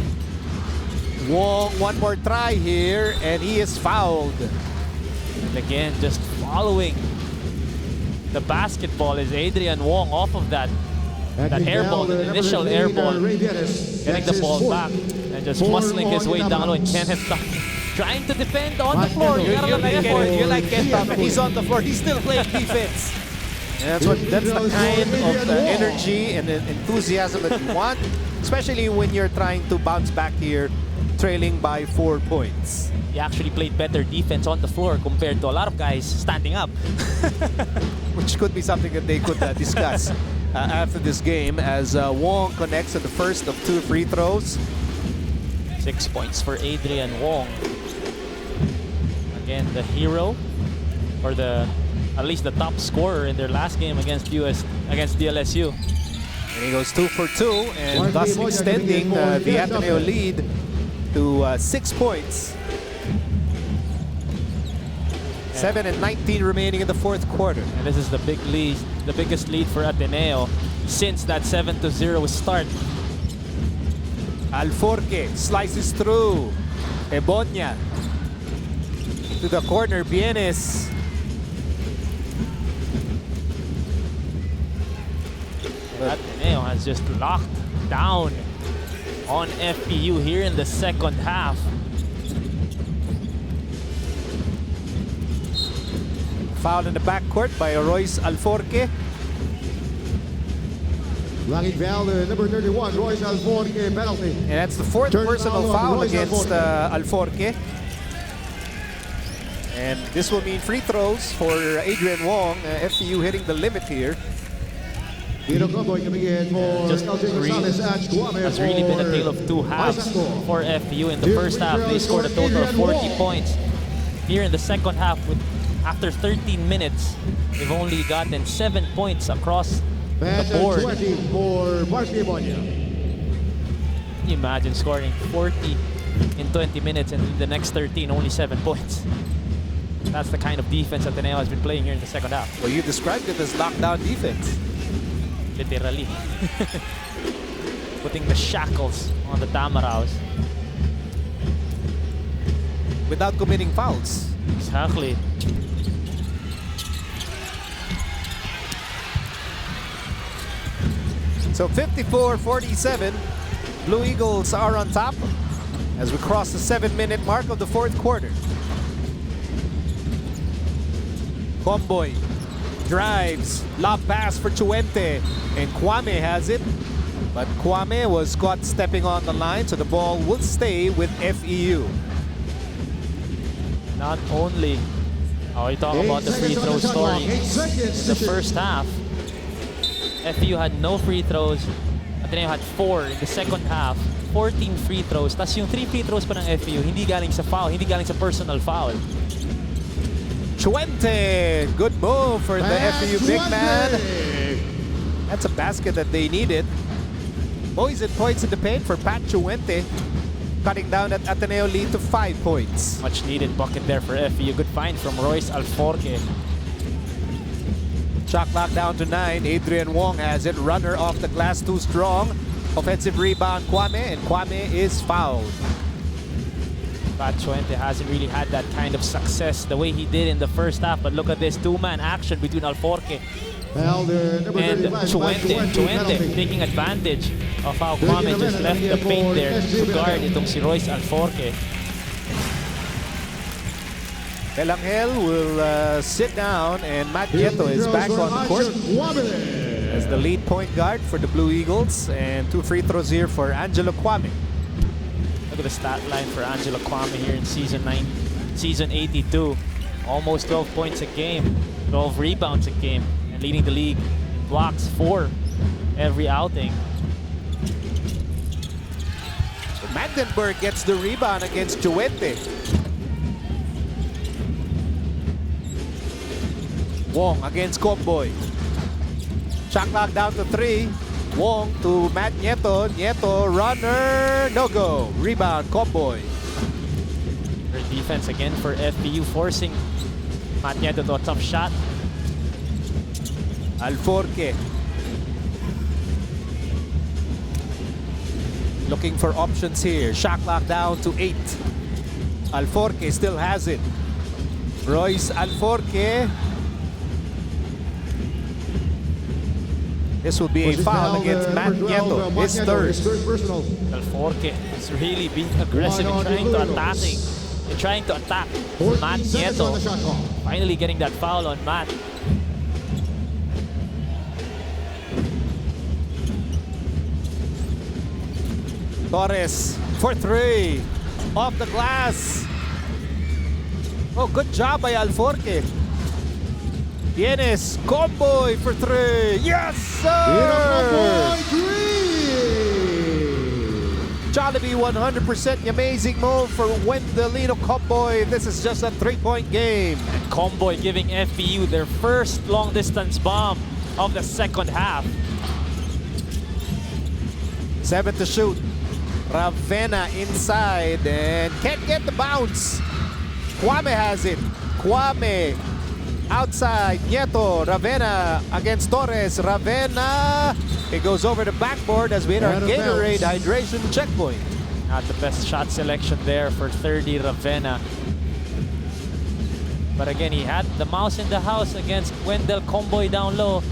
Wong one more try here and he is fouled. And again, just following the basketball is Adrian Wong off of that air ball, the initial air ball, getting the ball back and just muscling his way down with Kenneth Tucker. Trying to defend on the floor. You like Ken Tucker. He's on the floor. He's still playing defense. And that's the kind of energy and enthusiasm that you want, especially when you're trying to bounce back here, trailing by 4 points. He actually played better defense on the floor compared to a lot of guys standing up. Which could be something that they could discuss after this game as Wong connects on the first of 2 free throws. 6 points for Adrian Wong. Again, the hero, or at least the top scorer in their last game against DLSU. And he goes 2 for 2 and thus extending the Ateneo lead to 6 points. 7 and 19 remaining in the fourth quarter. And this is the big lead, the biggest lead for Ateneo since that 7-0 start. Alforque slices through. Ebonia to the corner. Bienes. Ateneo has just locked down on FEU here in the second half. Foul in the backcourt by Royce Alforque. Lagging foul, number 31, Royce Alforque, penalty. And that's the 4th personal foul against Alforque. And this will mean free throws for Adrian Wong. FEU hitting the limit here. Just has really been a tale of 2 halves for FEU. In the first half, they scored a total of 40 points. Here in the second half, after 13 minutes, they've only gotten 7 points across the board. 20 for Varsity Ebonia. Can you imagine scoring 40 in 20 minutes and in the next 13, only 7 points? That's the kind of defense Ateneo has been playing here in the second half. Well, you described it as lockdown defense. Literally. putting the shackles on the Tamaraws. Without committing fouls. Exactly. So 54-47, Blue Eagles are on top as we cross the 7-minute mark of the fourth quarter. Comboy drives, lob pass for Chuente, and Kwame has it. But Kwame was caught stepping on the line, so the ball will stay with FEU. Not only are we talking about the free throw story, in the first half, FEU had no free throws. Ateneo had 4 in the second half. 14 free throws. Tas yung 3 free throws pa ng FEU, hindi galing sa foul, hindi galing sa personal foul. Chuente, good move for the FEU big man. That's a basket that they needed. Boys and points in the paint for Pat Chuente, cutting down that Ateneo lead to 5 points. Much needed bucket there for FEU. Good find from Royce Alforque. Shot clock down to 9. Adrian Wong has it. Runner off the glass, too strong. Offensive rebound, Kwame, and Kwame is fouled. Pat Chuente hasn't really had that kind of success the way he did in the first half. But look at this two-man action between Alforque and Chuente taking advantage of how Kwame just left the paint there to guard itong si Royce Alforque. Belangel will sit down, and Matt Nieto is back on the court as the lead point guard for the Blue Eagles, and 2 free throws here for Angelo Kwame. Look at the stat line for Angelo Kwame here in season 82. Almost 12 points a game, 12 rebounds a game, and leading the league in blocks 4 every outing. So Magdenburg gets the rebound against Chuente. Wong against Comboy. Shot clock down to 3. Wong to Matt Nieto. Nieto, runner, no go. Rebound, Comboy. Great defense again for FEU, forcing Matt Nieto to a tough shot. Alforque. Looking for options here. Shot clock down to 8. Alforque still has it. Royce Alforque. This will be a foul against Matt Nieto, his third. Alforque is really being aggressive in trying to attack Matt Nieto. Finally getting that foul on Matt. Torres for 3. Off the glass. Oh, good job by Alforque. Tienes Comboy for 3. Yes, sir! Jollibee 100% amazing move for Wendelino Comboy. This is just a 3-point game. And Comboy giving FEU their first long-distance bomb of the second half. 7 to shoot. Ravenna inside and can't get the bounce. Kwame has it. Kwame outside. Nieto. Ravenna against Torres. Ravenna. It goes over the backboard as we hit our Gatorade hydration checkpoint. Not the best shot selection there for 30 Ravenna. But again, he had the mouse in the house against Wendell Comboy down low.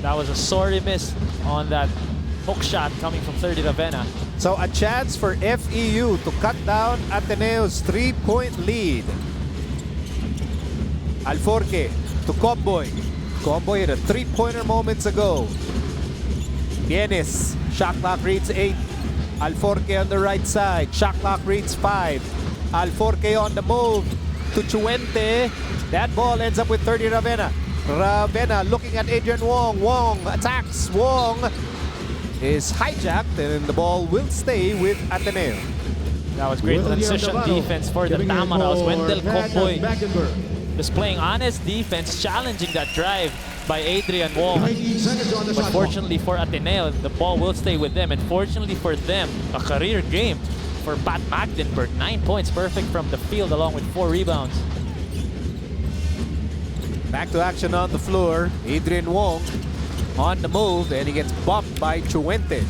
That was a sorry miss on that hook shot coming from 30 Ravenna. So a chance for FEU to cut down Ateneo's 3-point lead. Alforque to Comboy. Comboy hit a 3-pointer moments ago. Tienes. Shot clock reads 8. Alforque on the right side. Shot clock reads 5. Alforque on the move to Chuente. That ball ends up with 30 Ravenna. Ravenna looking at Adrian Wong. Wong attacks. Wong is hijacked and the ball will stay with Ateneo. That was great transition defense for the Tamaraws. Wendell Comboy displaying honest defense, challenging that drive by Adrian Wong. But fortunately for Ateneo, the ball will stay with them. And fortunately for them, a career game for Pat Magdenburg. 9 points, perfect from the field along with 4 rebounds. Back to action on the floor. Adrian Wong On the move, and he gets bumped by Chuente.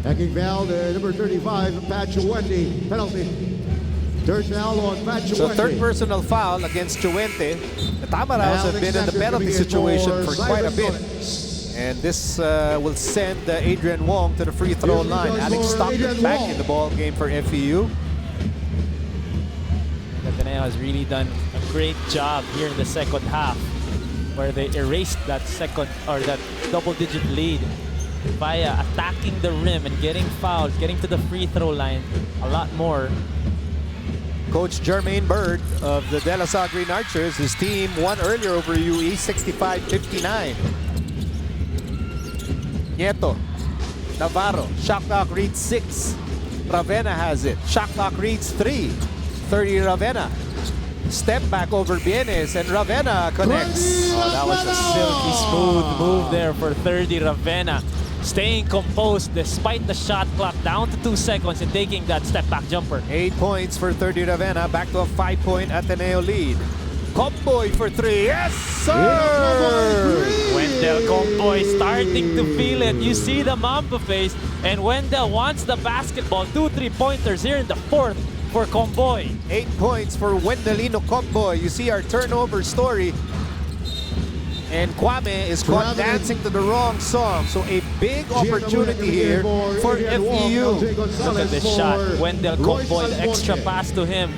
Hacking foul to number 35, Pat Chuente. Penalty. Third foul on Pat Chuente. So third personal foul against Chuente. The Tamaraos have been in the penalty situation for quite a bit. And this will send Adrian Wong to the free throw line. Alex Stockton back in the ball game for FEU. Ateneo has really done a great job here in the second half, where they erased that that double-digit lead via attacking the rim and getting fouls, getting to the free throw line a lot more. Coach Jermaine Bird of the De La Salle Green Archers, his team won earlier over UE 65-59. Nieto, Navarro, shot clock reads 6. Ravenna has it. Shot clock reads 3. 30 Ravenna. Step back over Bienes and Ravenna connects. Oh, that was a silky smooth move there for 30 Ravenna. Staying composed despite the shot clock down to 2 seconds and taking that step back jumper. 8 points for 30 Ravenna, back to a 5-point Ateneo lead. Comboy for 3, yes sir! Wendell Comboy starting to feel it. You see the Mamba face, and Wendell wants the basketball. 2 3-pointers here in the fourth for Comboy. 8 points for Wendelino Comboy. You see our turnover story. And Kwame is caught dancing to the wrong song. So a big opportunity here for FEU. Look at this shot. Wendell Comboy, the extra pass to him.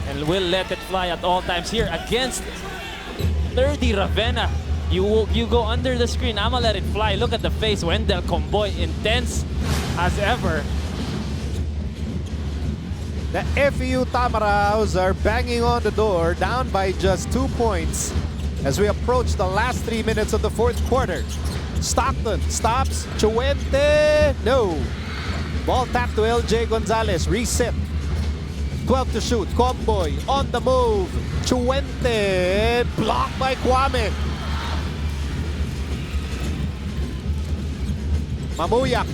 And will let it fly at all times here against 30 Ravenna. You go under the screen. I'ma let it fly. Look at the face. Wendell Comboy, intense as ever. The FEU Tamaraos are banging on the door, down by just 2 points as we approach the last 3 minutes of the fourth quarter. Stockton stops. Chuente, no. Ball tap to LJ Gonzalez. Reset. 12 to shoot. Comboy on the move. Chuente blocked by Kwame. Mamuyak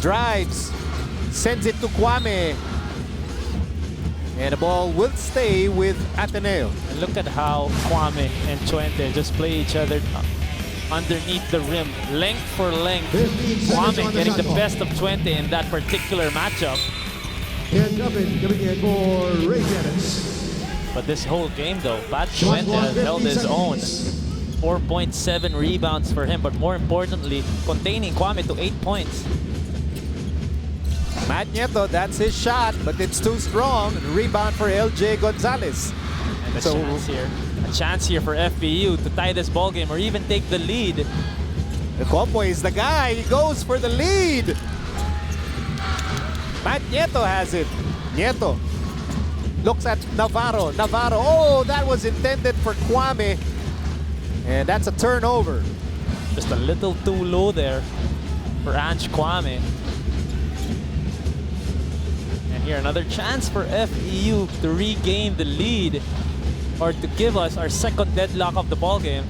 drives. Sends it to Kwame. And the ball will stay with Ateneo. And look at how Kwame and Chuente just play each other underneath the rim, length for length. Kwame getting the best of Chuente in that particular matchup. And Duffin coming in for Ray Dennis. But this whole game though, Pat Chuente has held his own. 4.7 rebounds for him, but more importantly, containing Kwame to 8 points. Matt Nieto, that's his shot, but it's too strong. Rebound for LJ Gonzalez. And a chance here for FEU to tie this ball game or even take the lead. The Comboy is the guy. He goes for the lead. Matt Nieto has it. Nieto looks at Navarro. Navarro, oh, that was intended for Kwame. And that's a turnover. Just a little too low there for Ange Kwame. And here another chance for FEU to regain the lead or to give us our second deadlock of the ball game.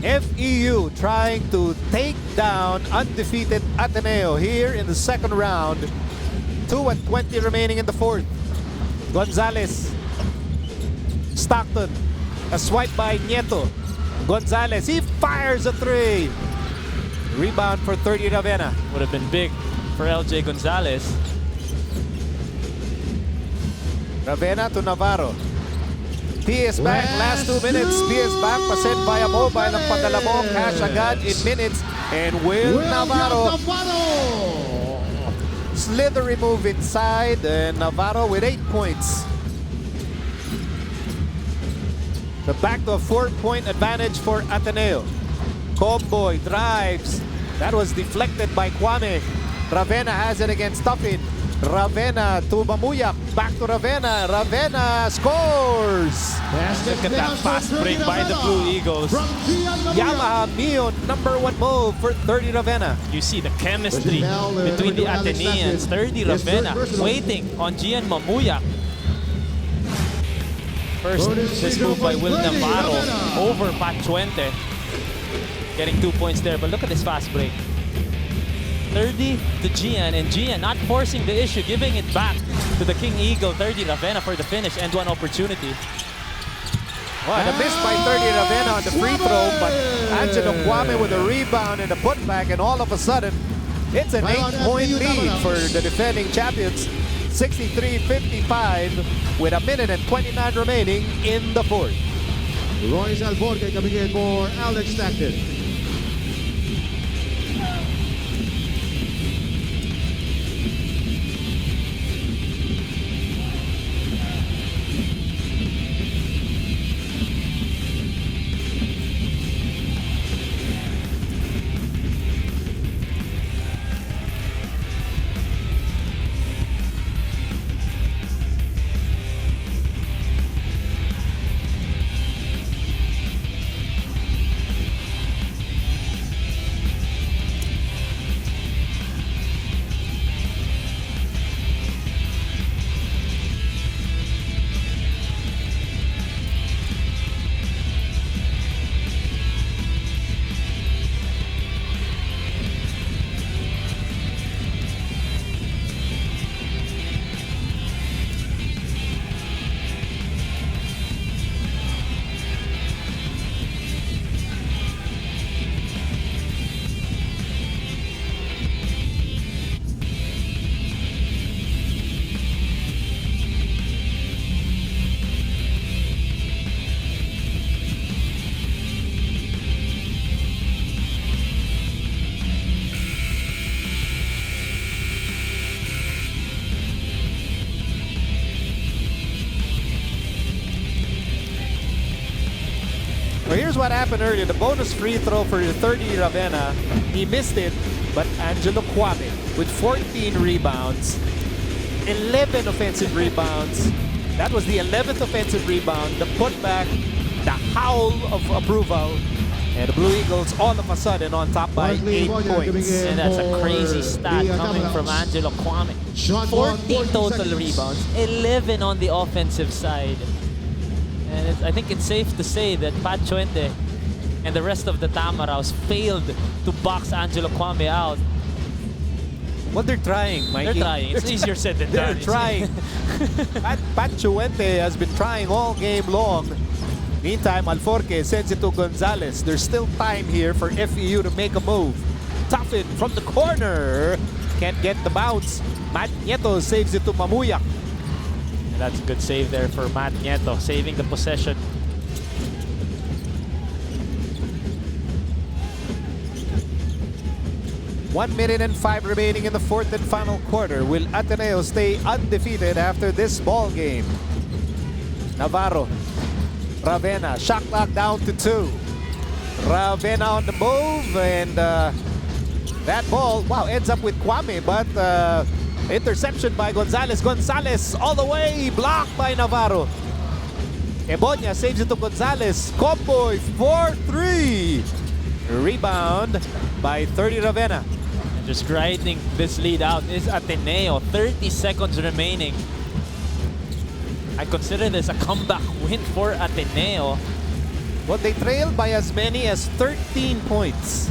FEU trying to take down undefeated Ateneo here in the second round. 2:20 remaining in the fourth. Gonzalez. Stockton. A swipe by Nieto. Gonzalez, he fires a 3. Rebound for 30 Ravenna. Would have been big for LJ Gonzalez. Ravenna to Navarro. PS back, last 2 minutes. PS back, pasend via mobile ang pagkalabong. Cash agad in minutes. And Will Navarro. Slithery move inside. And Navarro with 8 points. The back to a 4-point advantage for Ateneo. Comboy drives. That was deflected by Kwame. Ravenna has it against Tuffin. Ravenna to Mamuyak. Back to Ravenna. Ravenna scores! Look at that fast break by the Blue Eagles. Yamaha Mio, #1 move for 30 Ravenna. You see the chemistry between the Ateneans. 30 Ravenna waiting on Gian Mamuyak. First, this move by Will Navarro over Pat Chuente. Getting 2 points there, but look at this fast break. 30 to Gian, and Gian not forcing the issue, giving it back to the King Eagle. 30 Ravenna for the finish and one opportunity. Well, the miss by 30 Ravenna on the free throw, but Angelo Kwame with a rebound and a putback, and all of a sudden, it's an 8-point lead for the defending champions. 63-55 with a minute and 29 remaining in the fourth. Royce Alforque coming in for Alex Stockton. Well, here's what happened earlier. The bonus free throw for 30 Ravenna, he missed it, but Angelo Kwame with 14 rebounds, 11 offensive rebounds. That was the 11th offensive rebound, the putback, the howl of approval, and the Blue Eagles all of a sudden on top by 8 points. And that's a crazy stat coming from Angelo Kwame. 14 total rebounds, 11 on the offensive side. And I think it's safe to say that Pat Chuente and the rest of the Tamaraws failed to box Angelo Kwame out. Well, they're trying, Mikey. They're trying. It's easier said than done. They're trying. Pat Chuente has been trying all game long. Meantime, Alforque sends it to Gonzalez. There's still time here for FEU to make a move. Toughen from the corner. Can't get the bounce. Matt Nieto saves it to Mamuyak. And that's a good save there for Matt Nieto, saving the possession. One minute and 5 remaining in the fourth and final quarter. Will Ateneo stay undefeated after this ball game? Navarro, Ravenna, shot clock down to 2. Ravenna on the move, and that ball, wow, ends up with Kwame, but interception by Gonzalez. Gonzalez all the way, blocked by Navarro. Ebonia saves it to Gonzalez. Comboy for 3. Rebound by 30 Ravenna. And just grinding this lead out is Ateneo. 30 seconds remaining. I consider this a comeback win for Ateneo. Well, they trailed by as many as 13 points.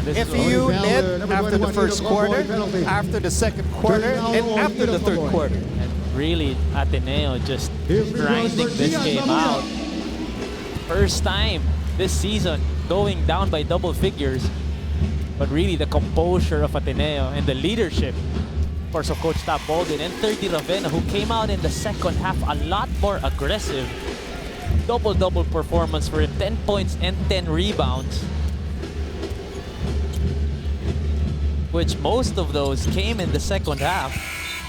FEU led after the first quarter, after the second quarter, and after the third quarter. And really, Ateneo just grinding this game out. First time this season going down by double figures. But really, the composure of Ateneo and the leadership, of course, of Coach Tab Baldwin and 30 Ravenna, who came out in the second half a lot more aggressive. Double-double performance for him, 10 points and 10 rebounds. Which most of those came in the second half.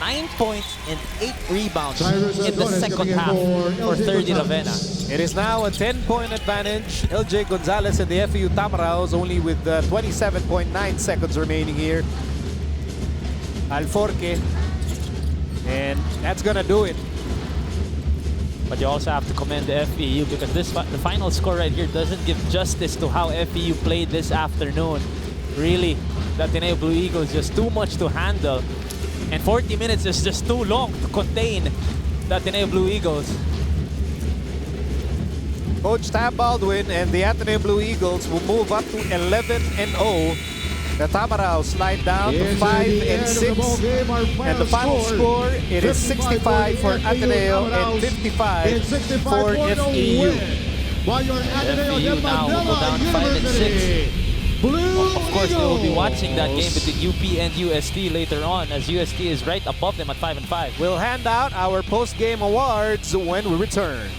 9 points and 8 rebounds in the second half for 30 Ravenna. It is now a 10-point advantage. LJ Gonzalez and the FEU Tamaraws only with 27.9 seconds remaining here. Alforque, and that's gonna do it. But you also have to commend the FEU because the final score right here doesn't give justice to how FEU played this afternoon. Really, the Ateneo Blue Eagles just too much to handle. And 40 minutes is just too long to contain the Ateneo Blue Eagles. Coach Tab Baldwin and the Ateneo Blue Eagles will move up to 11-0 The Tamarao slide down to 5 and 6. And the final score, it is 65 for Ateneo and 55 for FEU. FEU now will go down 5 and 6. Of course, they will be watching that game between UP and UST later on, as UST is right above them at 5 and 5. We'll hand out our post-game awards when we return.